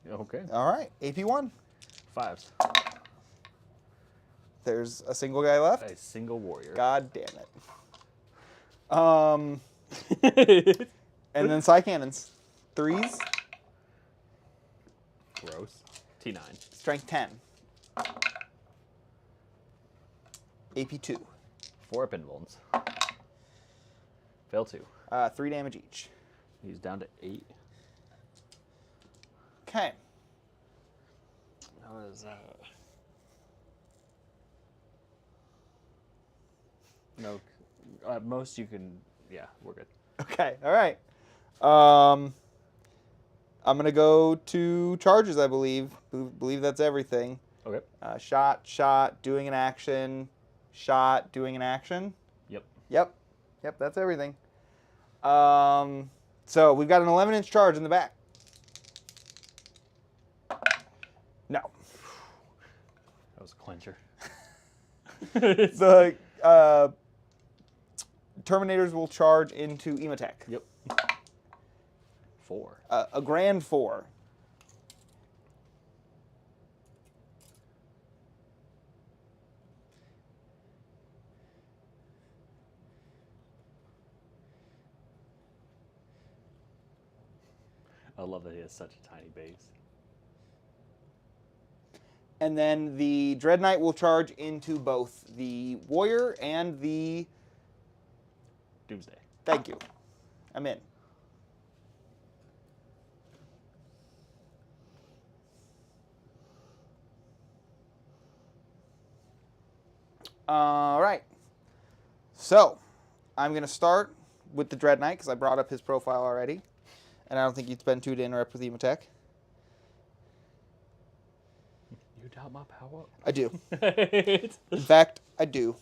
Okay. All right. AP 1. 5s. There's a single guy left. A single warrior. God damn it. And then side cannons. 3s. Gross. T9. Strength 10. AP 2. 4 up invulns. Fail 2. 3 damage each. He's down to 8. Okay. How is that? No, at most you can. Yeah, we're good. Okay. All right. I'm gonna go to charges. I believe. Believe that's everything. Okay. Shot, doing an action, shot, doing an action. Yep. Yep. That's everything. So we've got an 11-inch charge in the back. No. That was a clincher. The Terminators will charge into Emotech. Yep. 4. A grand 4. I love that he has such a tiny base. And then the Dread Knight will charge into both the Warrior and the... Doomsday. Thank you. I'm in. All right. So, I'm going to start with the Dread Knight because I brought up his profile already. And I don't think you'd spend 2 to interrupt with Emotech. You doubt my power? I do. In fact, I do.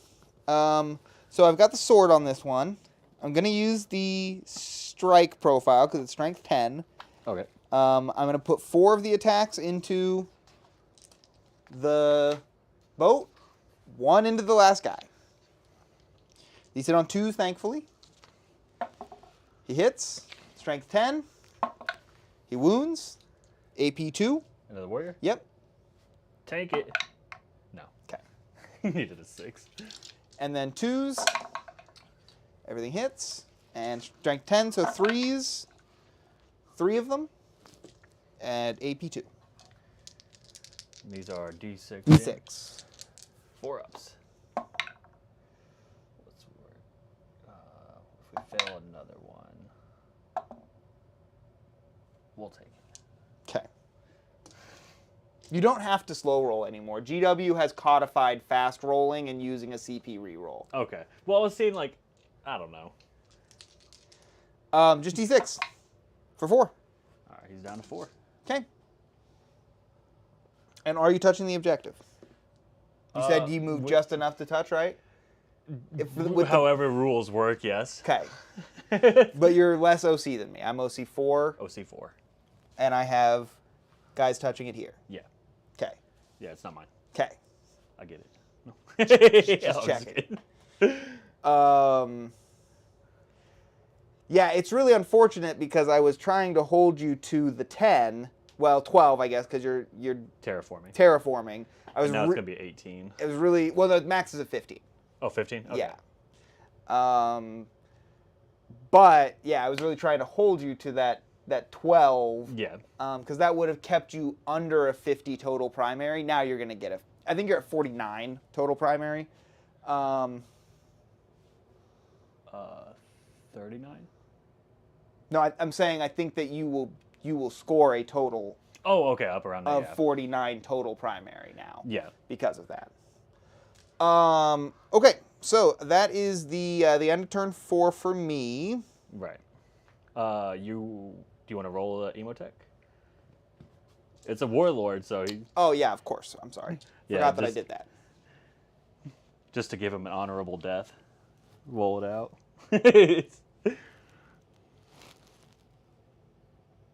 So I've got the sword on this one. I'm going to use the strike profile because it's strength 10. Okay. I'm going to put 4 of the attacks into the boat, 1 into the last guy. These hit on 2s, thankfully. He hits. Strength 10. He wounds. AP 2. Another warrior? Yep. Take it. No. Okay. He needed a 6. And then 2s. Everything hits. And strength 10, so 3s. 3 of them. And AP 2. And these are D6. D6. 4 ups. What's work? If we fail another one, we'll take it. Okay. You don't have to slow roll anymore. GW has codified fast rolling and using a CP reroll. Okay. Well, I was saying, like, I don't know. Just D6 for 4. All right, he's down to 4. Okay. And are you touching the objective? You said you moved just enough to touch, right? However rules work, yes. Okay. But you're less OC than me. I'm OC 4. OC 4. And I have guys touching it here. Yeah. Okay. Yeah, it's not mine. Okay. I get it. Just checking. Yeah, it's really unfortunate because I was trying to hold you to the 10. Well, 12, I guess, because you're terraforming. I was now it's going to be 18. It was really... Well, the max is at 15. Oh, 15? Okay. Yeah. But, yeah, I was really trying to hold you to that 12. Yeah. Because that would have kept you under a 50 total primary. Now you're going to get I think you're at 49 total primary. 39? No, I'm saying I think that you will score a total... Oh, okay, up around there, of 49 total primary now. Yeah. Because of that. Okay, so that is the end of turn 4 for me. Right. Do you want to roll the Emotech? It's a warlord, so he... Oh, yeah, of course. I'm sorry. Forgot that I did that. Just to give him an honorable death. Roll it out.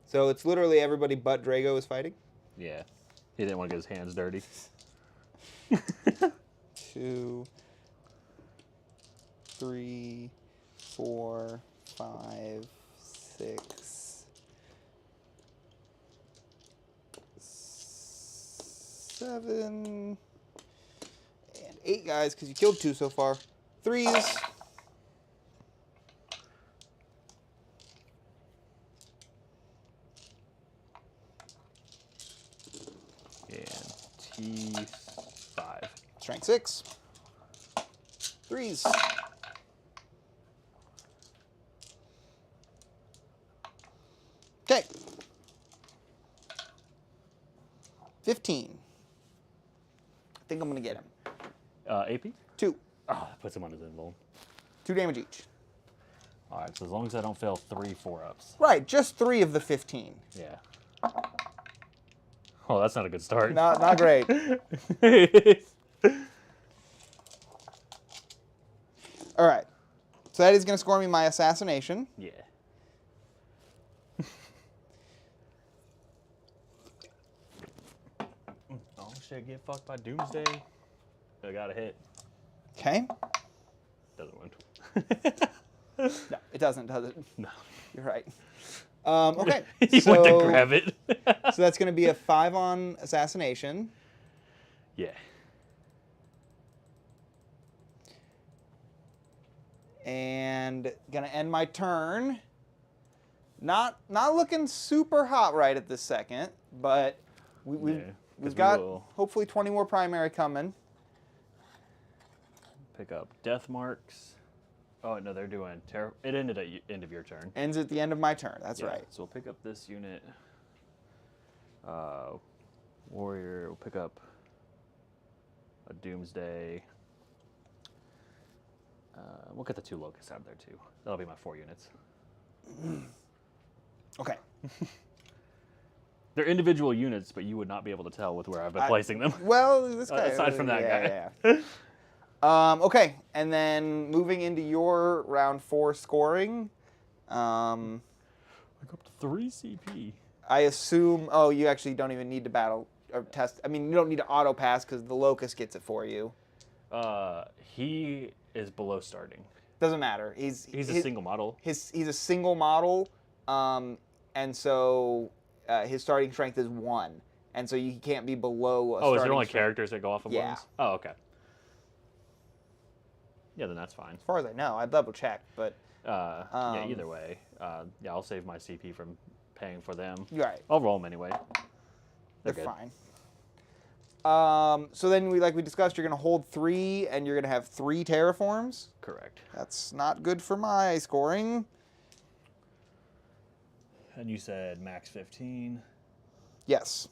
So it's literally everybody but Drago is fighting? Yeah. He didn't want to get his hands dirty. 2, 3, 4, 5, 6, 7, and 8 guys, because you killed 2 so far. 3s. And T5. Strength 6. 3s. Threes. Okay. 15. I think I'm going to get him. AP? 2. Oh, that puts him on his invuln. 2 damage each. All right, so as long as I don't fail 3 4-ups. Right, just 3 of the 15. Yeah. Oh, that's not a good start. Not great. All right. So that is going to score me my assassination. Yeah. Oh, shit, get fucked by Doomsday. I got a hit. Okay. Doesn't win. No, it doesn't, does it? No. You're right. Okay. He went to grab it. So that's going to be a 5 on assassination. Yeah. And going to end my turn. Not looking super hot right at this second, but we've got hopefully 20 more primary coming. Pick up death marks. Oh, no, they're doing it ended at end of your turn. Ends at the end of my turn. That's right. So we'll pick up this unit. Warrior, we'll pick up a Doomsday. We'll get the 2 locusts out of there too. That'll be my 4 units. Okay. They're individual units, but you would not be able to tell with where I've been placing them. Well, this guy. Aside from that guy. Yeah. Okay, and then moving into your round 4 scoring. I go up to 3 CP. I assume. Oh, you actually don't even need to battle or test. I mean, you don't need to auto pass because the locust gets it for you. He is below starting. Doesn't matter. He's a single model. He's a single model, and so his starting strength is 1, and so you can't be below. Is there only characters that go off of Yeah. ones? Oh, okay. Yeah, then that's fine. As far as I know, I'd double check, but. Yeah, either way. Yeah, I'll save my CP from paying for them. Right. I'll roll them anyway. They're good. fine. So then, like we discussed, you're going to hold 3, and you're going to have 3 terraforms. Correct. That's not good for my scoring. And you said max 15. Yes.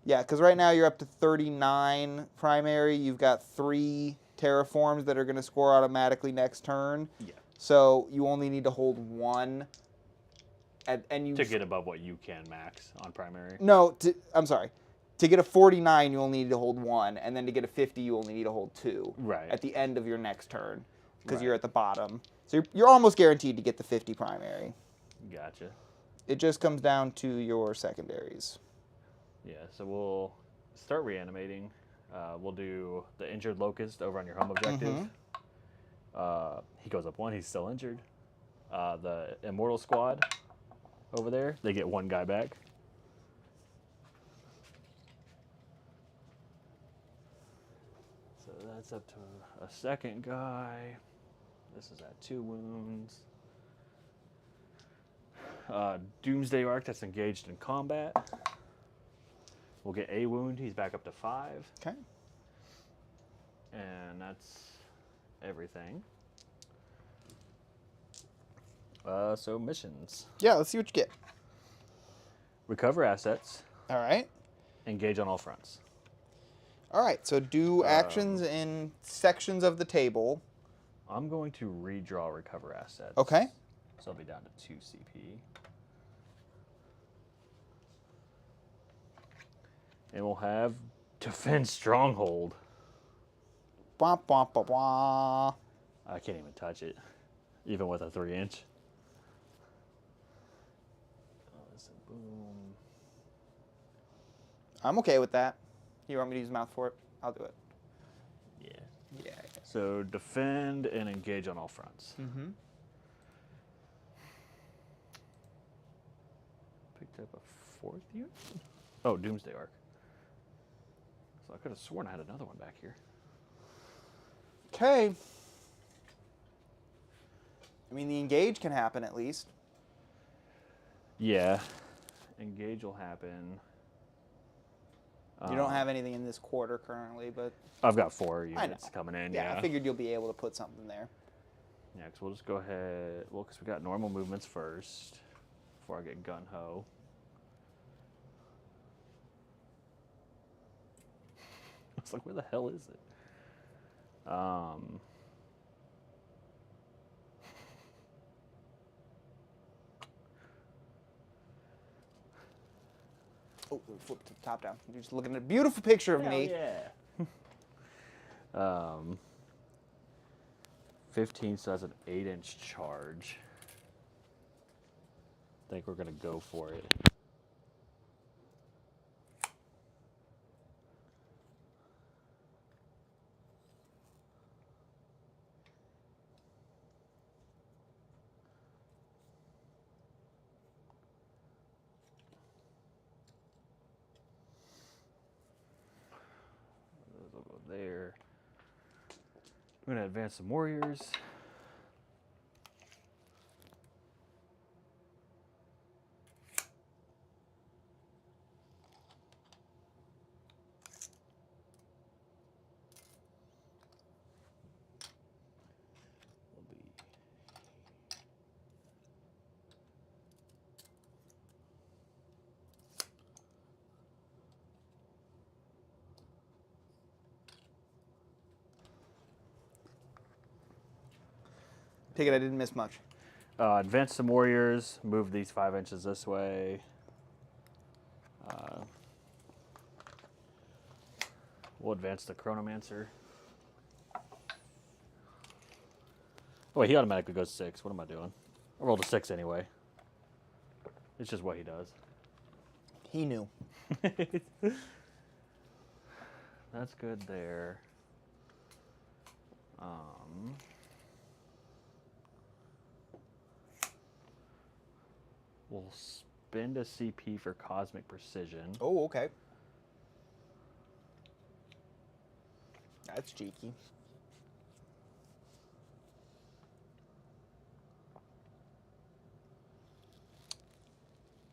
Yeah, because right now you're up to 39 primary. You've got 3 terraforms that are going to score automatically next turn. Yeah. So you only need to hold 1. And you To get above what you can max on primary. No, I'm sorry. To get a 49, you only need to hold 1, and then to get a 50, you only need to hold 2. Right. At the end of your next turn, because Right. you're at the bottom. So you're almost guaranteed to get the 50 primary. Gotcha. It just comes down to your secondaries. Yeah, so we'll start reanimating. We'll do the injured locust over on your home objective. He goes up 1. He's still injured. The immortal squad over there, they get 1 guy back. So that's up to a second guy. This is at 2 wounds. Doomsday Arc that's engaged in combat. We'll get a wound. He's back up to 5. Okay. And that's everything. So missions. Yeah, let's see what you get. Recover assets. All right. Engage on all fronts. All right, so do actions in sections of the table. I'm going to redraw recover assets. Okay. So I'll be down to 2 CP. And we'll have defend stronghold. Bwah, bwah, bwah, bwah. I can't even touch it, even with a 3-inch. Boom. I'm okay with that. You want me to use mouth for it? I'll do it. Yeah. Yeah. So defend and engage on all fronts. Mm-hmm. Picked up a 4th unit? Oh, Doomsday Arc. So I could have sworn I had another one back here. Okay. I mean, the engage can happen at least. Yeah. Engage will happen. You don't have anything in this quarter currently, but I've got 4 units coming in. yeah, Yeah, I figured you'll be able to put something there. Yeah, because we'll just go ahead. Well, because we got normal movements first before I get gun ho. I was like, where the hell is it? Oh, flip the top down. You're just looking at a beautiful picture of Hell me. Yeah. 15, so that's an 8-inch charge. I think we're gonna go for it. Those will go there. We're gonna advance some warriors. Take it I didn't miss much. Advance some warriors. Move these 5 inches this way. We'll advance the Chronomancer. Oh, wait, he automatically goes 6. What am I doing? I rolled a 6 anyway. It's just what he does. He knew. That's good there. We'll spend a CP for Cosmic Precision. Oh, okay. That's cheeky.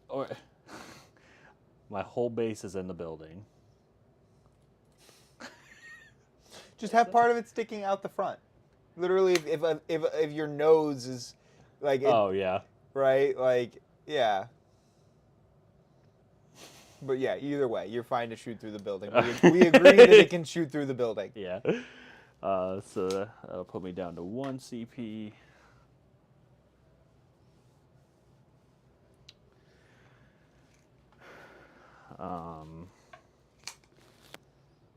Or my whole base is in the building. Just have part of it sticking out the front. Literally, if your nose is like, Oh yeah. right, like yeah. But yeah, either way, you're fine to shoot through the building. We agree that it can shoot through the building. Yeah. So that'll put me down to 1 CP.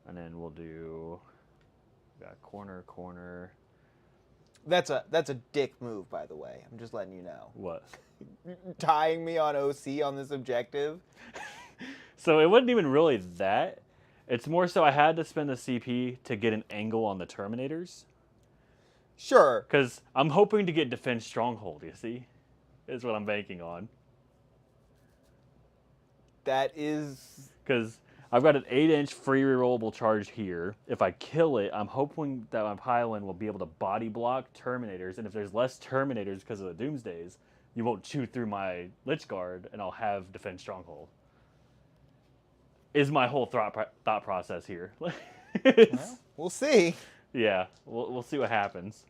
And then we'll do. Got corner. That's a dick move, by the way. I'm just letting you know. What? Tying me on OC on this objective. So it wasn't even really that. It's more so I had to spend the CP to get an angle on the Terminators. Sure. Because I'm hoping to get Defense Stronghold, you see? Is what I'm banking on. That is... Because I've got an 8-inch free rerollable charge here. If I kill it, I'm hoping that my pylon will be able to body block Terminators. And if there's less Terminators because of the Doomsdays, you won't shoot through my Lich Guard, and I'll have Defense Stronghold. Is my whole thought process here. Well, we'll see. Yeah, we'll see what happens.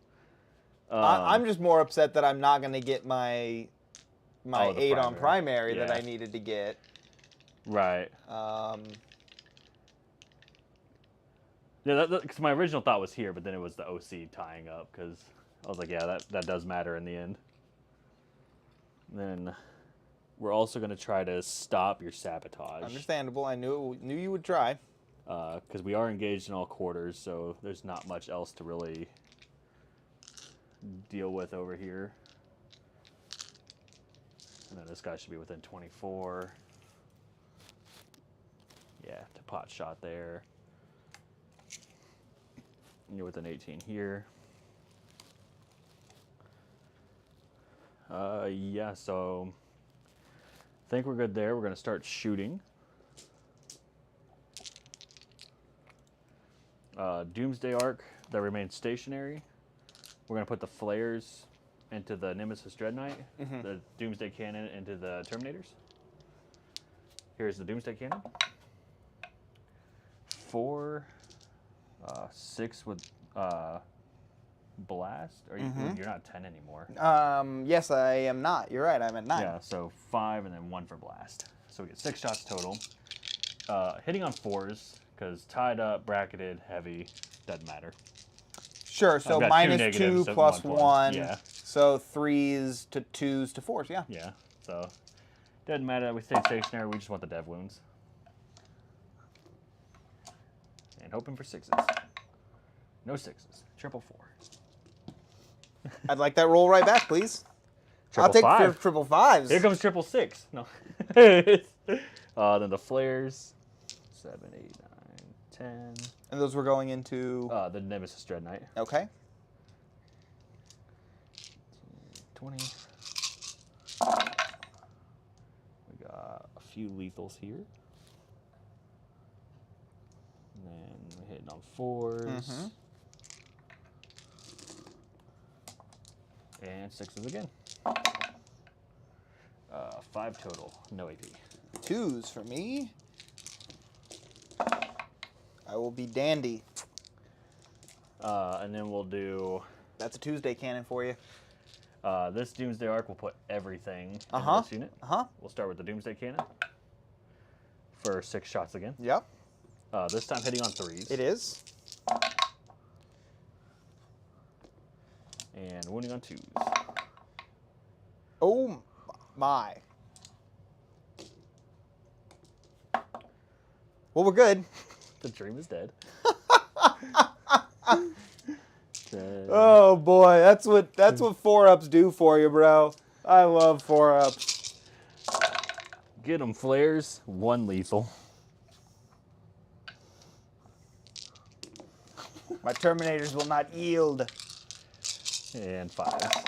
I'm just more upset that I'm not going to get my 8 on primary that I needed to get. Right. Yeah, because my original thought was here, but then it was the OC tying up, because I was like, yeah, that does matter in the end. And then we're also going to try to stop your sabotage. Understandable. I knew you would try. Because we are engaged in all quarters, so there's not much else to really deal with over here. And then this guy should be within 24. Yeah, to pot shot there. And you're within 18 here. Yeah, so I think we're good there. We're going to start shooting. Doomsday Arc that remains stationary. We're going to put the flares into the Nemesis Dreadnought, the Doomsday Cannon into the Terminators. Here's the Doomsday Cannon. 4, 6 with blast. Or you're not 10 anymore. Yes, I am not. You're right. I'm at 9. Yeah, so 5 and then 1 for blast. So we get 6 shots total. Hitting on 4s, because tied up, bracketed, heavy, doesn't matter. Sure, so I've got minus 2 negatives, 2 so plus 1. Yeah. So 3s to 2s to 4s, yeah. Yeah, so doesn't matter that we stay stationary, we just want the dev wounds. And hoping for 6s. No 6s. Triple 4. I'd like that roll right back, please. Triple I'll take 5. triple 5s. Here comes triple 6. No. Then the flares. 7, 8, 9, 10. And those were going into... The Nemesis Dread Knight. Okay. 20. We got a few lethals here. And then we're hitting on 4s. And 6s again. 5 total. No AP. 2s for me. I will be dandy. And then we'll do... That's a Tuesday cannon for you. This Doomsday Arc will put everything in this unit. We'll start with the Doomsday Cannon for 6 shots again. Yep. This time hitting on 3s. It is. And wounding on 2s. Oh my. Well, we're good. The dream is dead. Oh boy, that's what 4-ups do for you, bro. I love 4-ups. Get them flares. 1 lethal. My Terminators will not yield. And 5s.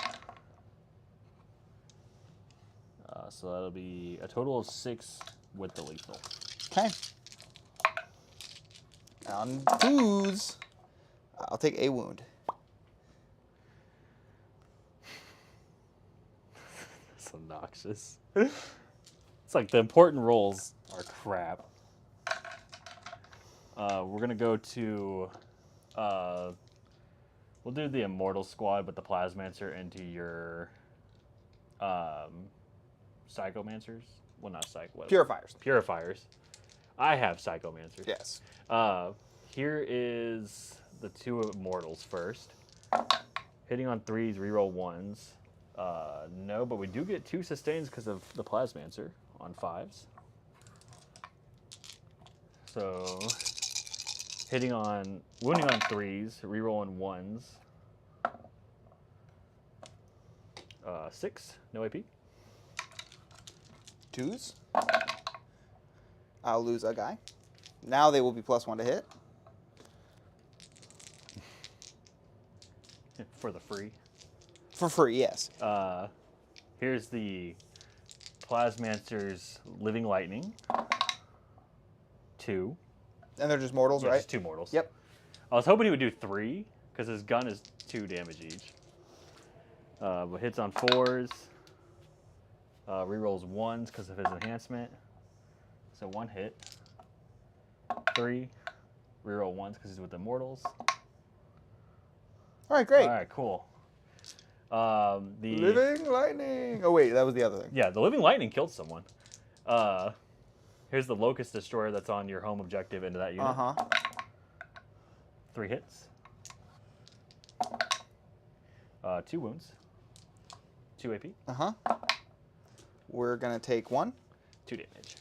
So that'll be a total of 6 with the lethal. Okay. On 2s, I'll take a wound. It's obnoxious. It's like the important rolls are crap. We're going to go to... we'll do the Immortal Squad, but the Plasmancer into your... Psychomancers? Well, not Psycho. Purifiers. Purifiers. I have Psychomancers. Yes. Here is the 2 Immortals first. Hitting on 3s, reroll 1s. No, but we do get 2 sustains because of the Plasmancer on 5s. So, wounding on 3s, rerolling 1s. 6, no AP. 2s. I'll lose a guy. Now they will be +1 to hit. For the free. For free, yes. Here's the Plasmancer's Living Lightning. 2. And they're just mortals, right? Just 2 mortals. Yep. I was hoping he would do 3, because his gun is 2 damage each. But hits on 4s. Rerolls 1s because of his enhancement. So 1 hit. 3. Reroll 1s because he's with Immortals. All right, great. All right, cool. The Living Lightning. Oh, wait, that was the other thing. Yeah, the Living Lightning killed someone. Here's the Locust Destroyer that's on your home objective into that unit. 3 hits. 2 wounds. 2 AP. We're going to take 1. 2 damage.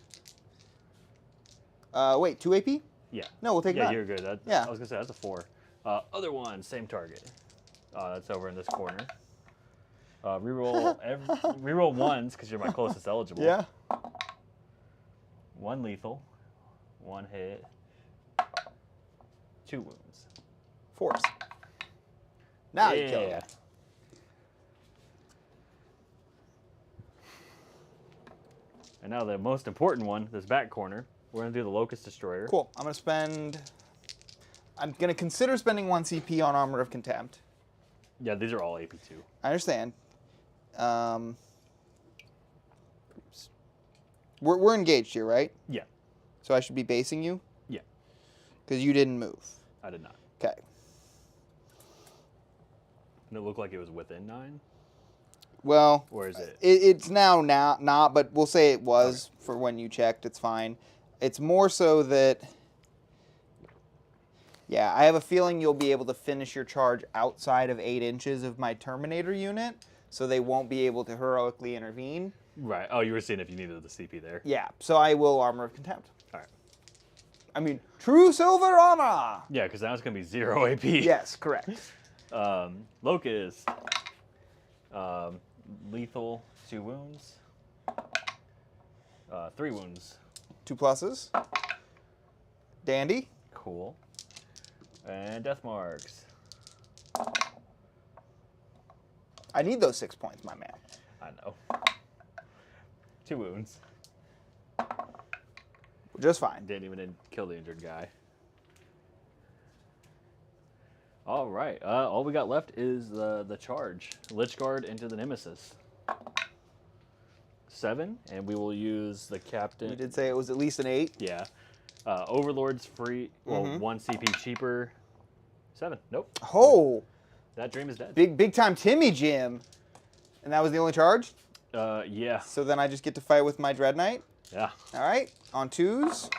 Wait, 2 AP? Yeah. No, we'll take it Yeah, back. you're good. Yeah. I was going to say, that's a 4. Other one, same target. That's over in this corner. Reroll 1s because you're my closest eligible. Yeah. 1 lethal. 1 hit. 2 wounds. 4s. Now you kill him. And now the most important one, this back corner. We're going to do the Locust Destroyer. Cool. I'm going to consider spending 1 CP on Armor of Contempt. Yeah, these are all AP2. I understand. We're engaged here, right? Yeah. So I should be basing you? Yeah. Because you didn't move. I did not. Okay. And it looked like it was within 9? Well, Or is it? It's now not, but we'll say it was for when you checked. It's fine. It's more so that... Yeah, I have a feeling you'll be able to finish your charge outside of 8 inches of my Terminator unit, so they won't be able to heroically intervene. Right. Oh, you were seeing if you needed the CP there. Yeah, so I will Armor of Contempt. All right. I mean, true silver armor! Yeah, because now it's going to be 0 AP. Yes, correct. Locust. Lethal, 2 wounds. 3 wounds. 2 pluses. Dandy. Cool. And death marks. I need those 6 points, my man. I know. 2 wounds. Just fine. Didn't even kill the injured guy. All right. All we got left is the charge. Lich Guard into the Nemesis. 7, and we will use the captain. You did say it was at least an 8. Yeah. Overlord's free. Well, 1 CP cheaper. 7. Nope. Oh, That dream is dead. big time Timmy Jim. And that was the only charge? Yeah. So then I just get to fight with my Dread Knight. Yeah. All right, on 2s.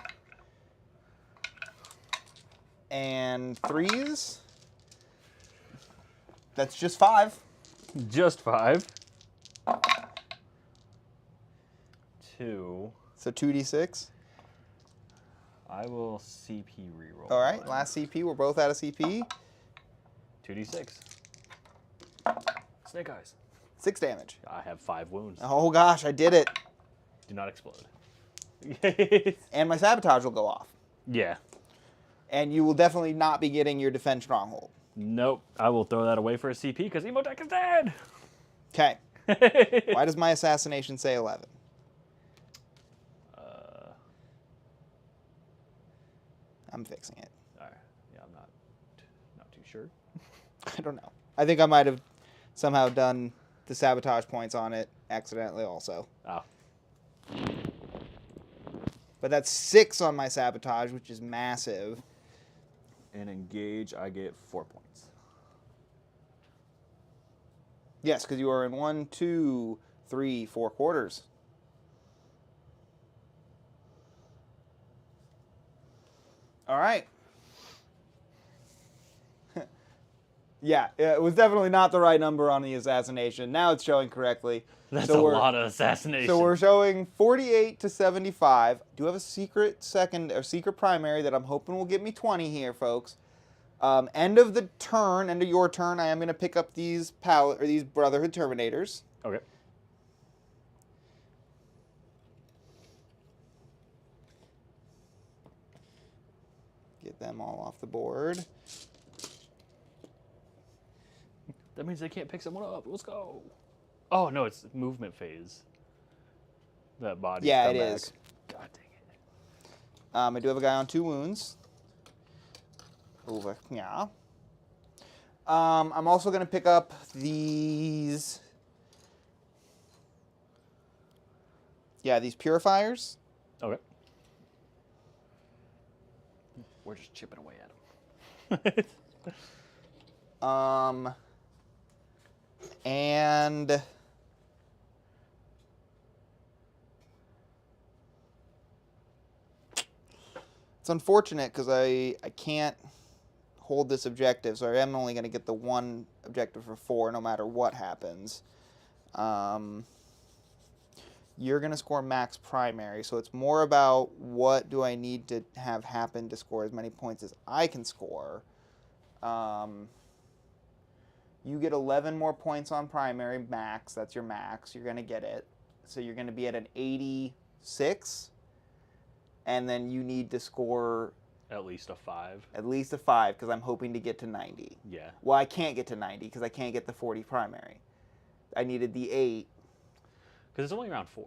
And 3s. That's just 5. Just 5. 2. So 2d6. I will CP reroll. All right, one. last CP. We're both out of CP. 2d6. Snake eyes. 6 damage. I have 5 wounds. Oh gosh, I did it. Do not explode. And my sabotage will go off. Yeah. And you will definitely not be getting your defense stronghold. Nope. I will throw that away for a CP because Emotech is dead. Okay. Why does my assassination say 11? I'm fixing it. All right. Yeah, I'm not too sure. I don't know. I think I might have somehow done the sabotage points on it accidentally also. Oh. But that's 6 on my sabotage, which is massive. And engage, I get 4 points. Yes, because you are in 1, 2, 3, 4 quarters. All right. Yeah, it was definitely not the right number on the assassination. Now it's showing correctly. That's So a we're- lot of assassination. So we're showing 48 to 75. I do have a secret second or secret primary that I'm hoping will get me 20 here, folks. End of the turn, end of your turn, I am going to pick up these these Brotherhood Terminators. Okay. Get them all off the board. That means they can't pick someone up. Let's go. Oh, no, it's movement phase. That body. Yeah, it is. God dang it. I do have a guy on 2 wounds. Over yeah. I'm also going to pick up these. Yeah, these purifiers. Okay. We're just chipping away at them. And it's unfortunate because I can't hold this objective, so I am only going to get the 1 objective for 4 no matter what happens. You're going to score max primary, so it's more about what do I need to have happen to score as many points as I can score. You get 11 more points on primary max. That's your max. You're going to get it. So you're going to be at an 86. And then you need to score At least a 5. at least a 5 because I'm hoping to get to 90. Yeah. Well, I can't get to 90 because I can't get the 40 primary. I needed the 8. Because it's only round 4.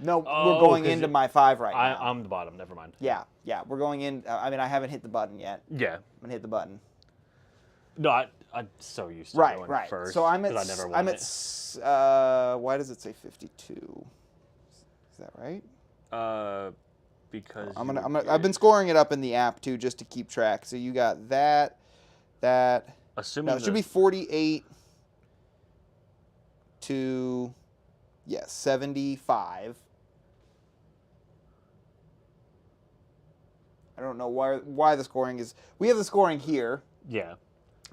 No, Oh, we're going 'cause into my 5 right now. I'm the bottom. Never mind. Yeah, we're going in. I mean, I haven't hit the button yet. Yeah. I'm going to hit the button. No, I'm so used to going Right. first. So I'm at. 'cause I never won I'm it. at. Why does it say 52? Is that right? because I've been scoring it up in the app too, just to keep track. So you got that. Assuming No, it should be 48 to 75. I don't know why the scoring is. We have the scoring here. Yeah.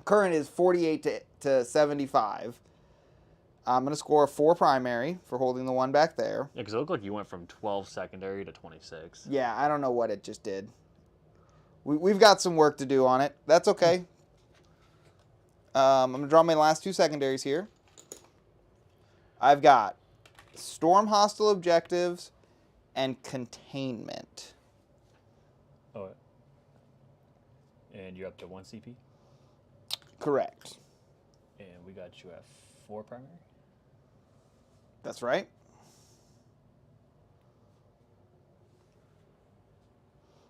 Current is 48 to 75. I'm going to score 4 primary for holding the one back there. Yeah, because it looked like you went from 12 secondary to 26. Yeah, I don't know what it just did. We've got some work to do on it. That's okay. I'm going to draw my last 2 secondaries here. I've got storm hostile objectives and containment. Oh, and you're up to 1 CP? Correct. And we got you at 4 primary? That's right.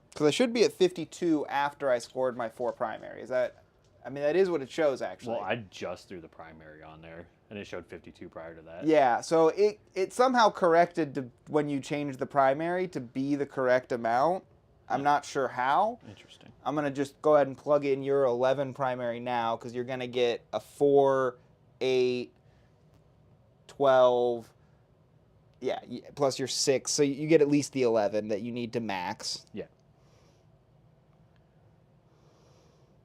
Because I should be at 52 after I scored my 4 primary. Is that... I mean, that is what it shows, actually. Well, I just threw the primary on there, and it showed 52 prior to that. Yeah, so it somehow corrected to when you changed the primary to be the correct amount. I'm not sure how. Interesting. I'm going to just go ahead and plug in your 11 primary now, because you're going to get a 4, 8, 12, yeah, plus your 6. So you get at least the 11 that you need to max. Yeah.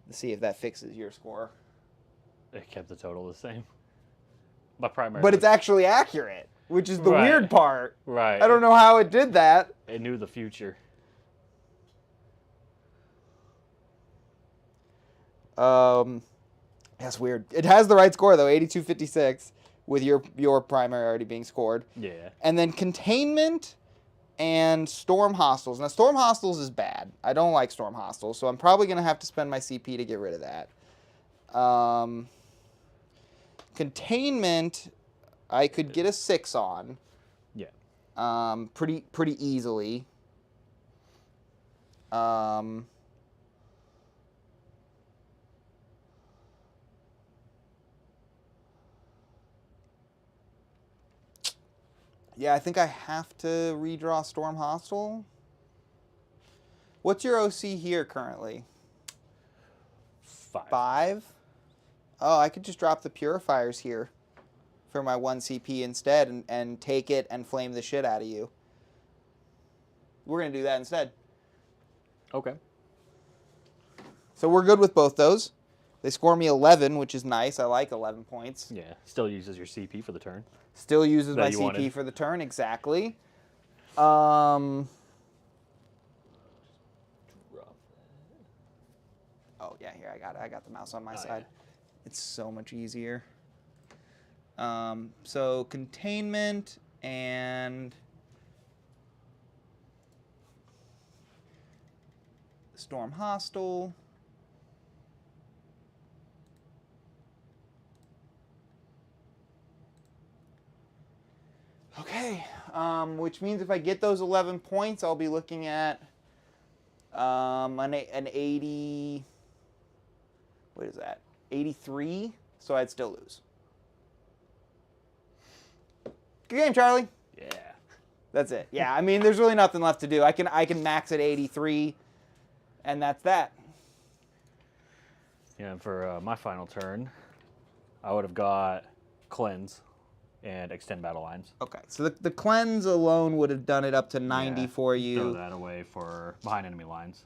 Let's see if that fixes your score. It kept the total the same. My primary. But it's actually accurate, which is the Right. weird part. Right. I don't know how it did that. It knew the future. That's weird. It has the right score though, 82-56, with your primary already being scored. Yeah. And then containment and storm hostiles. Now storm hostiles is bad. I don't like storm hostiles, so I'm probably gonna have to spend my CP to get rid of that. Containment, I could get a 6 on. Yeah. Pretty easily. Yeah, I think I have to redraw Storm Hostile. What's your OC here currently? 5. 5? Oh, I could just drop the Purifiers here for my 1 CP instead and take it and flame the shit out of you. We're going to do that instead. Okay. So we're good with both those. They score me 11, which is nice. I like 11 points. Yeah. Still uses your CP for the turn. Still uses That my you CP wanted. for the turn, exactly. Oh, yeah, here, I got it. I got the mouse on my side. Yeah. It's so much easier. So containment and storm hostile. Okay, which means if I get those 11 points, I'll be looking at an 80. What is that? 83. So I'd still lose. Good game, Charlie. Yeah. That's it. Yeah, I mean, there's really nothing left to do. I can max at 83, and that's that. Yeah, and for my final turn, I would have got Cleanse and Extend Battle Lines. Okay, so the cleanse alone would have done it up to 90 Yeah, for you. Throw that away for behind enemy lines.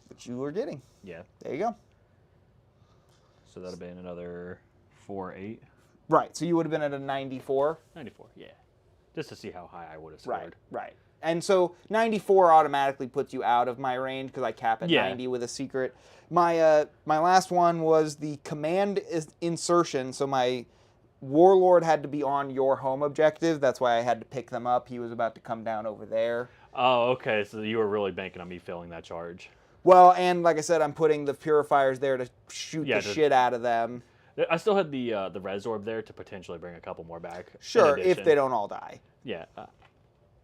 Which you were getting. Yeah. There you go. So that would have been another 4, 8. Right, so you would have been at a 94. 94, yeah. Just to see how high I would have scored. Right. And so 94 automatically puts you out of my range because I cap at 90 with a secret. My last one was the command insertion. So my warlord had to be on your home objective. That's why I had to pick them up. He was about to come down over there. Oh, okay. So you were really banking on me filling that charge. Well, and like I said, I'm putting the purifiers there to shoot the shit out of them. I still had the res orb there to potentially bring a couple more back. Sure, if they don't all die. Yeah.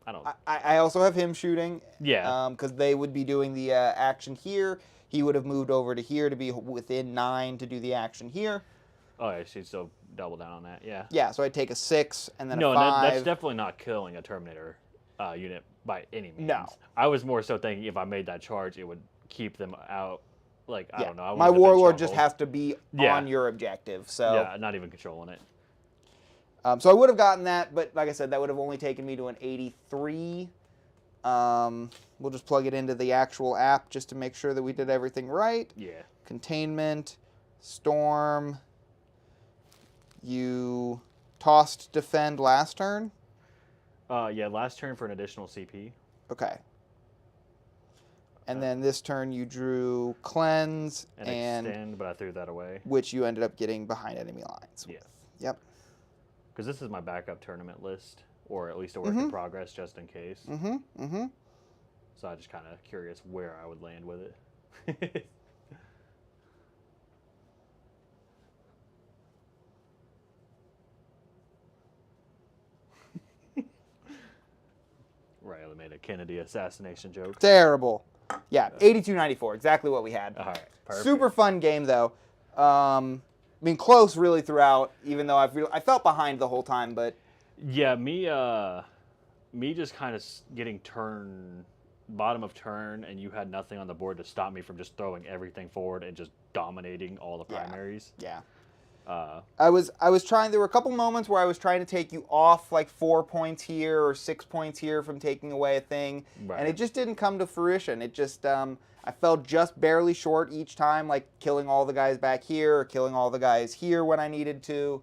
I don't. I also have him shooting. Yeah. Because they would be doing the action here. He would have moved over to here to be within 9 to do the action here. Oh, yeah, she'd still double down on that. Yeah. Yeah, so I'd take a 6 and then no, a 5. that's definitely not killing a Terminator unit by any means. No. I was more so thinking if I made that charge, it would keep them out. Like, I don't know. I My wanted to defend warlord just stronghold. has to be Yeah. on your objective. So Yeah, not even controlling it. so I would have gotten that, but like I said, that would have only taken me to an 83. We'll just plug it into the actual app just to make sure that we did everything right. Yeah. Containment, storm. You tossed defend last turn? Yeah, last turn for an additional CP. Okay. And then this turn you drew cleanse And extend, but I threw that away. which you ended up getting behind enemy lines. Yes. Yep. Because this is my backup tournament list, or at least a work in progress, just in case. So I'm just kind of curious where I would land with it. Riley made a Kennedy assassination joke. Terrible. Yeah, 82-94, exactly what we had. All right, perfect. Super fun game though. I mean, close really throughout, even though I felt behind the whole time, but Yeah, me just kind of getting bottom of turn, and you had nothing on the board to stop me from just throwing everything forward and just dominating all the primaries. yeah. Uh, I was trying. There were a couple moments where I was trying to take you off like 4 points here or 6 points here from taking away a thing, Right. and it just didn't come to fruition. It just I fell just barely short each time, like killing all the guys back here or killing all the guys here when I needed to.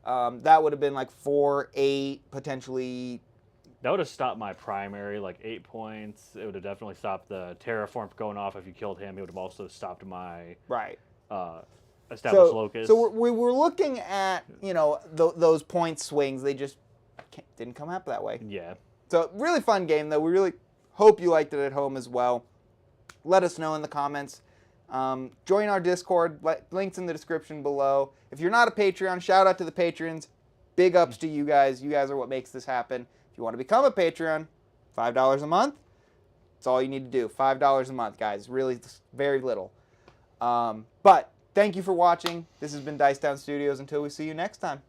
That would have been like 4, 8, potentially. That would have stopped my primary, like 8 points. It would have definitely stopped the terraform from going off if you killed him. It would have also stopped my Right. established locus. So we were looking at, those point swings. They just didn't come up that way. Yeah. So really fun game, though. We really hope you liked it at home as well. Let us know in the comments. Join our Discord. Links in the description below. If you're not a Patreon, shout out to the patrons. Big ups to you guys. You guys are what makes this happen. If you want to become a Patreon, $5 a month. That's all you need to do. $5 a month, guys. Really very little. But thank you for watching. This has been Dice Down Studios. Until we see you next time.